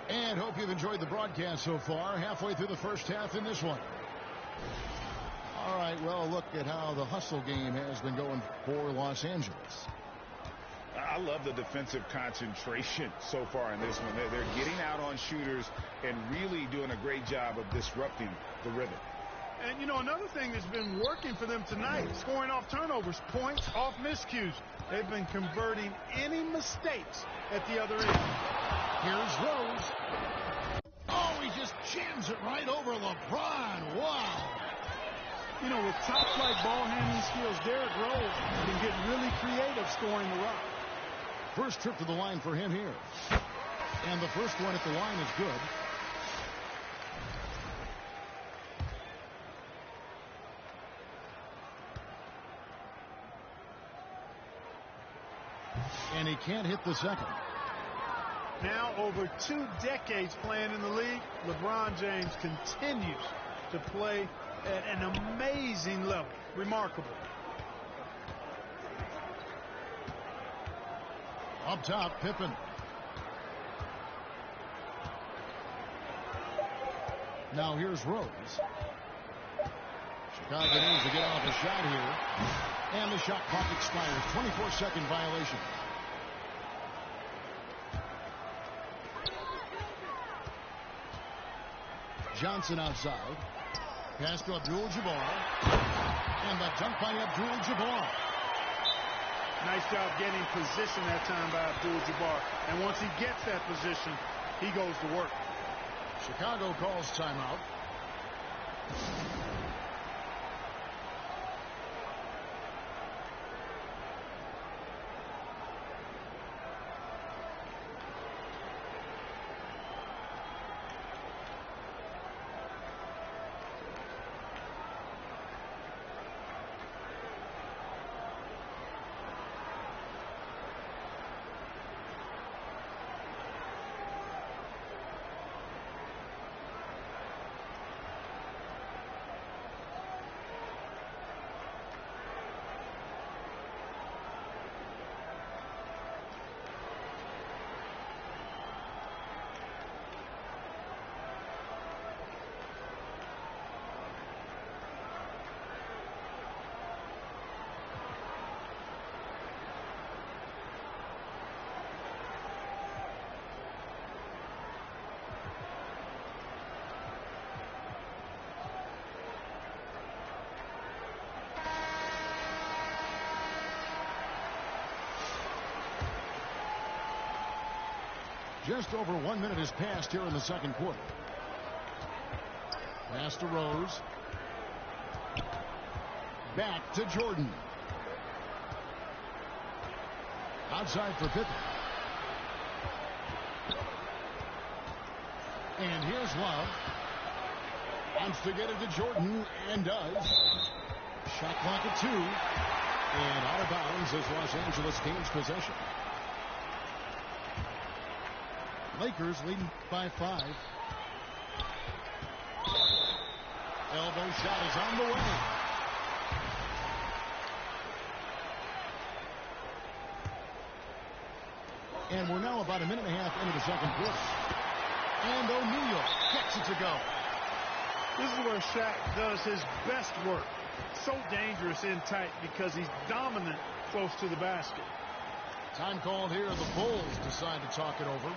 And hope you've enjoyed the broadcast so far. Halfway through the first half in this one. All right, well, look at how the hustle game has been going for Los Angeles. I love the defensive concentration so far in this one. They're getting out on shooters and really doing a great job of disrupting the rhythm. And, you know, another thing that's been working for them tonight, scoring off turnovers, points off miscues. They've been converting any mistakes at the other end. Here's Rose. Oh, he just jams it right over LeBron. Wow. You know, with top-flight ball handling skills, Derrick Rose can get really creative scoring the rock. First trip to the line for him here. And the first one at the line is good. And he can't hit the second. Now over 2 decades playing in the league, LeBron James continues to play at an amazing level. Remarkable. Up top, Pippen. Now here's Rose. Chicago needs to get off a shot here. And the shot clock expires. 24-second violation. Johnson outside. Pass to Abdul-Jabbar. And the dunk by Abdul-Jabbar. Nice job getting position that time by Abdul-Jabbar. And once he gets that position, he goes to work. Chicago calls timeout. Just over 1 minute has passed here in the second quarter. Pass to Rose. Back to Jordan. Outside for Pippen. And here's Love. Wants to get it to Jordan, and does. Shot clock at 2. And out of bounds as Los Angeles gains possession. Lakers leading by 5. Elbow shot is on the way. And we're now about a minute and a half into the second quarter. And O'Neal gets it to go. This is where Shaq does his best work. So dangerous in tight because he's dominant close to the basket. Time called here. The Bulls decide to talk it over.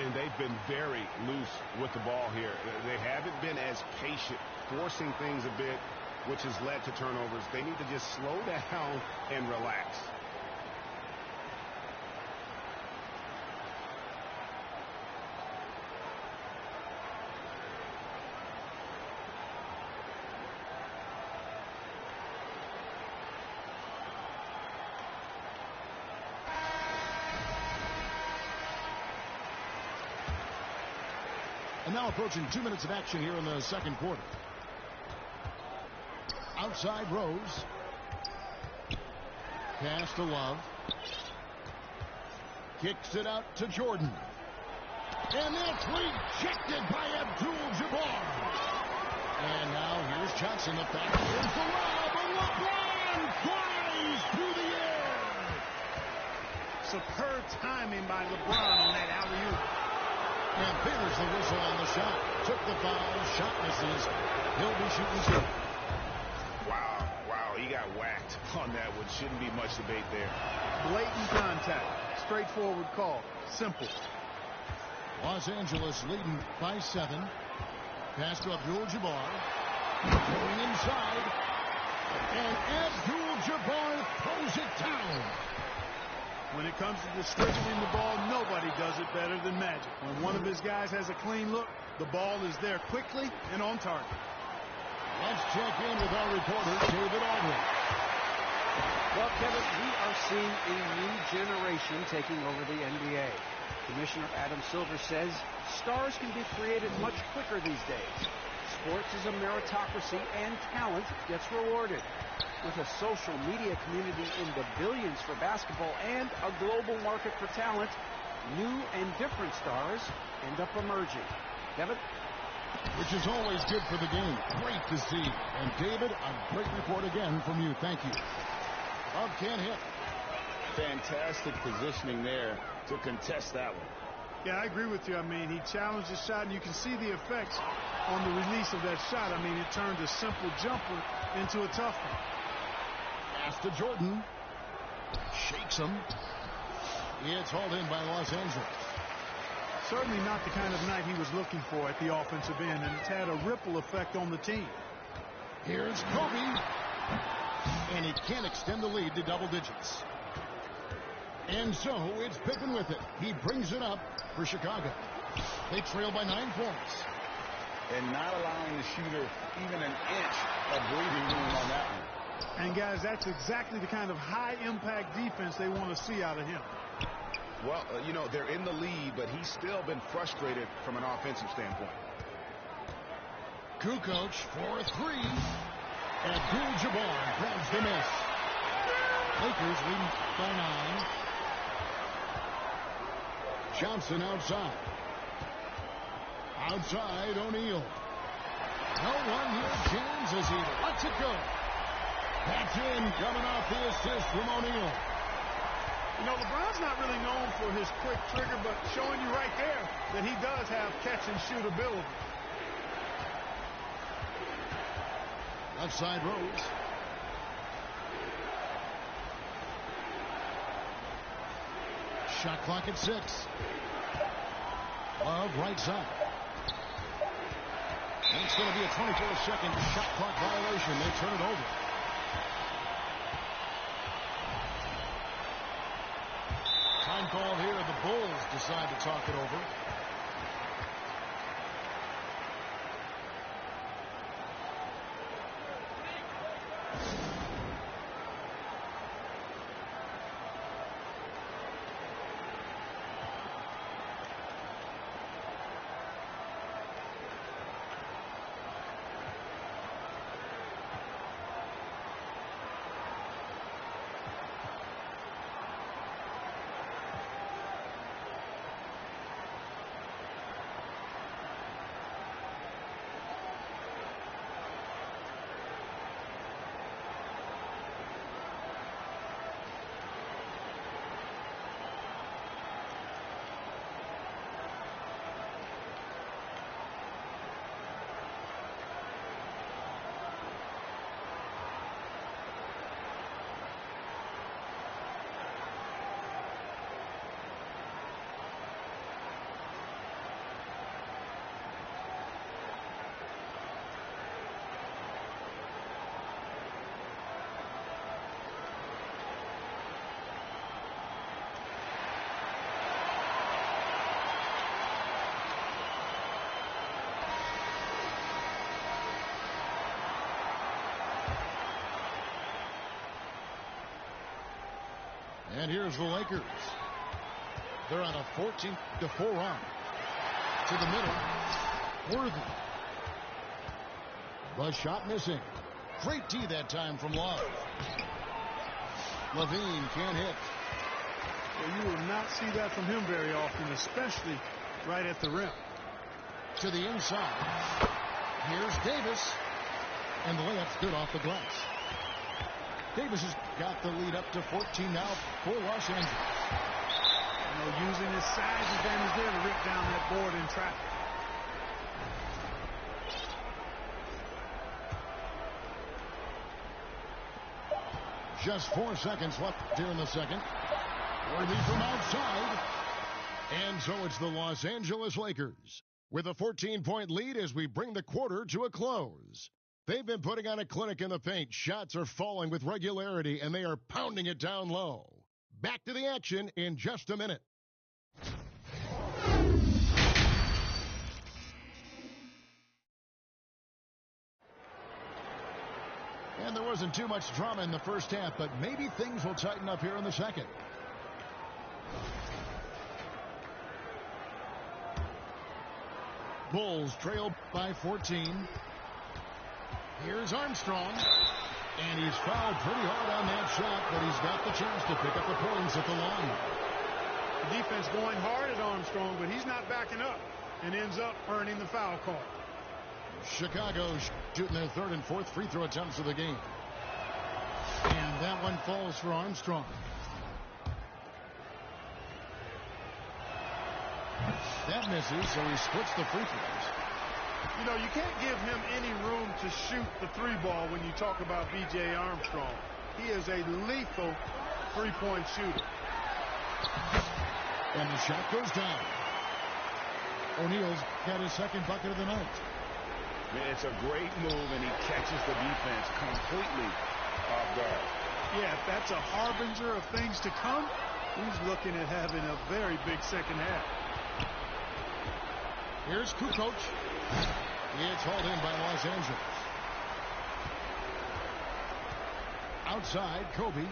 And they've been very loose with the ball here. They haven't been as patient, forcing things a bit, which has led to turnovers. They need to just slow down and relax. And now approaching 2 minutes of action here in the second quarter. Outside Rose. Pass to Love. Kicks it out to Jordan. And that's rejected by Abdul-Jabbar. And now here's Johnson. The back. Here's the lob. And LeBron flies through the air. Superb timing by LeBron on that alley-oop. And there's the whistle on the shot. Took the foul. Shot misses. He'll be shooting 2. Wow, he got whacked on that one. Shouldn't be much debate there. Blatant contact. Straightforward call. Simple. Los Angeles leading by 7. Pass to Abdul-Jabbar. Going inside. And Abdul-Jabbar throws it down. When it comes to distributing the ball, nobody does it better than Magic. When one of his guys has a clean look, the ball is there quickly and on target. Let's check in with our reporter, David Aldridge. Well, Kevin, we are seeing a new generation taking over the NBA. Commissioner Adam Silver says stars can be created much quicker these days. Sports is a meritocracy, and talent gets rewarded. With a social media community in the billions for basketball and a global market for talent, new and different stars end up emerging. Kevin? Which is always good for the game. Great to see. And David, a great report again from you. Thank you. Love can't hit. Fantastic positioning there to contest that one. Yeah, I agree with you. I mean, he challenged the shot, and you can see the effects on the release of that shot. I mean, it turned a simple jumper into a tough one. Pass to Jordan. Shakes him. It's hauled in by Los Angeles. Certainly not the kind of night he was looking for at the offensive end, and it's had a ripple effect on the team. Here's Kobe. And he can't extend the lead to double digits. And so it's Pippen with it. He brings it up for Chicago. They trail by 9 points. And not allowing the shooter even an inch of breathing room on that one. And, guys, that's exactly the kind of high-impact defense they want to see out of him. Well, you know, they're in the lead, but he's still been frustrated from an offensive standpoint. Kukoc for a 3. Abdul-Jabbar grabs the miss. Lakers leading by 9. Johnson outside. Outside, O'Neal. No one here. James as he lets it go. That's in, coming off the assist from O'Neal. You know, LeBron's not really known for his quick trigger, but showing you right there that he does have catch-and-shoot ability. Left side Rose. Shot clock at 6. Love right side. And it's going to be a 24-second shot clock violation. They turn it over. Time called here. The Bulls decide to talk it over. And here's the Lakers. They're on a 14-4 run. To the middle. Worthy. The shot missing. Great D that time from Love. Levine can't hit. Well, you will not see that from him very often, especially right at the rim. To the inside. Here's Davis. And the layup's good off the glass. Davis has got the lead up to 14 now for Los Angeles. You know, using his size advantage there to rip down that board in traffic. Just 4 seconds left here in the second. Worthy from outside. And so it's the Los Angeles Lakers with a 14-point lead as we bring the quarter to a close. They've been putting on a clinic in the paint. Shots are falling with regularity, and they are pounding it down low. Back to the action in just a minute. And there wasn't too much drama in the first half, but maybe things will tighten up here in the second. Bulls trail by 14. Here's Armstrong. And he's fouled pretty hard on that shot, but he's got the chance to pick up the points at the line. The defense going hard at Armstrong, but he's not backing up and ends up earning the foul call. Chicago shooting their third and fourth free throw attempts of the game. And that one falls for Armstrong. That misses, so he splits the free throws. You know, you can't give him any room to shoot the three ball when you talk about B.J. Armstrong. He is a lethal three-point shooter. And the shot goes down. O'Neal's got his second bucket of the night. Man, it's a great move, and he catches the defense completely off guard. Yeah, if that's a harbinger of things to come, he's looking at having a very big second half. Here's Kukoc. It's hauled in by Los Angeles. Outside, Kobe.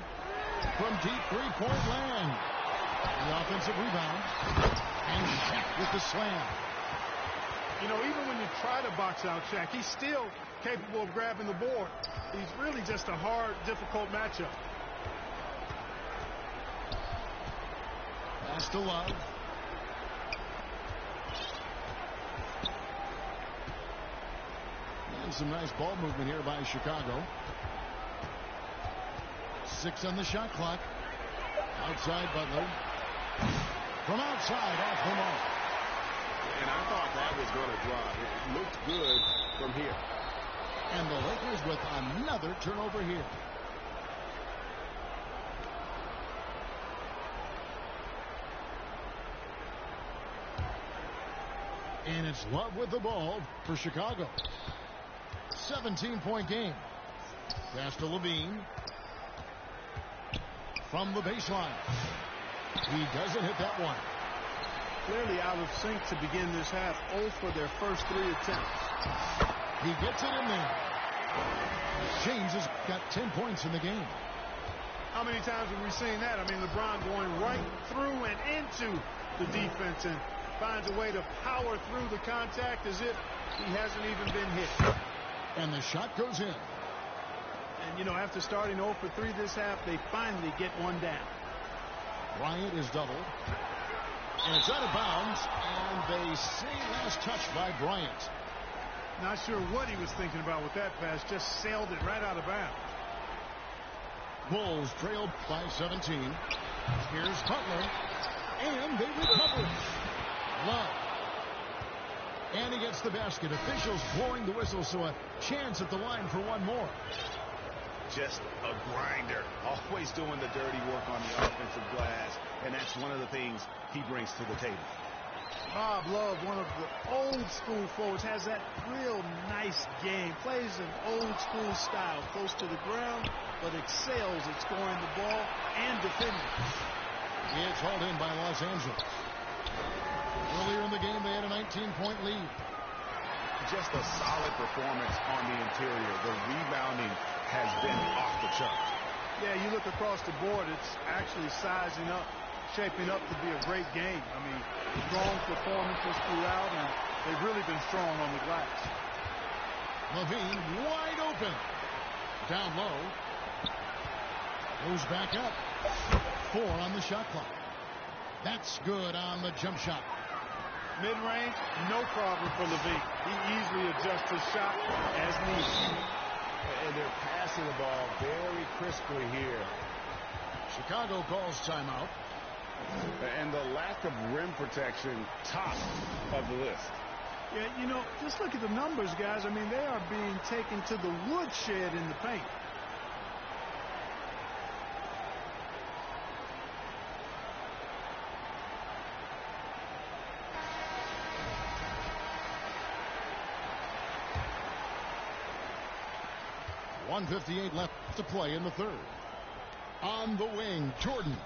From deep three-point land. The offensive rebound. And Shaq with the slam. You know, even when you try to box out Shaq, he's still capable of grabbing the board. He's really just a hard, difficult matchup. Pass to Love. And some nice ball movement here by Chicago. 6 on the shot clock. Outside Butler. From outside, off the mark. And I thought that was going to drop. It looked good from here. And the Lakers with another turnover here. And it's Love with the ball for Chicago. 17-point game. Pass to Levine. From the baseline. He doesn't hit that one. Clearly out of sync to begin this half. 0 for their first 3 attempts. He gets it in there. James has got 10 points in the game. How many times have we seen that? I mean, LeBron going right through and into the defense and finds a way to power through the contact as if he hasn't even been hit. And the shot goes in. And, you know, after starting 0 for 3 this half, they finally get one down. Bryant is doubled. And it's out of bounds. And they say last touch by Bryant. Not sure what he was thinking about with that pass. Just sailed it right out of bounds. Bulls trailed by 17. Here's Butler. And they recover. Love. And he gets the basket. Officials blowing the whistle, so a chance at the line for one more. Just a grinder. Always doing the dirty work on the offensive glass. And that's one of the things he brings to the table. Bob Love, one of the old school forwards, has that real nice game. Plays an old school style, close to the ground, but excels at scoring the ball and defending. It's hauled in by Los Angeles. Earlier in the game, they had a 19-point lead. Just a solid performance on the interior. The rebounding has been off the charts. Yeah, you look across the board, it's actually sizing up, shaping up to be a great game. I mean, strong performances throughout, and they've really been strong on the glass. Levine wide open. Down low. Moves back up. 4 on the shot clock. That's good on the jump shot. Mid-range, no problem for Levine. He easily adjusts his shot as needed. And they're passing the ball very crisply here. Chicago calls timeout. And the lack of rim protection, top of the list. Yeah, you know, just look at the numbers, guys. I mean, they are being taken to the woodshed in the paint. .158 left to play in the third. On the wing, Jordan.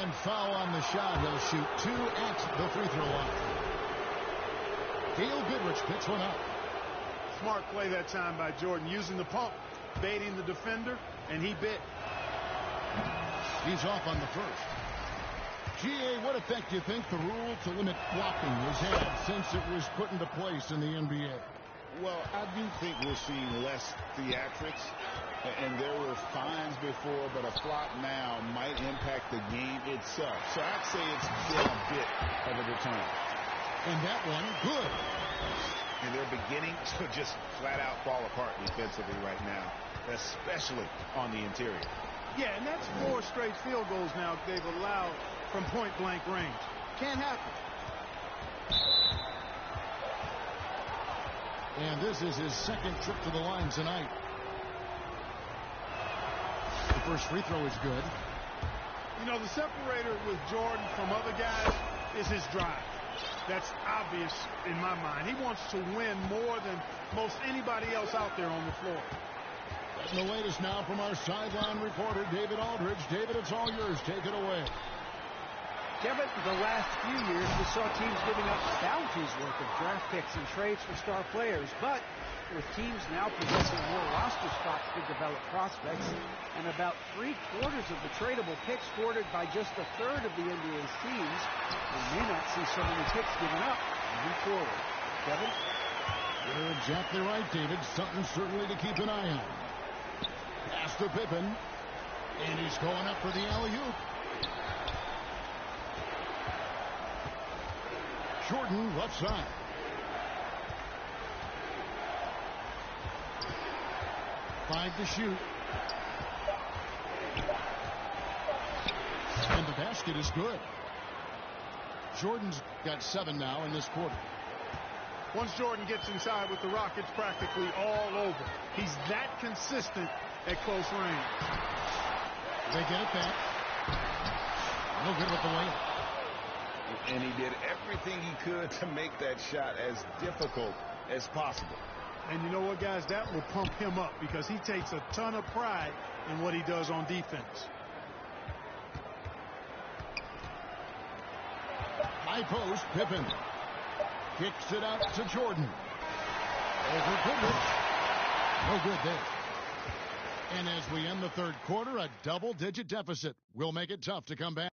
And foul on the shot. He'll shoot 2 at the free throw line. Dale Goodrich picks one up. Smart play that time by Jordan, using the pump, baiting the defender, and he bit. He's off on the first. G.A., what effect do you think the rule to limit blocking has had since it was put into place in the NBA? Well, I do think we're seeing less theatrics. And there were fines before, but a flop now might impact the game itself. So I'd say it's been a bit of a return. And that one, good. And they're beginning to just flat out fall apart defensively right now, especially on the interior. Yeah, and that's 4 straight field goals now they've allowed from point-blank range. Can't happen. And this is his second trip to the line tonight. The first free throw is good. You know, the separator with Jordan from other guys is his drive. That's obvious in my mind. He wants to win more than most anybody else out there on the floor. Getting the latest now from our sideline reporter, David Aldridge. David, it's all yours. Take it away. Kevin, the last few years we saw teams giving up bounties worth of draft picks and trades for star players, but with teams now possessing more roster spots to develop prospects and about 3/4 of the tradable picks hoarded by just a third of the NBA's teams, we may not see so many picks given up moving forward. Kevin? You're exactly right, David. Something certainly to keep an eye on. Pass to Pippen, and he's going up for the alley-oop. Jordan left side. Five to shoot. And the basket is good. Jordan's got 7 now in this quarter. Once Jordan gets inside with the rock, it's practically all over. He's that consistent at close range. They get it back. No good with the layup. And he did everything he could to make that shot as difficult as possible. And you know what, guys? That will pump him up because he takes a ton of pride in what he does on defense. High post, Pippen. Kicks it out to Jordan. Over Goodrich. No good there. And as we end the third quarter, a double-digit deficit will make it tough to come back.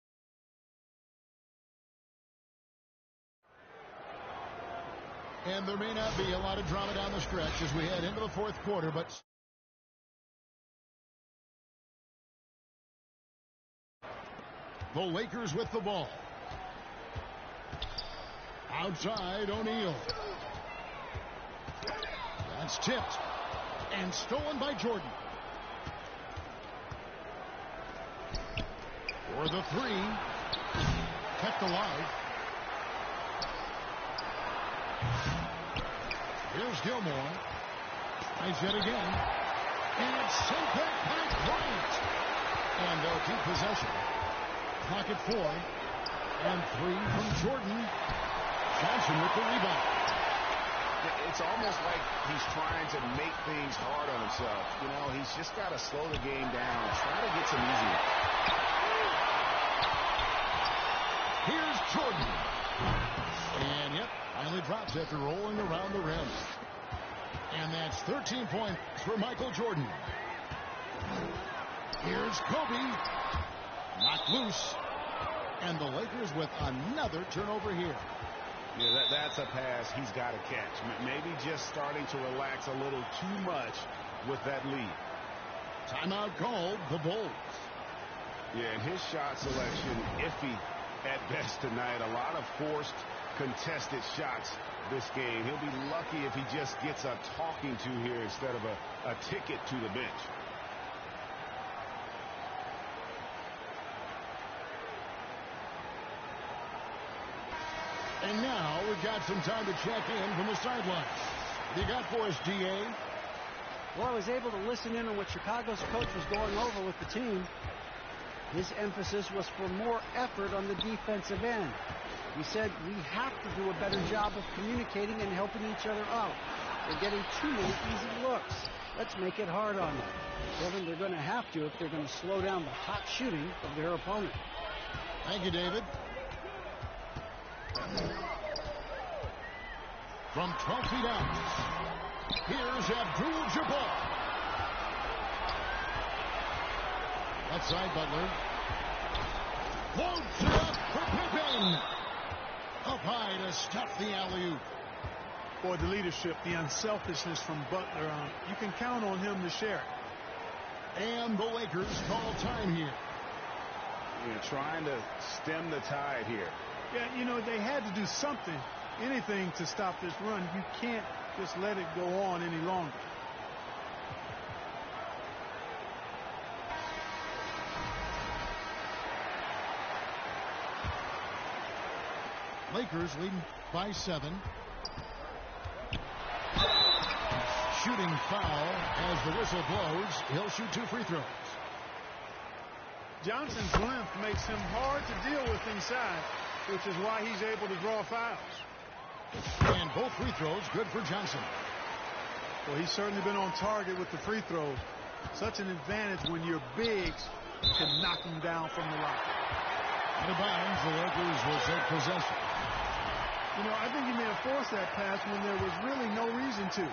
And there may not be a lot of drama down the stretch as we head into the fourth quarter, but the Lakers with the ball. Outside, O'Neal. That's tipped and stolen by Jordan. For the three. Kept alive. Here's Gilmore. Tries it again. And it's sent back by Bryant. And they'll keep possession. Clock at 4. And 3 from Jordan. Johnson with the rebound. It's almost like he's trying to make things hard on himself. You know, he's just got to slow the game down. Try to get some easy. Here's Jordan. And, yep, finally drops after rolling around the rim. And that's 13 points for Michael Jordan. Here's Kobe. Knocked loose. And the Lakers with another turnover here. Yeah, that's a pass he's got to catch. Maybe just starting to relax a little too much with that lead. Timeout called, the Bulls. Yeah, and his shot selection iffy at best tonight. A lot of forced, contested shots this game. He'll be lucky if he just gets a talking to here instead of a ticket to the bench. And now we've got some time to check in from the sidelines. What do you got for us, D.A.? Well, I was able to listen in on what Chicago's coach was going over with the team. His emphasis was for more effort on the defensive end. He said we have to do a better job of communicating and helping each other out. They're getting too many easy looks. Let's make it hard on them. Kevin, they're going to have to if they're going to slow down the hot shooting of their opponent. Thank you, David. From 12 feet out, here's Abdul-Jabbar. Outside Butler. Floats it up for Pippen. Up high to stuff the alley-oop. Boy, the leadership, the unselfishness from Butler, you can count on him to share it. And the Lakers call time here. You're trying to stem the tide here. Yeah, you know, they had to do something, anything to stop this run. You can't just let it go on any longer. Lakers leading by 7. Shooting foul as the whistle blows. He'll shoot 2 free throws. Johnson's length makes him hard to deal with inside, which is why he's able to draw fouls. And both free throws good for Johnson. Well, he's certainly been on target with the free throws. Such an advantage when your bigs can knock him down from the line. Out of bounds, the Lakers will take possession. You know, I think he may have forced that pass when there was really no reason to.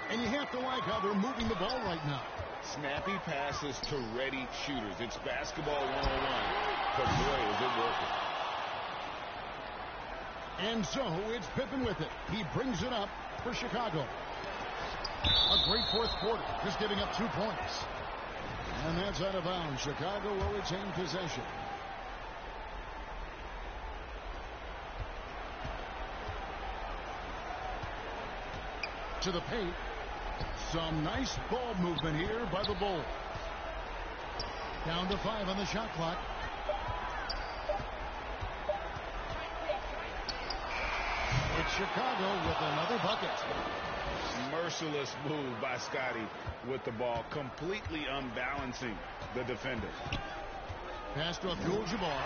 And you have to like how they're moving the ball right now. Snappy passes to ready shooters. It's basketball 101. But boy, is it working. And so it's Pippen with it. He brings it up for Chicago. A great fourth quarter, just giving up 2 points. And that's out of bounds. Chicago will retain possession. To the paint. Some nice ball movement here by the Bulls. Down to 5 on the shot clock. It's Chicago with another bucket. Merciless move by Scotty with the ball, completely unbalancing the defender. Pass to Abdul-Jabbar.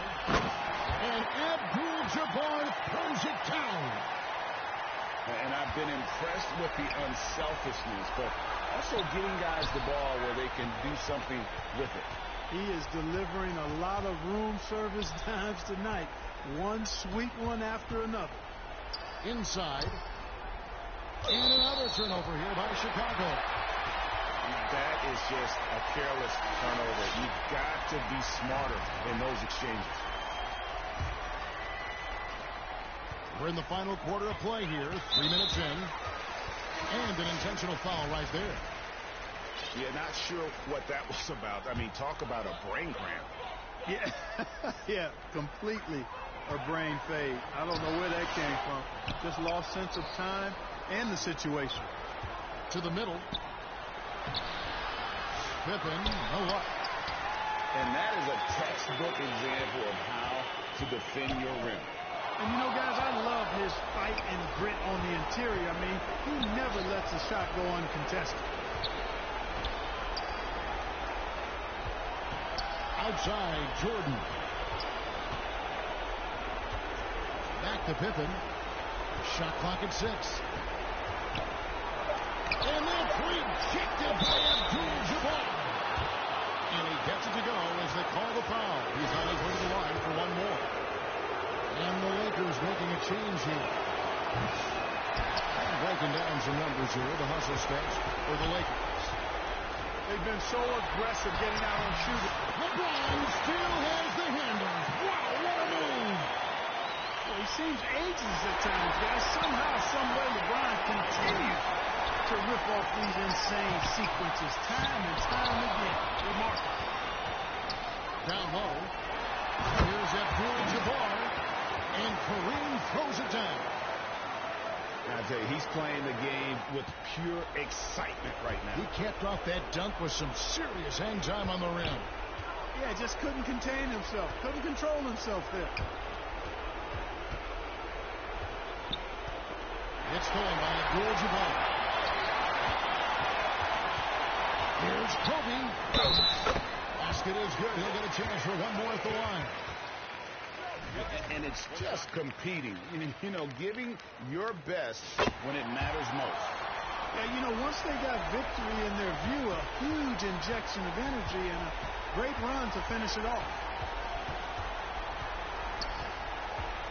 And Abdul-Jabbar throws it down. And I've been impressed with the unselfishness, but also getting guys the ball where they can do something with it. He is delivering a lot of room service dimes tonight. One sweet one after another. Inside. And another turnover here by Chicago. That is just a careless turnover. You've got to be smarter in those exchanges. We're in the final quarter of play here. 3 minutes in. And an intentional foul right there. Yeah, not sure what that was about. I mean, talk about a brain cramp. Yeah, yeah, completely a brain fade. I don't know where that came from. Just lost sense of time and the situation. To the middle. Pippen, no luck. And that is a textbook example of how to defend your rim. And, you know, guys, I love his fight and grit on the interior. I mean, he never lets a shot go uncontested. Outside, Jordan. Back to Pippen. Shot clock at 6. And that's rejected by Abdul-Jabbar. And he gets it to go as they call the foul. He's on his way to the line for one more. And the Lakers making a change here. Breaking down some numbers here. The hustle steps for the Lakers. They've been so aggressive getting out on shooting. LeBron still has the handle. Wow, what a move. Well, he seems ageless at times, guys. Somehow, some way, LeBron continues to rip off these insane sequences time and time again. Remarkable. Down low. Here's Abdul-Jabbar. And Kareem throws it down. I tell you, he's playing the game with pure excitement right now. He capped off that dunk with some serious hang time on the rim. Yeah, just couldn't contain himself. Couldn't control himself there. It's stolen by Abdul-Jabbar. Here's Kobe. Basket is good. He'll get a chance for one more at the line. And it's just competing, you know, giving your best when it matters most. Yeah, you know, once they got victory in their view, a huge injection of energy and a great run to finish it off.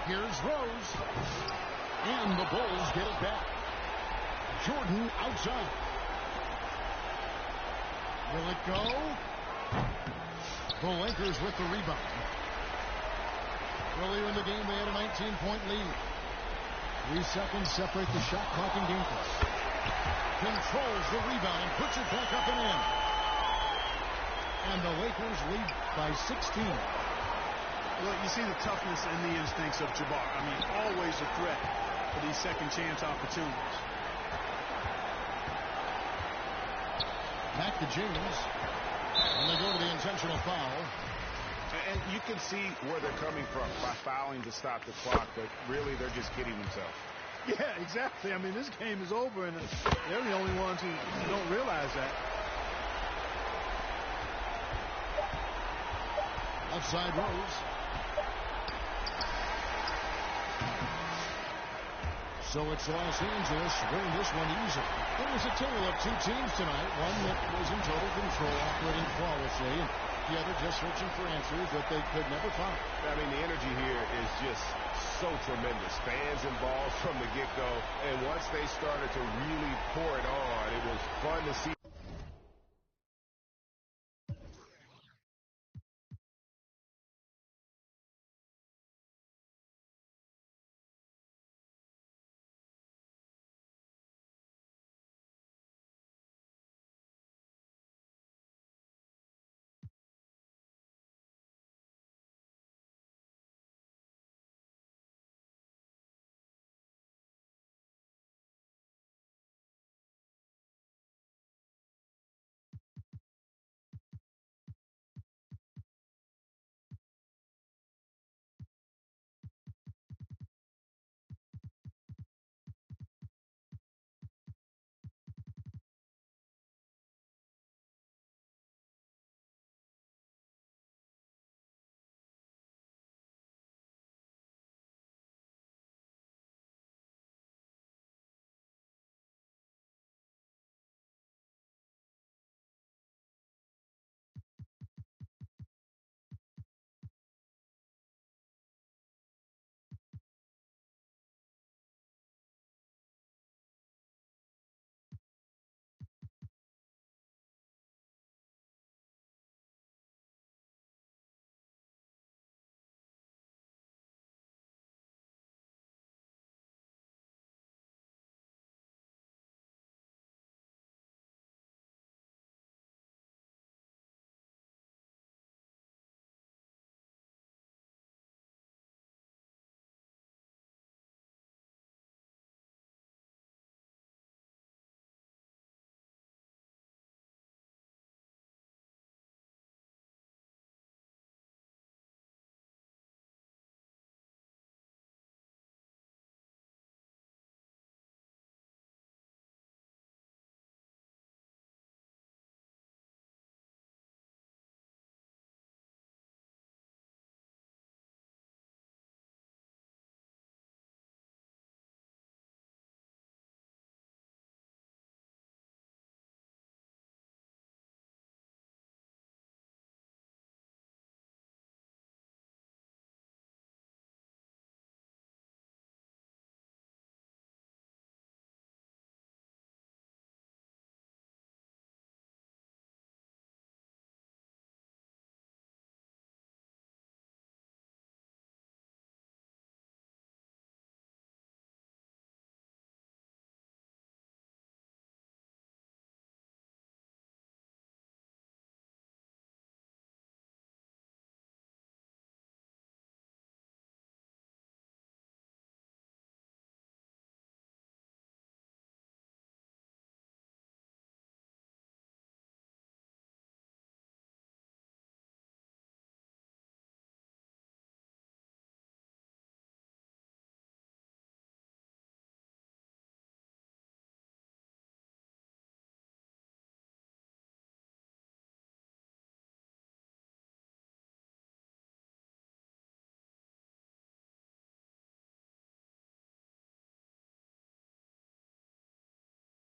Here's Rose. And the Bulls get it back. Jordan outside. Will it go? The Lakers with the rebound. Earlier in the game, they had a 19-point lead. 3 seconds separate the shot clock and game clock. Controls the rebound and puts it back up and in. And the Lakers lead by 16. Well, you see the toughness and the instincts of Jabbar. I mean, always a threat for these second chance opportunities. Back to James. And they go to the intentional foul. And you can see where they're coming from by fouling to stop the clock, but really they're just kidding themselves. Yeah, exactly. I mean, this game is over, and they're the only ones who don't realize that. Outside Rose. So it's Los Angeles winning this one easily. It was a tale of two teams tonight. One that was in total control, operating flawlessly, and the other just searching for answers that they could never find. I mean, the energy here is just so tremendous. Fans involved from the get-go, and once they started to really pour it on, it was fun to see.